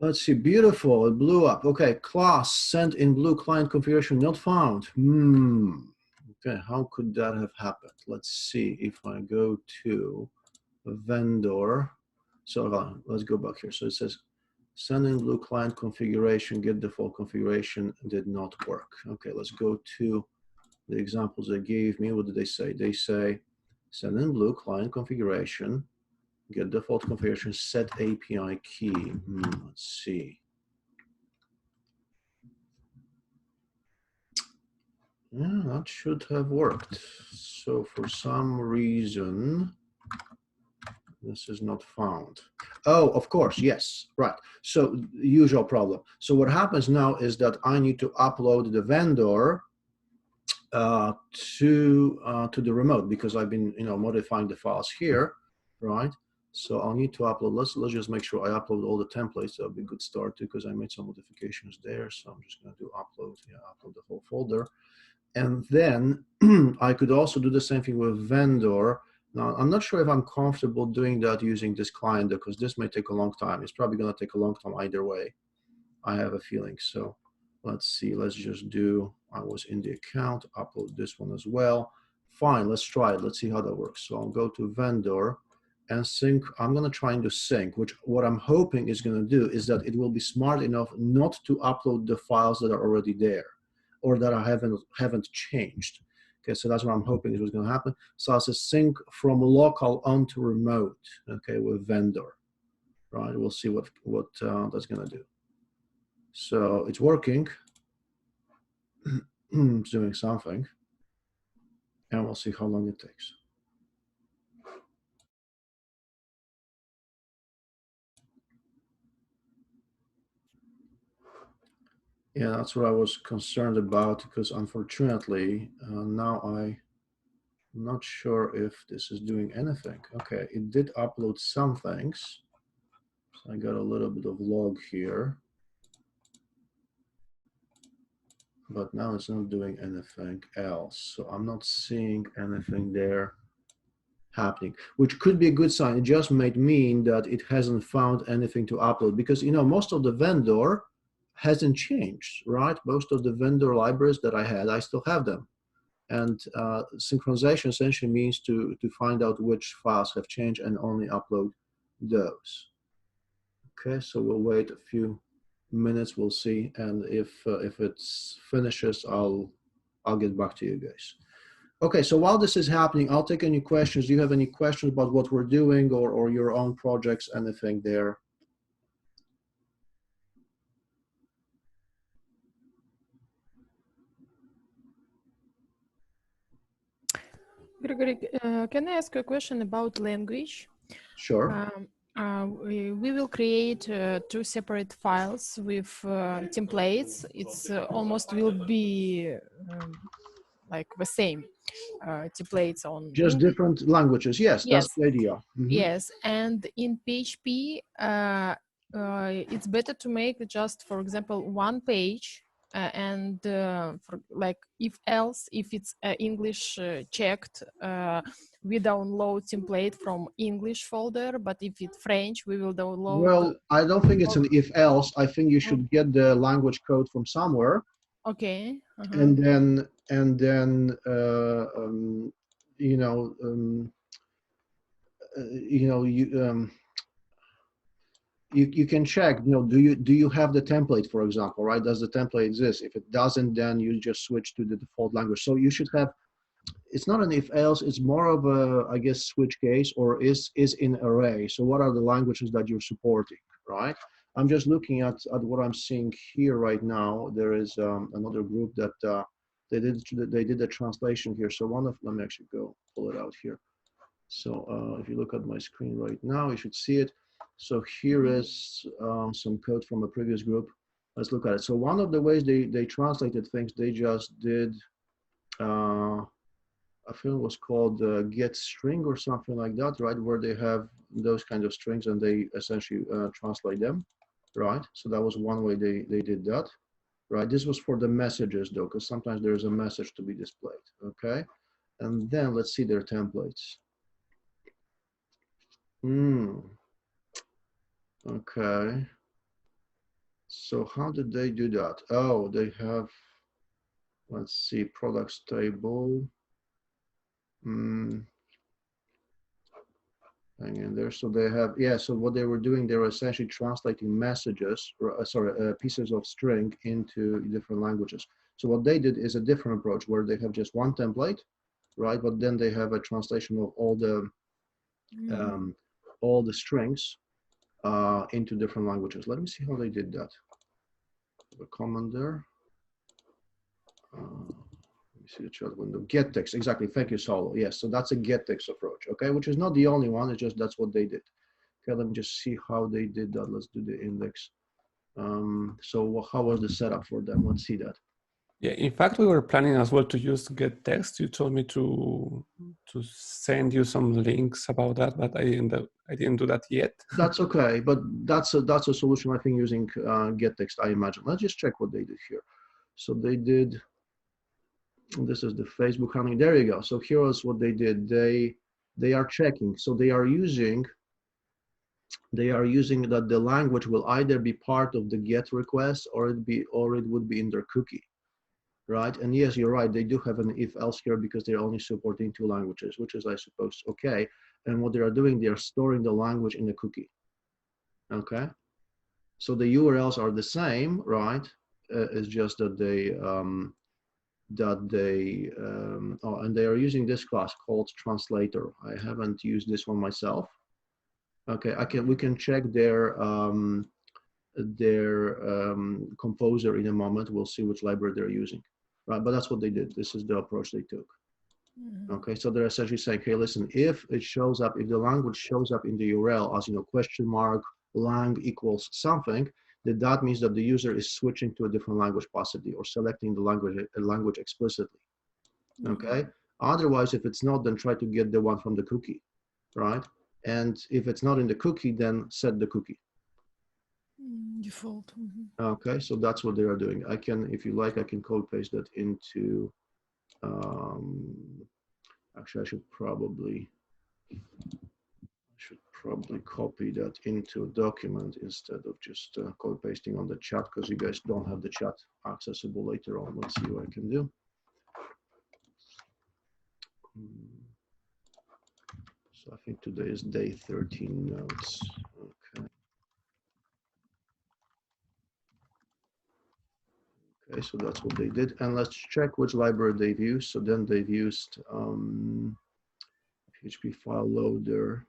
Let's see, beautiful, it blew up. Okay, class sent in blue, client configuration not found. Okay, how could that have happened? Let's see if I go to vendor. So let's go back here. So it says send in blue client configuration, get default configuration did not work. Okay, let's go to the examples they gave me. What did they say? They say send in blue client configuration, get default configuration, set API key. Let's see. Yeah, that should have worked. So for some reason, this is not found. Oh, of course, yes, right. So usual problem. So what happens now is that I need to upload the vendor to the remote because I've been modifying the files here, right? So I'll need to upload. Let's just make sure I upload all the templates. That'll be a good start too because I made some modifications there. So I'm just going to do upload. Yeah, upload the whole folder. And then I could also do the same thing with vendor. Now, I'm not sure if I'm comfortable doing that using this client because this may take a long time. It's probably going to take a long time either way. I have a feeling. So let's see. Let's just do, I was in the account, upload this one as well. Fine, let's try it. Let's see how that works. So I'll go to vendor and sync. I'm going to try and do sync, which what I'm hoping is going to do is that it will be smart enough not to upload the files that are already there or that I haven't changed. Okay, so that's what I'm hoping is what's going to happen. So I'll say sync from local onto remote. Okay, with vendor. Right, we'll see what that's going to do. So it's working. It's doing something, and we'll see how long it takes. Yeah, that's what I was concerned about because unfortunately now I'm not sure if this is doing anything. Okay, it did upload some things. So I got a little bit of log here, but now it's not doing anything else. So I'm not seeing anything there happening, which could be a good sign. It just might mean that it hasn't found anything to upload because most of the vendor hasn't changed, right? Most of the vendor libraries that I had, I still have them. And synchronization essentially means to find out which files have changed and only upload those. Okay, so we'll wait a few minutes, we'll see, and if it finishes, I'll get back to you guys. Okay, so while this is happening, I'll take any questions. Do you have any questions about what we're doing or your own projects, anything there? Gregory, can I ask a question about language? Sure. We will create two separate files with templates. It's almost will be like the same templates on Just English. different languages. Yes, that's Yes, the idea. yes. And in PHP, it's better to make just, for example, one page and for like if it's English checked, we download template from English folder, but if it's French, we will download. Well, I don't think it's an if else. I think you should get the language code from somewhere, Okay. and then you know you can check, do you have the template, for example, right? Does the template exist? If it doesn't, then you just switch to the default language. So you should have, it's not an if else, it's more of a, I guess, switch case, or is in array. So what are the languages that you're supporting, right? I'm just looking at what I'm seeing here right now. There is another group that they did a translation here. So let me actually go pull it out here. So if you look at my screen right now, you should see it. So here is some code from a previous group. Let's look at it. So one of the ways they translated things, they just did, I think it was called get string or something like that, right? Where they have those kind of strings and they essentially translate them, right? So that was one way they did that, right? This was for the messages though, because sometimes there's a message to be displayed, okay? And then let's see their templates. Okay. So how did they do that? Oh, they have, let's see, products table. Hang in there. So they have, yeah, so what they were doing, they were essentially translating messages, or, pieces of string into different languages. So what they did is a different approach where they have just one template, right? But then they have a translation of all the strings into different languages. Let me see how they did that. A comment there. Let me see the chat window. Get text, exactly. Thank you, Solo. Yes, so that's a get text approach, okay, which is not the only one. It's just that's what they did. Okay, let me just see how they did that. Let's do the index. So how was the setup for them? Let's see that. Yeah, in fact, we were planning as well to use get text. You told me to send you some links about that, but I didn't do that yet. That's okay, but that's a solution I think using get text, I imagine. Let's just check what they did here. So they did. This is the Facebook handling. There you go. So here's what they did. They are checking. So they are using that the language will either be part of the get request or it would be in their cookie, right? And yes, you're right. They do have an if else here because they're only supporting 2 languages, which is, I suppose, okay. And what they are doing, they are storing the language in the cookie. Okay. So the URLs are the same, right? It's just that and they are using this class called translator. I haven't used this one myself. Okay, we can check their composer in a moment. We'll see which library they're using, right? But that's what they did. This is the approach they took. Okay, so they're essentially saying, hey, listen, if the language shows up in the URL as, question mark lang equals something, that means that the user is switching to a different language possibly, or selecting the language explicitly. Okay. Otherwise, if it's not, then try to get the one from the cookie, right? And if it's not in the cookie, then set the cookie. Default. Okay, so that's what they are doing. I can, if you like, I can copy paste that into. Actually, I should probably copy that into a document instead of just copy pasting on the chat, because you guys don't have the chat accessible later on. Let's see what I can do. So I think today is day 13 notes. Okay. Okay, so that's what they did. And let's check which library they've used. So then they've used PHP file loader,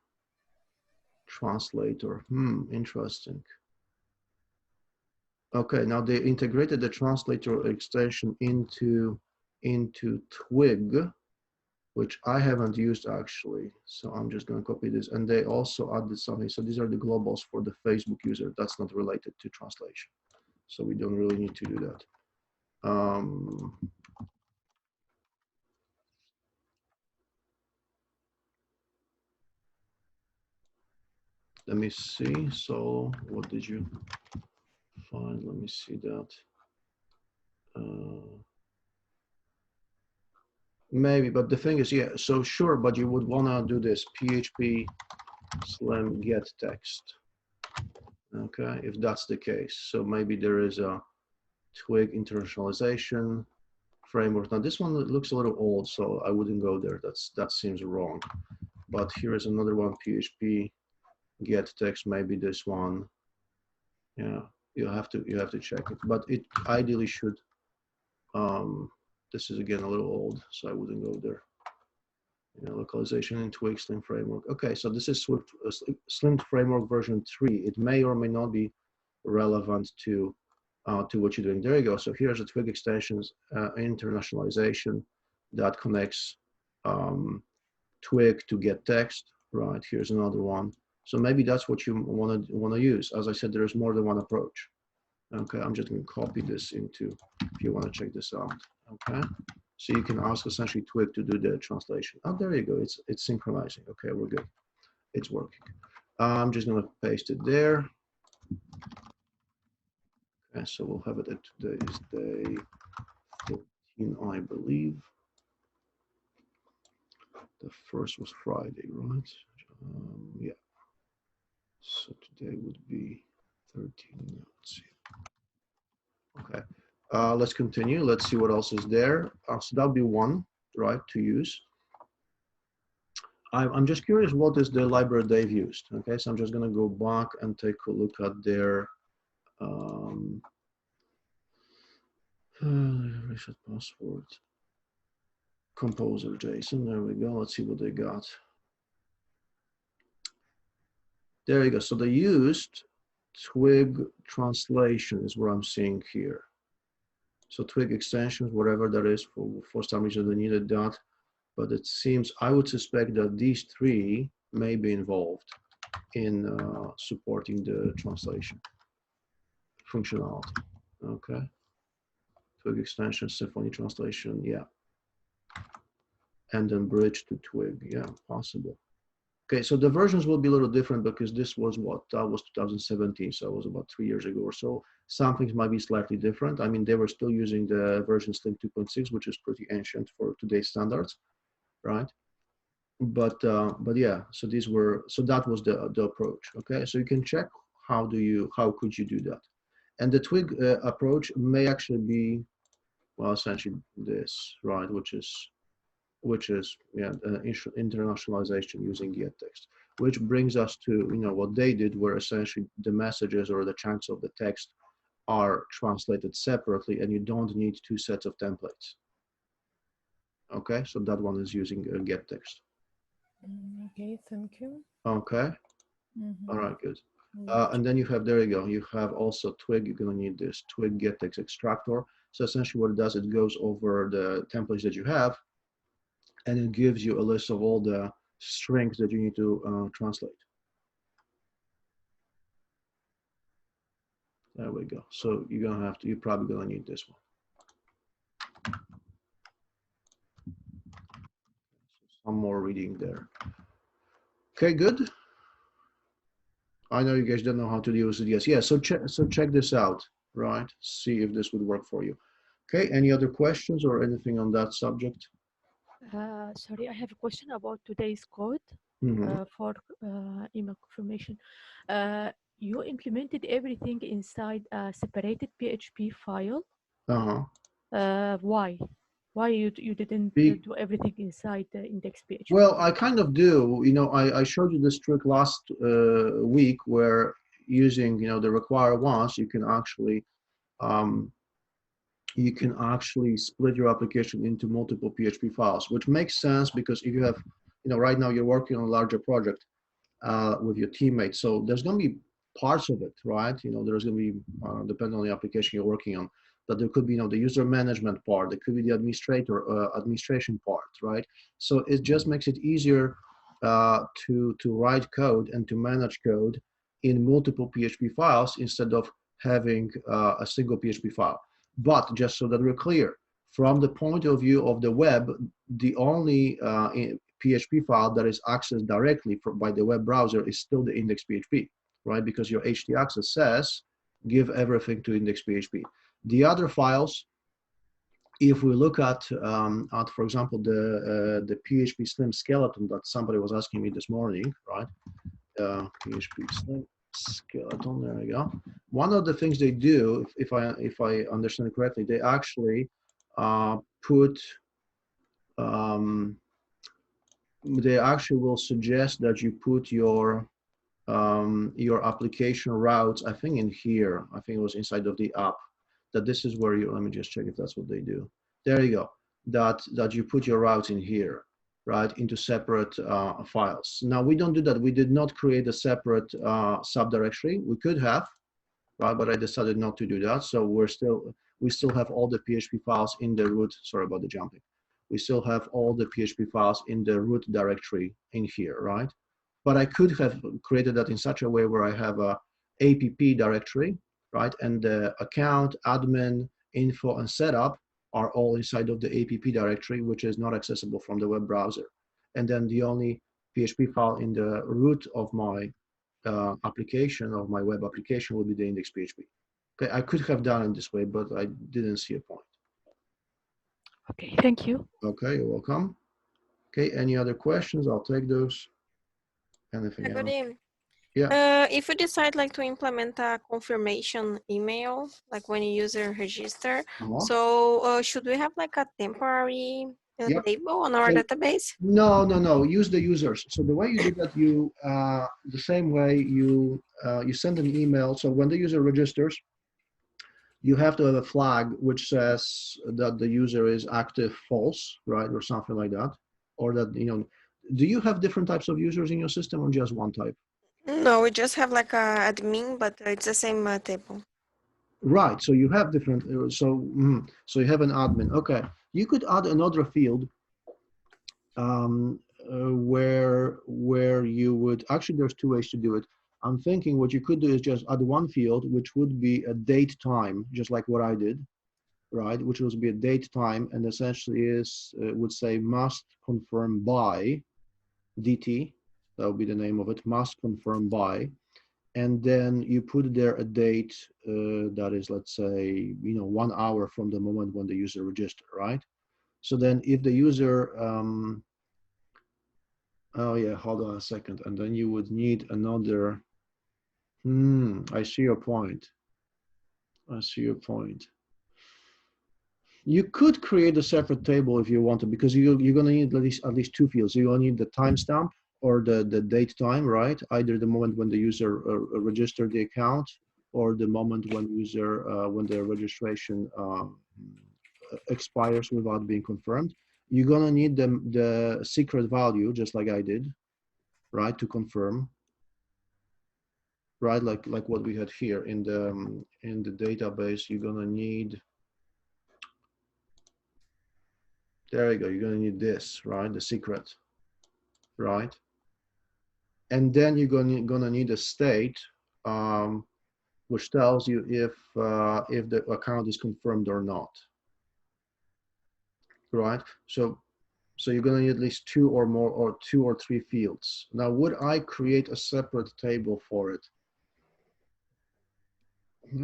translator. Interesting. Okay, now they integrated the translator extension into Twig. which I haven't used actually. So I'm just going to copy this. And they also added something. So these are the globals for the Facebook user. That's not related to translation. So we don't really need to do that. Let me see. So what did you find? Let me see that. Maybe, but the thing is, yeah, so sure, but you would want to do this PHP slim get text. Okay, if that's the case. So maybe there is a Twig internationalization framework. Now this one looks a little old, so I wouldn't go there. That seems wrong. But here is another one, PHP get text, maybe this one. Yeah, you have to check it. But it ideally should this is again a little old, so I wouldn't go there. You know, localization in Twig Slim framework. Okay, so this is Slim framework version 3. It may or may not be relevant to what you're doing. There you go. So here's a Twig extensions internationalization that connects Twig to get text. Right, here's another one. So maybe that's what you want to use. As I said, there is more than one approach. Okay, I'm just going to copy this into, if you want to check this out. Okay, so you can ask essentially Twig to do the translation. Oh, there you go. It's synchronizing. Okay, we're good. It's working. I'm just going to paste it there. Okay, so we'll have it at today's day 13, I believe. The first was Friday, right? Yeah. So today would be 13. Let's see. Okay. Let's continue. Let's see what else is there. So that'll be one, right, to use. I'm just curious, what is the library they've used? Okay, so I'm just going to go back and take a look at their reset password composer JSON. There we go. Let's see what they got. There you go. So they used Twig translation is what I'm seeing here. So Twig extensions, whatever that is, for some reason they needed that. But it seems, I would suspect that these three may be involved in supporting the translation functionality. Okay. Twig extension, Symfony translation, yeah. And then bridge to Twig, yeah, possible. Okay, so the versions will be a little different because this was what? That was 2017, so it was about 3 years ago or so. Some things might be slightly different. I mean, they were still using the version Slim 2.6, which is pretty ancient for today's standards, right? But yeah, so these were, so that was the approach. Okay, so you can check how could you do that, and the Twig approach may actually be, well, essentially this, right, which is yeah, internationalization using getText, which brings us to, you know, what they did, where essentially the messages or the chunks of the text are translated separately, and you don't need two sets of templates. Okay, so that one is using getText. Okay, thank you. Okay. All right, good. And then you have, there you go, you have also Twig. You're going to need this Twig getText extractor. So essentially what it does, it goes over the templates that you have, and it gives you a list of all the strings that you need to translate. There we go. So you're going to have to, you're probably going to need this one. Some more reading there. Okay, good. I know you guys don't know how to use it yet. Yeah, so check this out, right? See if this would work for you. Okay, any other questions or anything on that subject? Sorry, I have a question about today's code for email confirmation. You implemented everything inside a separated PHP file. Why? Why you didn't do everything inside the index.php? Well, I kind of do. You know, I showed you this trick last week where using, you know, the require once, you can actually split your application into multiple PHP files, which makes sense because if you have, you know, right now you're working on a larger project with your teammates, so there's going to be parts of it, right? You know, there's going to be depending on the application you're working on, that there could be, the user management part, there could be the administration part, right? So it just makes it easier to write code and to manage code in multiple PHP files instead of having a single PHP file. But just so that we're clear, from the point of view of the web, the only PHP file that is accessed directly by the web browser is still the index.php, right? Because your htaccess says give everything to index.php. The other files, if we look at for example, the PHP Slim skeleton that somebody was asking me this morning, right? PHP Slim skeleton, there we go. One of the things they do, if I understand it correctly, they actually they actually will suggest that you put your application routes, I think in here, I think it was inside of the app, that this is where let me just check if that's what they do. There you go, that you put your routes in here, right, into separate files. Now we don't do that. We did not create a separate subdirectory. We could have, right, but I decided not to do that. So we still have all the PHP files in the root, sorry about the jumping. We still have all the PHP files in the root directory in here, right? But I could have created that in such a way where I have a app directory, right? And the account, admin, info, and setup are all inside of the app directory, which is not accessible from the web browser. And then the only PHP file in the root of my application, of my web application, will be the index.php. Okay, I could have done it this way, but I didn't see a point. Okay, thank you. Okay, you're welcome. Okay, any other questions? I'll take those. Anything else? Yeah. If we decide like to implement a confirmation email, like when a user register, so should we have like a temporary table on our database? No. Use the users. So the way you do that, you the same way you send an email. So when the user registers, you have to have a flag which says that the user is active false, right, or something like that, or that do you have different types of users in your system or just one type? No, we just have like a admin, but it's the same table. Right. So you have different. So you have an admin. Okay. You could add another field where you would actually. There's two ways to do it. I'm thinking what you could do is just add one field, which would be a date time, just like what I did, right? Which would be a date time, and essentially would say must confirm by DT. That would be the name of it. Must confirm by. And then you put there a date that is, let's say, 1 hour from the moment when the user registered, right? So then if the user, oh yeah, hold on a second. And then you would need another, I see your point. I see your point. You could create a separate table if you want to, because you're going to need at least two fields. You're going to need the timestamp or the date time, right? Either the moment when the user registered the account or the moment when when the registration expires without being confirmed. You're going to need the secret value, just like I did, right, to confirm, right? Like what we had here in the database. You're going to need, there you go. You're going to need this, right? The secret, right? And then you're going to need a state, which tells you if the account is confirmed or not, right? So you're going to need at least two or more, or two or three fields. Now, would I create a separate table for it?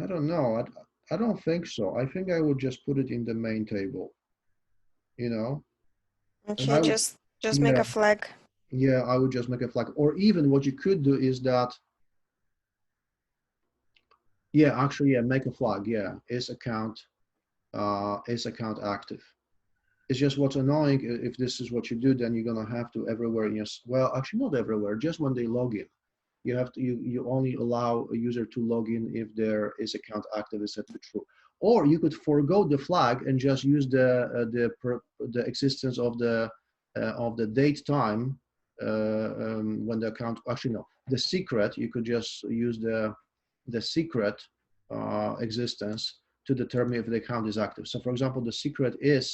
I don't know. I don't think so. I think I would just put it in the main table, Okay, just make a flag. Yeah, I would just make a flag. Or even what you could do is that, make a flag. Yeah, is account active. It's just what's annoying, if this is what you do, then you're going to have to everywhere. Yes, well, actually not everywhere, just when they log in. You have to, you only allow a user to log in if there is account active is set to true. Or you could forego the flag and just use the existence of the date time when the account, actually no, the secret, you could just use the secret existence to determine if the account is active. So for example, the secret is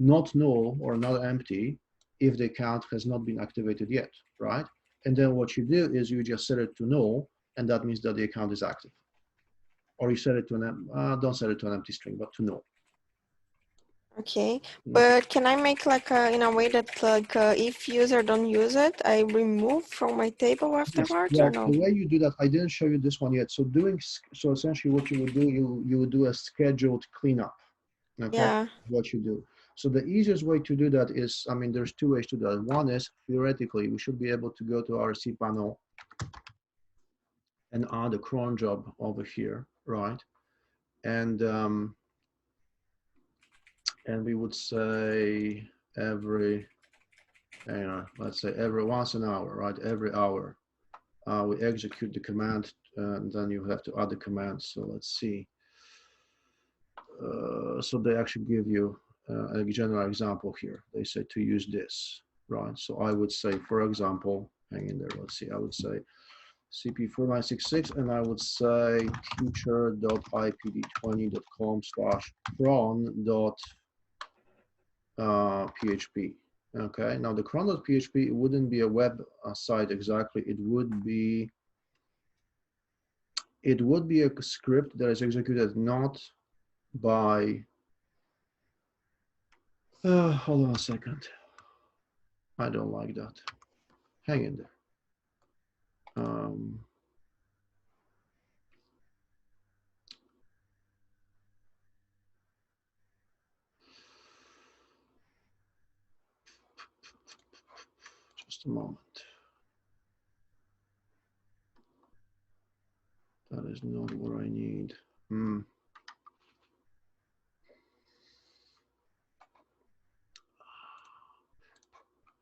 not null or not empty if the account has not been activated yet, right? And then what you do is you just set it to null, and that means that the account is active. Or you set it to an, don't set it to an empty string, but to null. Okay, but can I make like in a way that like if user don't use it, I remove from my table afterwards, yes. Well, or no? the way you do that, I didn't show you this one yet. So so essentially what you would do, you would do a scheduled cleanup. Okay, Yeah. what you do. So the easiest way to do that is, I mean, there's two ways to do that. One is theoretically, we should be able to go to our cPanel and add a cron job over here, right? And we would say every, let's say every once an hour, right? Every hour, we execute the command, and then you have to add the command. So let's see. So they actually give you a general example here. They say to use this, right? So I would say, for example, hang in there. Let's see. I would say cp4966, and I would say teacher.ipd20.cron.php. Okay. Now the cron.php, it wouldn't be a web site exactly. It would be a script that is executed not by. Hold on a second. I don't like that. Hang in there. Just a moment. That is not what I need.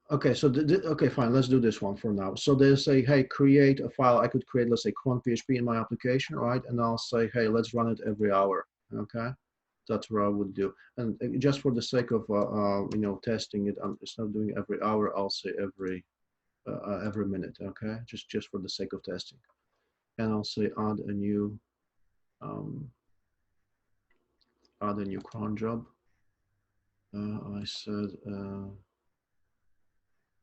Okay, so okay, fine. Let's do this one for now. So they say, hey, create a file. I could create, let's say, cron PHP in my application, right? And I'll say, hey, let's run it every hour. Okay, that's what I would do. And just for the sake of testing it, it's not doing every hour. I'll say every minute. Okay, just for the sake of testing. And I'll say add a new cron job. I said.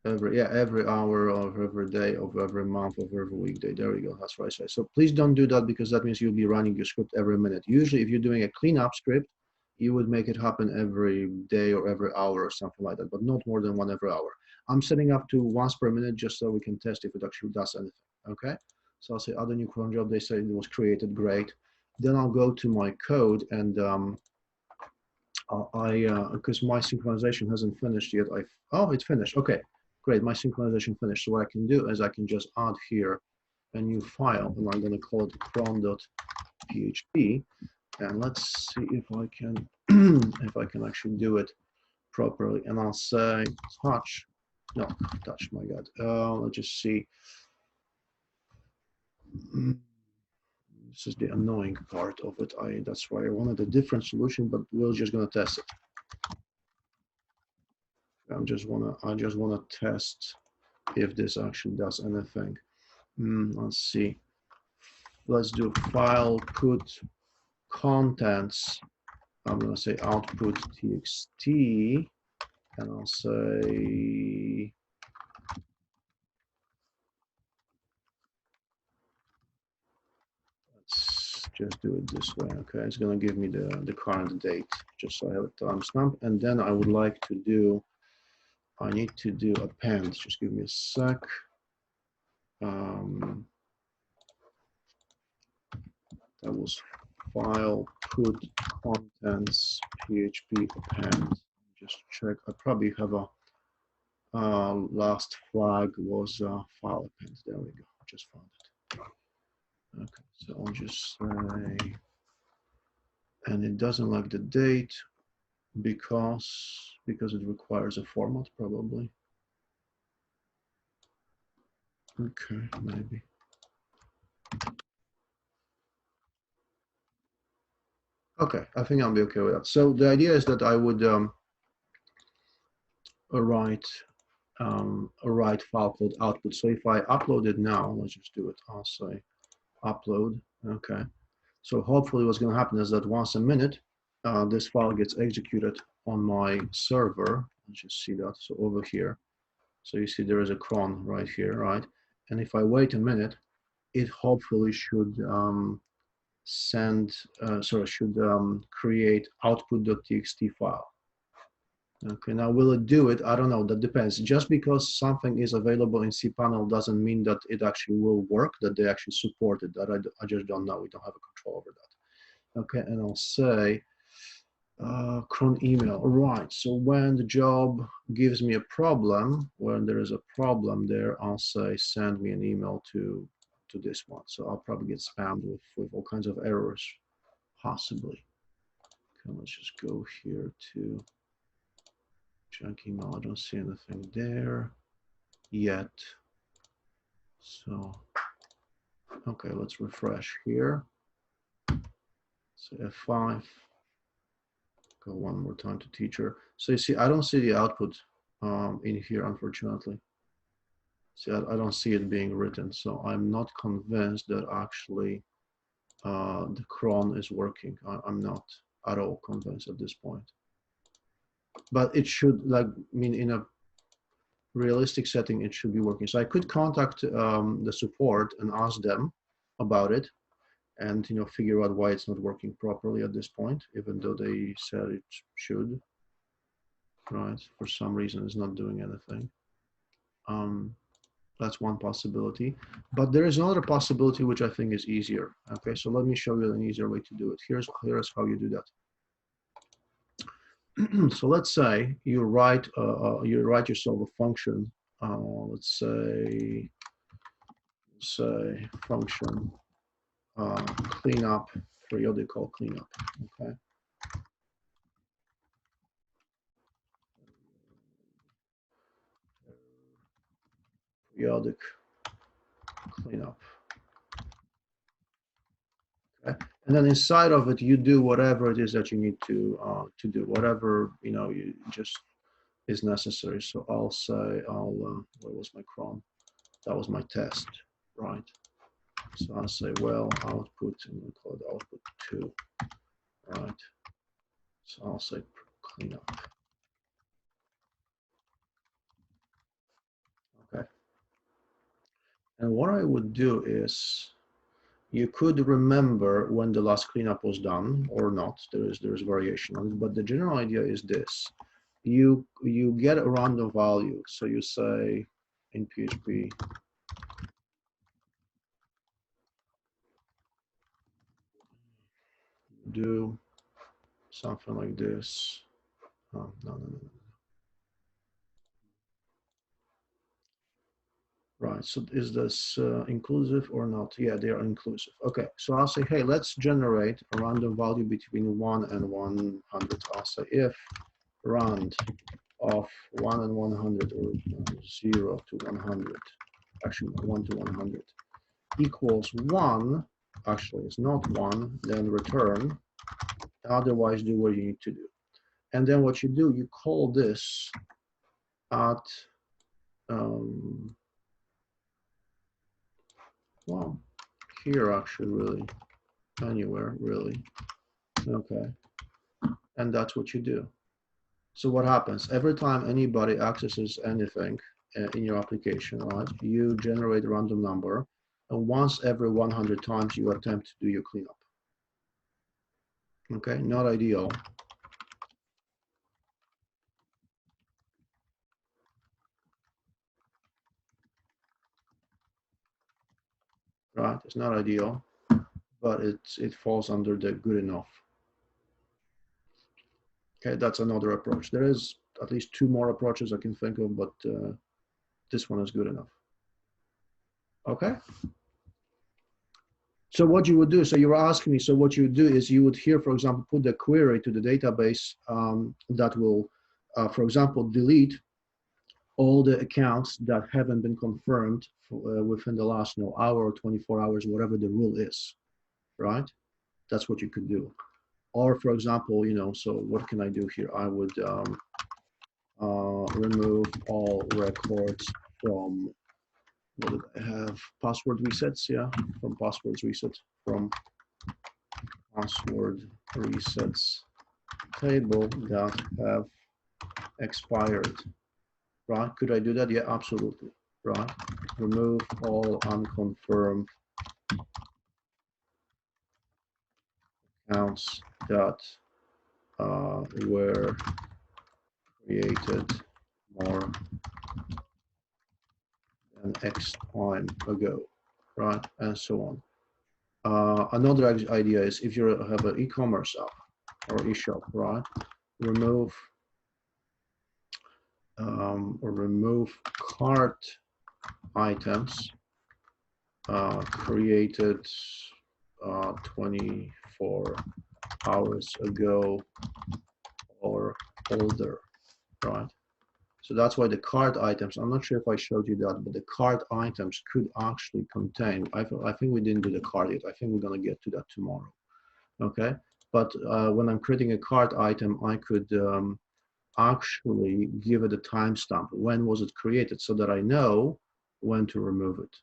Every hour of every day of every month of every weekday. There we go. That's what I say. So please don't do that, because that means you'll be running your script every minute. Usually if you're doing a cleanup script, you would make it happen every day or every hour or something like that, but not more than one every hour. I'm setting up to once per minute just so we can test if it actually does anything. Okay. So I'll say add a new cron job. They say it was created. Great. Then I'll go to my code, and because my synchronization hasn't finished yet. Oh, it's finished. Okay. Great, my synchronization finished. So what I can do is I can just add here a new file, and I'm going to call it cron.php. And let's see if I can if I can actually do it properly. And I'll say touch. No, touch. My God. Let's just see. This is the annoying part of it. That's why I wanted a different solution, but we're just going to test it. I just wanna test if this actually does anything. Let's see. Let's do file put contents. I'm gonna say output txt, and I'll say let's just do it this way. Okay, it's gonna give me the current date, just so I have a timestamp, and then I would like to do. I need to do append. Just give me a sec. That was file put contents php append. Just check. I probably have a last flag was file append. There we go. I just found it. Okay, so I'll just say, and it doesn't like the date because it requires a format probably. Okay, maybe. Okay, I think I'll be okay with that. So the idea is that I would write file called output. So if I upload it now, let's just do it. I'll say upload. Okay. So hopefully what's going to happen is that once a minute, this file gets executed on my server. Let's just see that. So over here, so you see there is a cron right here, right? And if I wait a minute, it hopefully should create output.txt file. Okay, now will it do it? I don't know, that depends. Just because something is available in cPanel doesn't mean that it actually will work, that they actually support it. That I just don't know, we don't have a control over that. Okay, and I'll say cron email, right. So when the job gives me a problem, when there is a problem there, I'll say send me an email to this one. So I'll probably get spammed with all kinds of errors, possibly. Okay, let's just go here to junk email. I don't see anything there yet. So, okay, let's refresh here. So F5, go one more time to teacher. So you see, I don't see the output in here, unfortunately. See, I don't see it being written. So I'm not convinced that actually the cron is working. I'm not at all convinced at this point. But it should, like, I mean, in a realistic setting, it should be working. So I could contact the support and ask them about it, and figure out why it's not working properly at this point, even though they said it should. Right? For some reason, it's not doing anything. That's one possibility. But there is another possibility which I think is easier. Okay, so let me show you an easier way to do it. Here's how you do that. So let's say you write yourself a function. Let's say function cleanup, periodical cleanup. Okay. Periodic cleanup. Okay. And then inside of it, you do whatever it is that you need to do, whatever you just is necessary. So I'll say where was my cron? That was my test, right? So I'll say, well, output, and we'll call it output 2, right? So I'll say cleanup. Okay. And what I would do is, you could remember when the last cleanup was done or not. There is variation on it, but the general idea is this: you get a random value. So you say in PHP, do something like this. Oh, no. Right, so is this inclusive or not? Yeah, they are inclusive. Okay, so I'll say, hey, let's generate a random value between 1 and 100. I'll say if rand of 1 and 100, or 0 to 100, actually 1 to 100, equals 1, actually it's not 1, then return, otherwise do what you need to do. And then what you do, you call this at, well, here actually, really, anywhere, really. Okay, and that's what you do. So what happens? Every time anybody accesses anything in your application, right, you generate a random number, and once every 100 times you attempt to do your cleanup. Okay, not ideal. Right, it's not ideal, but it falls under the good enough. Okay, that's another approach. There is at least 2 more approaches I can think of, but this one is good enough. Okay. So what you would do, so you were asking me, so what you would do is you would here, for example, put the query to the database that will, for example, delete all the accounts that haven't been confirmed within the last hour or 24 hours, whatever the rule is, right? That's what you could do. Or for example, so what can I do here? I would remove all records from, what did I have? Password resets, yeah, from passwords reset from password resets table that have expired. Right? Could I do that? Yeah, absolutely. Right? Remove all unconfirmed accounts that were created more than X time ago, right? And so on. Another idea is if you have an e-commerce app or eShop, right? Remove cart items created 24 hours ago or older, right? So that's why the cart items, I'm not sure if I showed you that, but the cart items could actually contain, I think we didn't do the cart yet. I think we're going to get to that tomorrow. Okay. But when I'm creating a cart item, I could actually give it a timestamp. When was it created so that I know when to remove it.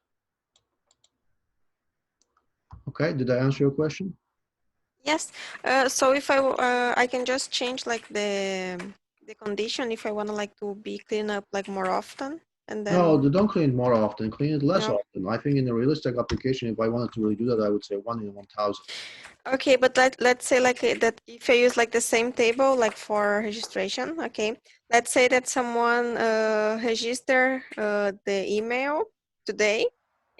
Okay. Did I answer your question? Yes. So if I can just change like the condition if I want to like to be clean up like more often, and then No, don't clean it more often. Clean it less no. often. I think in a realistic application, if I wanted to really do that, I would say 1 in 1,000. Okay, but let's say like that if I use like the same table like for registration, okay. Let's say that someone registered the email today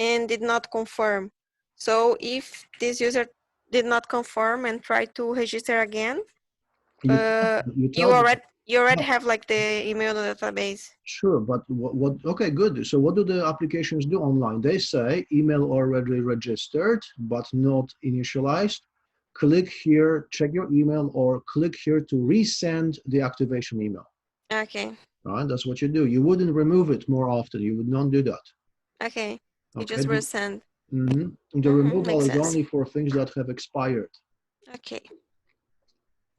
and did not confirm. So if this user did not confirm and try to register again, you already have like the email database. Sure, but okay, good. So what do the applications do online? They say email already registered, but not initialized. Click here, check your email, or click here to resend the activation email. Okay. Right, that's what you do. You wouldn't remove it more often. You would not do that. Okay. You Okay. just resend. The removal is sense. only for things that have expired. Okay.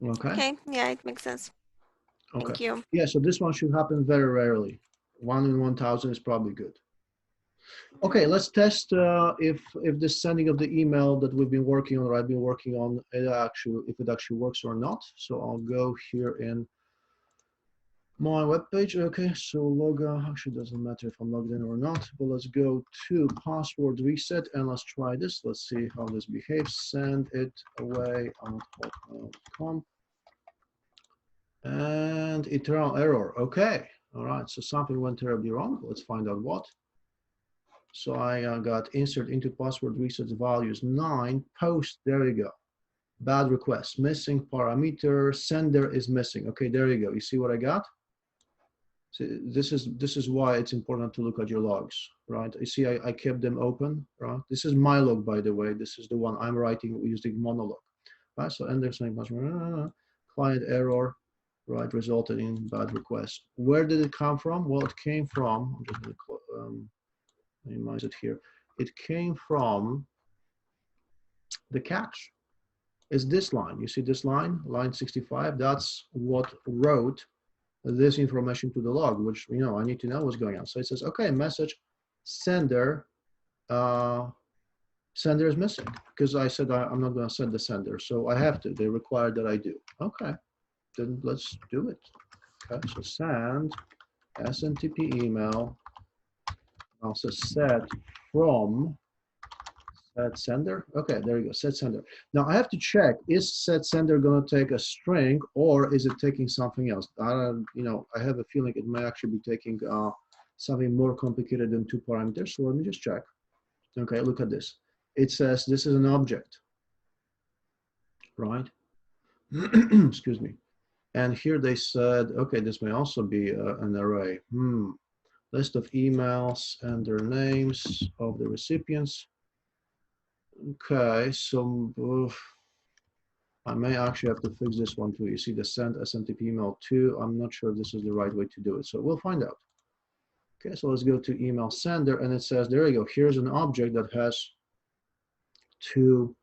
Okay. Okay. Yeah, it makes sense. Okay. Thank you. Yeah, so this one should happen very rarely. 1 in 1,000 is probably good. Okay, let's test if the sending of the email that we've been working on, or I've been working on, if it actually works or not. So I'll go here in my web page. Okay, so log actually doesn't matter if I'm logged in or not, but let's go to password reset and let's try this. Let's see how this behaves. Send it away on hotmail.com. And eternal error. Okay. All right. So something went terribly wrong. Let's find out what. So I got insert into password resets values 9 post. There you go. Bad request, missing parameter, sender is missing. Okay, there you go. You see what I got? So this is why it's important to look at your logs, right? You see, I kept them open, right? This is my log, by the way. This is the one I'm writing using monologue. Right? So ender saying client error, right, resulted in bad request. Where did it come from? Well, it came from, I'm just going to minimize it here. It came from the catch. Is this line. You see this line, line 65? That's what wrote this information to the log, which, you know, I need to know what's going on. So it says, okay, message sender, sender is missing, because I said I'm not going to send the sender. So I have to. They require that I do. Okay, then let's do it. Okay, so send SMTP email, also set from set sender. Okay, there you go, set sender. Now I have to check, is set sender going to take a string or is it taking something else? You know, I have a feeling it may actually be taking something more complicated than 2 parameters. So let me just check. Okay, look at this. It says this is an object, right? Excuse me. And here they said, okay, this may also be an array. List of emails and their names of the recipients. Okay, so I may actually have to fix this one too. You see the send SMTP email too. I'm not sure if this is the right way to do it. So we'll find out. Okay, so let's go to email sender and it says, there you go. Here's an object that has two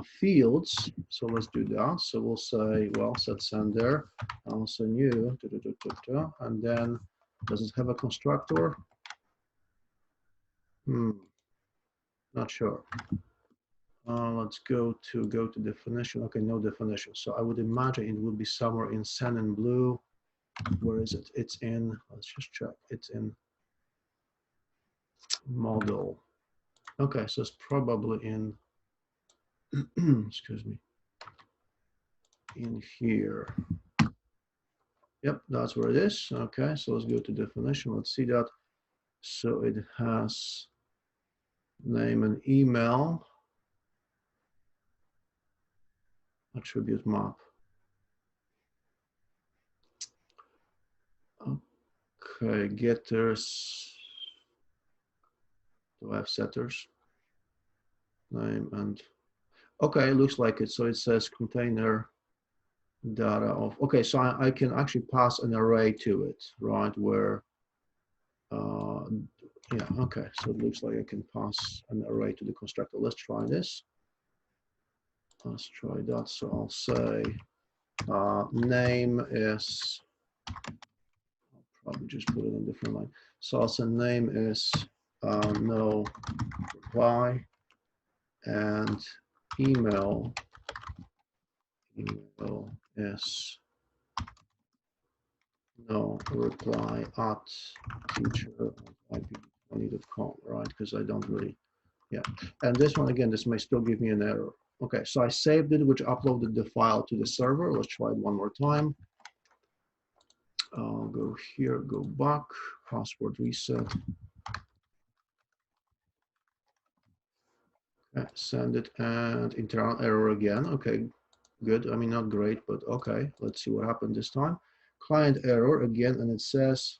fields. So let's do that. So we'll say, well, set sender, also new, and then does it have a constructor? Not sure. Let's go to definition. Okay, no definition. So I would imagine it would be somewhere in cyan and blue. Where is it? It's in, let's just check. It's in model. Okay, so it's probably in, excuse me, in here. Yep, that's where it is. Okay, so let's go to definition. Let's see that. So it has name and email, attribute map. Okay, getters, do I have setters? Name and, okay, it looks like it. So it says container data of, okay, so I can actually pass an array to it, right? Where, yeah, okay, so it looks like I can pass an array to the constructor. Let's try this. Let's try that. So I'll say name is, I'll probably just put it in a different line. So I'll say name is no reply, and email is no reply at teacher@ip20.com, right? Because I don't really, yeah. And this one, again, this may still give me an error. Okay, so I saved it, which uploaded the file to the server. Let's try it one more time. I'll go here, go back, password reset. Okay, send it, and internal error again. Okay, good. I mean, not great, but okay. Let's see what happened this time. Client error again, and it says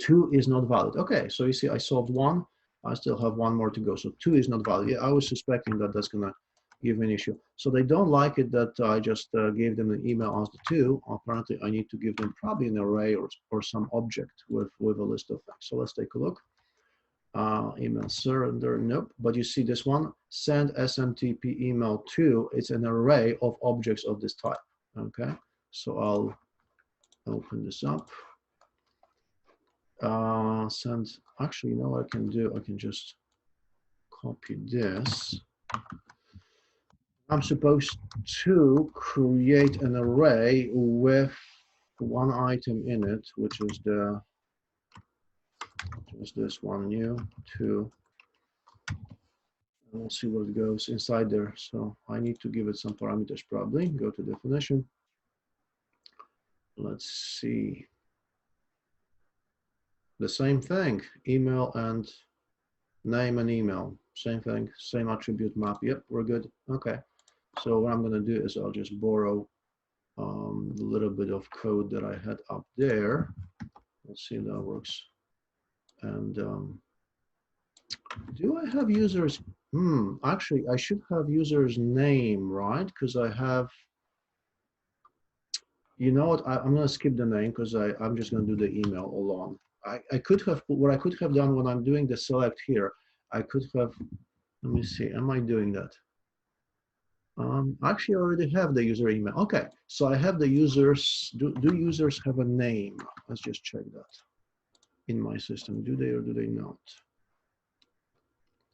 2 is not valid. Okay, so you see, I solved 1. I still have 1 more to go. So 2 is not valid. Yeah, I was suspecting that that's gonna give me an issue. So they don't like it that I just gave them an email as the 2. Apparently, I need to give them probably an array or some object with a list of things. So let's take a look. Email sender, nope. But you see this one, send SMTP email to, it's an array of objects of this type. Okay, so I'll open this up. Send, actually, you know what I can do? I can just copy this. I'm supposed to create an array with one item in it, which is the, just this one, new, 2. And we'll see what goes inside there. So I need to give it some parameters probably. Go to definition. Let's see. The same thing, email and name and email. Same thing, same attribute map. Yep, we're good. Okay. So what I'm going to do is I'll just borrow a little bit of code that I had up there. Let's see if that works. And do I have users? Actually, I should have users name, right? Because I have, you know what? I'm going to skip the name because I'm just going to do the email alone. I could have, what I could have done when I'm doing the select here, I could have, let me see, am I doing that? Actually, I already have the user email. Okay, so I have the users. Do users have a name? Let's just check that in my system. Do they or do they not?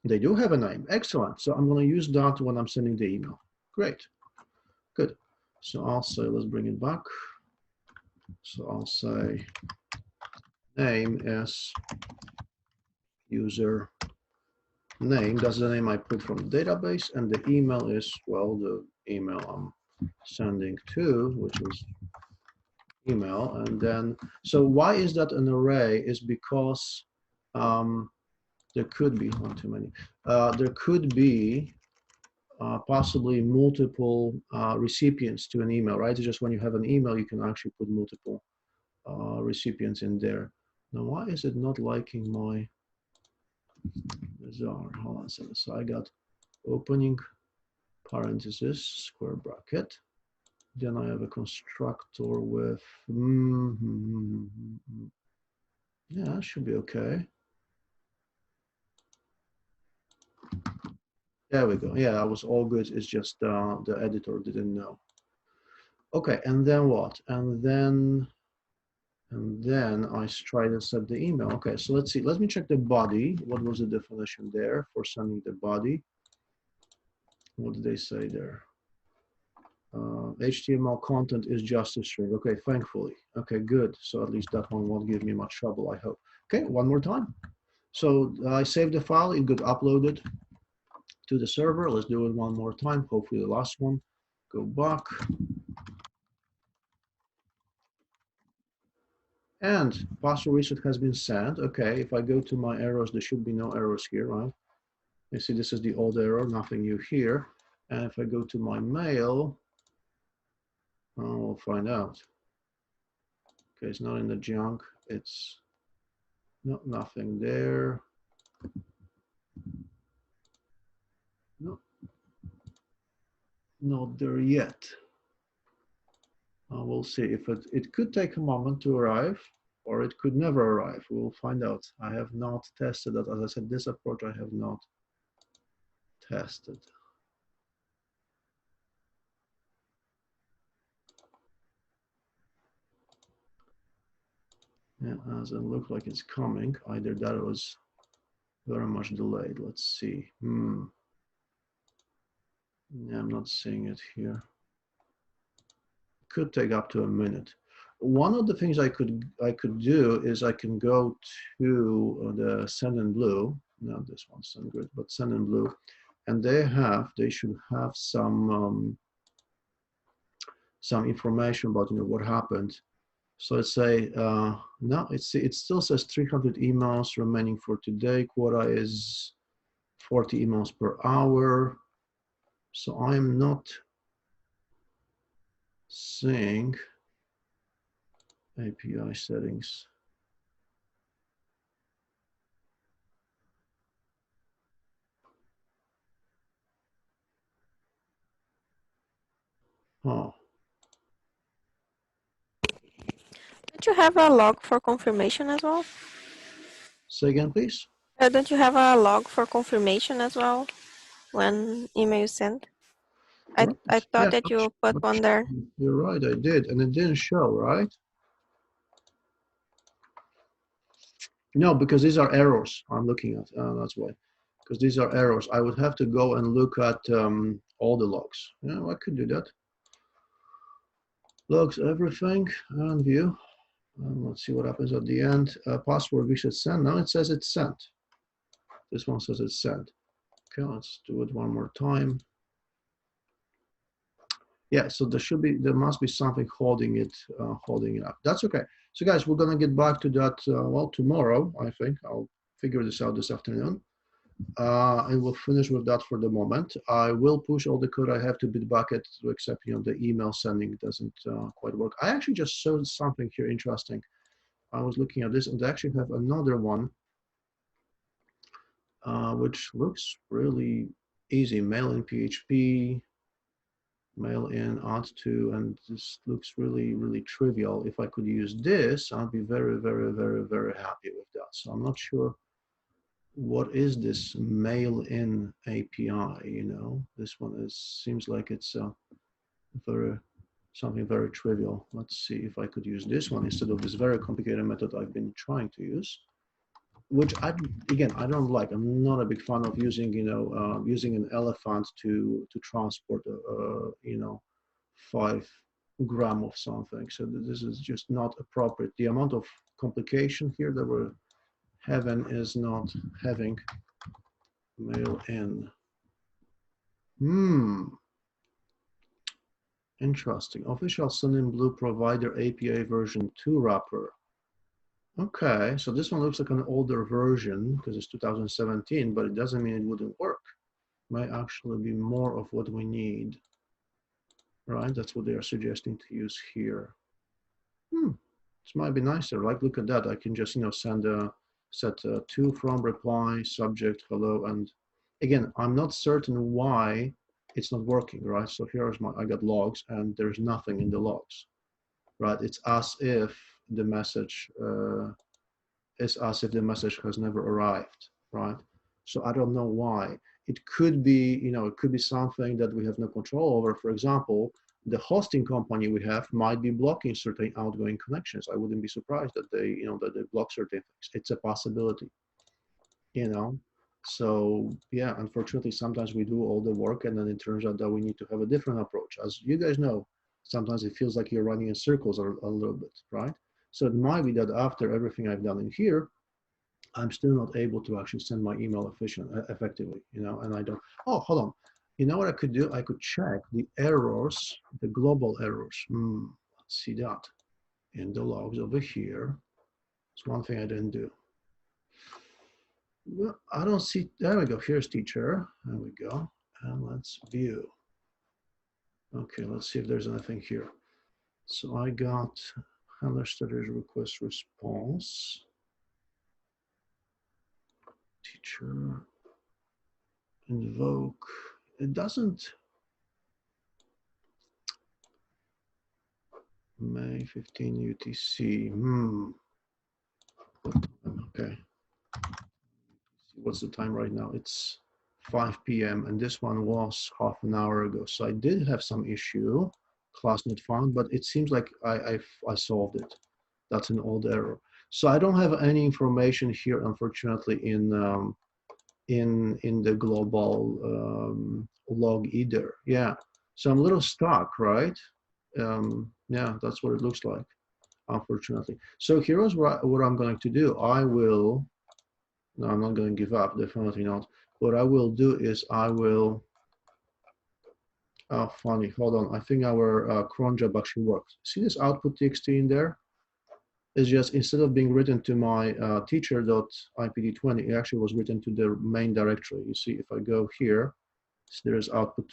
They do have a name. Excellent. So I'm going to use that when I'm sending the email. Great. Good. So I'll say, let's bring it back. So I'll say name is user name. That's the name I put from the database. And the email is, well, the email I'm sending to, which is email. And then, so why is that an array? Is because there could be, one too many, there could be possibly multiple recipients to an email, right? It's just when you have an email, you can actually put multiple recipients in there. Now, why is it not liking my bizarre? Hold on a second. So I got opening parenthesis, square bracket. Then I have a constructor with, yeah, that should be okay. There we go. Yeah, that was all good. It's just the editor didn't know. Okay, and then what? And then I try to set the email. Okay, so let's see. Let me check the body. What was the definition there for sending the body? What did they say there? HTML content is just a string. Okay, thankfully. Okay, good. So at least that one won't give me much trouble, I hope. Okay, one more time. So I saved the file. It got uploaded to the server. Let's do it one more time. Hopefully the last one. Go back. And password reset has been sent. Okay, if I go to my errors, there should be no errors here, right? You see, this is the old error, nothing new here. And if I go to my mail, we'll find out. Okay, it's not in the junk. It's nothing there. No, not there yet. We'll see if it could take a moment to arrive, or it could never arrive. We'll find out. I have not tested that. As I said, this approach I have not tested. Yeah, doesn't look like it's coming. Either that was very much delayed. Let's see. Yeah, I'm not seeing it here. Could take up to a minute. One of the things I could do is I can go to the Send in Blue, not this one, SendGrid, but Send in Blue, and they should have some information about what happened. So let's say no, it still says 300 emails remaining for today. Quota is 40 emails per hour. So I'm not seeing API settings. Oh. Don't you have a log for confirmation as well? Say again, please. Don't you have a log for confirmation as well when email is sent? I thought that you put one there. You're right, I did, and it didn't show, right? No, because these are errors I'm looking at. That's why, because these are errors. I would have to go and look at all the logs. Yeah, I could do that. Logs everything and view. Let's see what happens at the end. Password reset sent. Now it says it's sent. This one says it's sent. Okay, let's do it one more time. Yeah, so there must be something holding it up. That's okay. So guys, we're gonna get back to that well tomorrow. I think I'll figure this out this afternoon, and we'll finish with that for the moment. I will push all the code I have to Bitbucket, except the email sending doesn't quite work. I actually just saw something here interesting. I was looking at this, and they actually have another one, which looks really easy. Mail in PHP. Mail in, add to, and this looks really, really trivial. If I could use this, I'd be very, very, very, very happy with that. So I'm not sure what is this mail in API, This one seems like it's something very trivial. Let's see if I could use this one instead of this very complicated method I've been trying to use, which I don't like. I'm not a big fan of using, using an elephant to transport, 5 grams of something. So this is just not appropriate. The amount of complication here that we're having is not having mail in. Interesting. Official Sendinblue provider API version 2 wrapper. Okay, so this one looks like an older version because it's 2017, but it doesn't mean it wouldn't work. Might actually be more of what we need, right? That's what they are suggesting to use here. This might be nicer. Like, look at that. I can just, set to from reply, subject, hello, and again, I'm not certain why it's not working, right? So here's I got logs, and there's nothing in the logs, right? It's as if the message has never arrived, right? So I don't know why. It could be, it could be something that we have no control over. For example, the hosting company we have might be blocking certain outgoing connections. I wouldn't be surprised that they block certain things. It's a possibility, So yeah, unfortunately, sometimes we do all the work and then it turns out that we need to have a different approach. As you guys know, sometimes it feels like you're running in circles a little bit, right? So it might be that after everything I've done in here, I'm still not able to actually send my email effectively, you know, and I don't, oh, hold on. You know what I could do? I could check the errors, the global errors. Let's see that in the logs over here. It's one thing I didn't do. Well, I don't see, there we go, here's teacher, there we go, and let's view. Okay, let's see if there's anything here. So I got handler stutters request response, teacher, invoke, it doesn't, May 15 UTC, okay. What's the time right now? It's 5 p.m. and this one was half an hour ago. So I did have some issue, class not found, but it seems like I solved it. That's an old error. So I don't have any information here, unfortunately, in the global log either. Yeah. So I'm a little stuck, right? Yeah, that's what it looks like, unfortunately. So here's what I'm going to do. I will. No, I'm not going to give up, definitely not. What I will do is I will, funny, hold on. I think our cron job actually works. See this output txt in there? It's just, instead of being written to my teacher.ipd20, it actually was written to the main directory. You see, if I go here, so there's output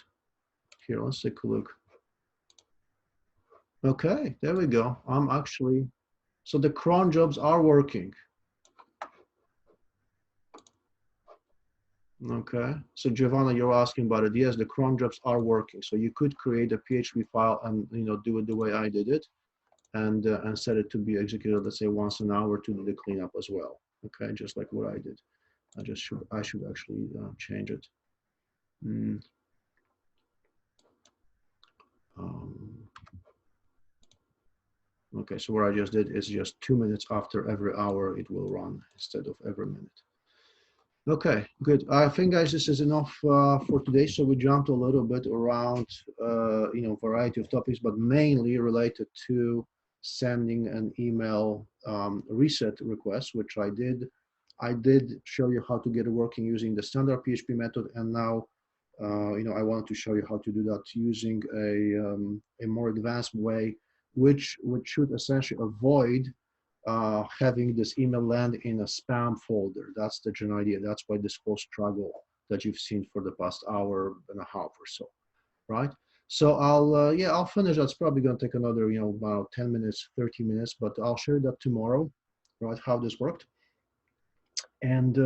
here. Let's take a look. Okay, there we go. I'm actually, so the cron jobs are working. Okay, so Giovanna, you're asking about it. Yes, the cron jobs are working. So you could create a PHP file and do it the way I did it, and set it to be executed, let's say once an hour to do the cleanup as well. Okay, just like what I did. I should actually change it. Okay, so what I just did is just 2 minutes after every hour it will run instead of every minute. Okay, good. I think, guys, this is enough for today. So we jumped a little bit around, variety of topics, but mainly related to sending an email reset request, which I did. I did show you how to get it working using the standard PHP method, and now, I wanted to show you how to do that using a more advanced way, which should essentially avoid having this email land in a spam folder. That's the general idea. That's why this whole struggle that you've seen for the past hour and a half or so, right? So I'll finish. That's probably going to take another, about 10 minutes, 30 minutes, but I'll share that tomorrow, right? How this worked. And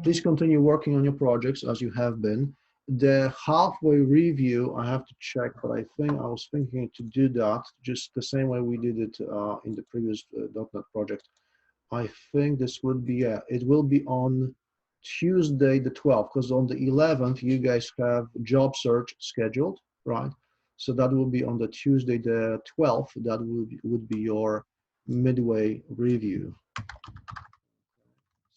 please continue working on your projects as you have been. The halfway review, I have to check, but I think I was thinking to do that just the same way we did it in the previous .NET project. I think this would be, it will be on Tuesday the 12th, because on the 11th, you guys have job search scheduled, right? So that will be on the Tuesday the 12th, that would be your midway review.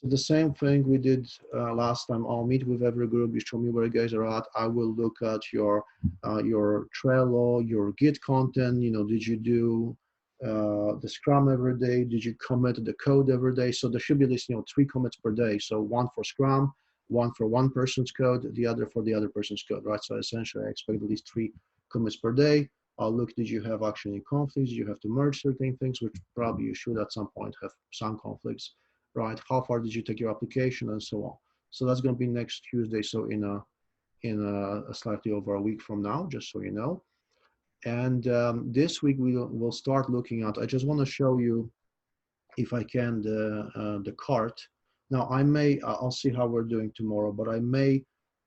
So the same thing we did last time. I'll meet with every group. You show me where you guys are at. I will look at your Trello, your Git content. Did you do the Scrum every day? Did you commit the code every day? So there should be at least 3 commits per day. So one for Scrum, one for one person's code, the other for the other person's code, right? So essentially, I expect at least 3 commits per day. I'll look, did you have actually any conflicts? You have to merge certain things, which probably you should at some point have some conflicts. Right? How far did you take your application and so on? So that's going to be next Tuesday. So in a slightly over a week from now, just so you know. And this week we'll start looking at. I just want to show you, if I can, the cart. Now I'll see how we're doing tomorrow, but I may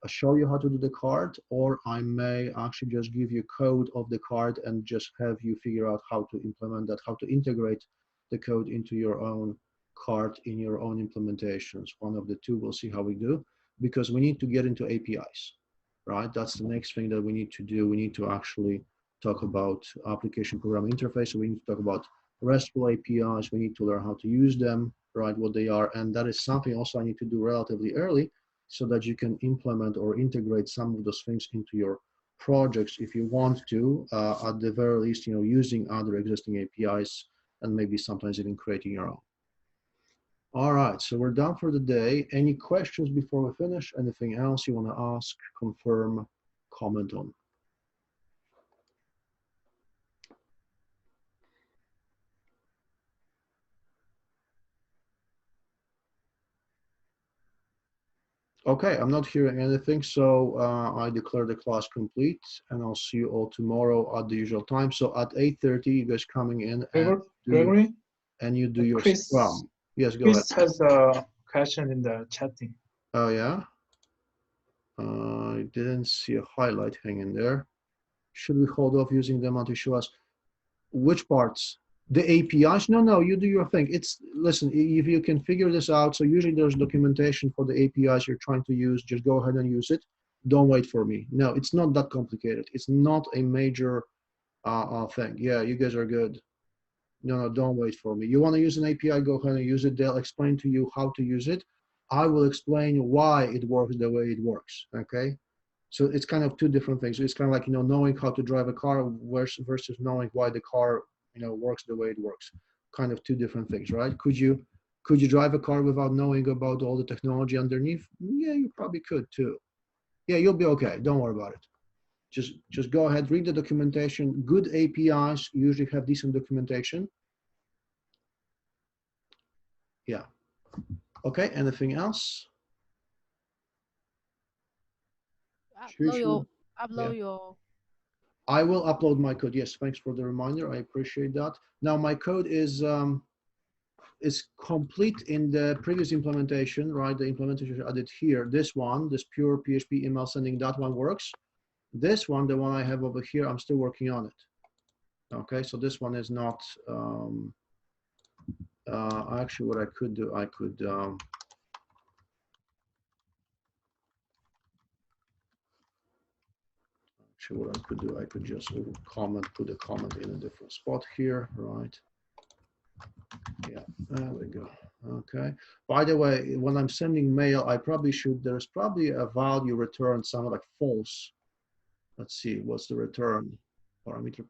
show you how to do the cart, or I may actually just give you code of the cart and just have you figure out how to implement that, how to integrate the code into your own cart in your own implementations. One of the two, we'll see how we do, because we need to get into APIs, right? That's the next thing that we need to do. We need to actually talk about application program interface. So we need to talk about RESTful APIs, we need to learn how to use them, right, what they are. And that is something also I need to do relatively early so that you can implement or integrate some of those things into your projects if you want to, at the very least, you know, using other existing APIs and maybe sometimes even creating your own. All right, so we're done for the day. Any questions before we finish? Anything else you want to ask, confirm, comment on? Okay, I'm not hearing anything, so I declare the class complete, and I'll see you all tomorrow at the usual time. So at 8:30, you guys coming in and Gregory, you do your Chris, scrum. Yes, go ahead. Chris has a question in the chatting. Oh yeah, I didn't see a highlight hanging there. Should we hold off using them until show us which parts? The APIs? No, you do your thing. It's, listen, if you can figure this out, so usually there's documentation for the APIs you're trying to use, just go ahead and use it. Don't wait for me. No, it's not that complicated. It's not a major thing. Yeah, you guys are good. No, don't wait for me. You want to use an API, go ahead and use it. They'll explain to you how to use it. I will explain why it works the way it works, okay? So it's kind of two different things. It's kind of like, you know, knowing how to drive a car versus knowing why the car, you know, works the way it works. Kind of two different things, right? Could you drive a car without knowing about all the technology underneath? Yeah, you probably could too. Yeah, you'll be okay. Don't worry about it. Just go ahead, read the documentation. Good APIs usually have decent documentation. Yeah. Okay, anything else? Upload your. I will upload my code. Yes, thanks for the reminder. I appreciate that. Now my code is complete in the previous implementation, right? The implementation I did here. This one, this pure PHP email sending, that one works. This one, the one I have over here, I'm still working on it. Okay, so this one is not. Actually, what I could do, I could. Actually, what I could do, I could just put a comment in a different spot here, right? Yeah, there we go. Okay. By the way, when I'm sending mail, I probably should, there's probably a value return, something like false. Let's see, what's the return? Parameter.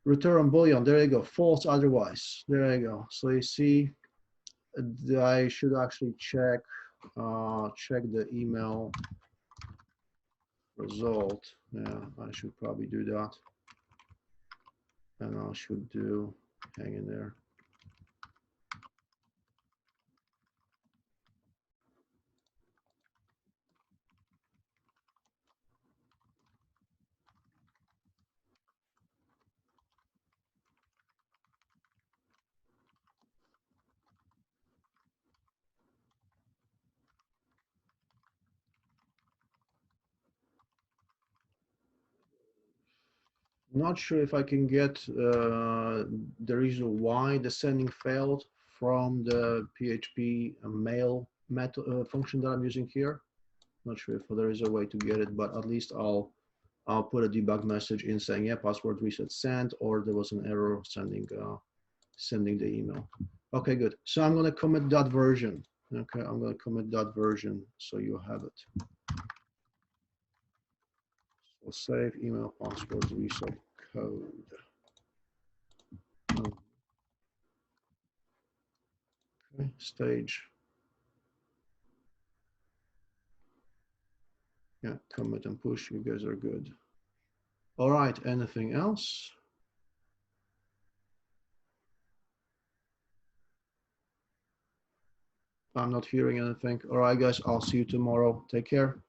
Return boolean, there you go, false otherwise. There you go. So you see, I should actually check the email result. Yeah, I should probably do that. And I should do, hang in there. Not sure if I can get the reason why the sending failed from the PHP mail method function that I'm using here. Not sure if there is a way to get it, but at least I'll put a debug message in saying, yeah, password reset sent, or there was an error sending the email. Okay, good. So I'm going to commit that version. Okay, I'm going to commit that version so you have it. So save email password reset code. Okay, stage. Yeah, commit and push. You guys are good. All right, anything else? I'm not hearing anything. All right, guys, I'll see you tomorrow. Take care.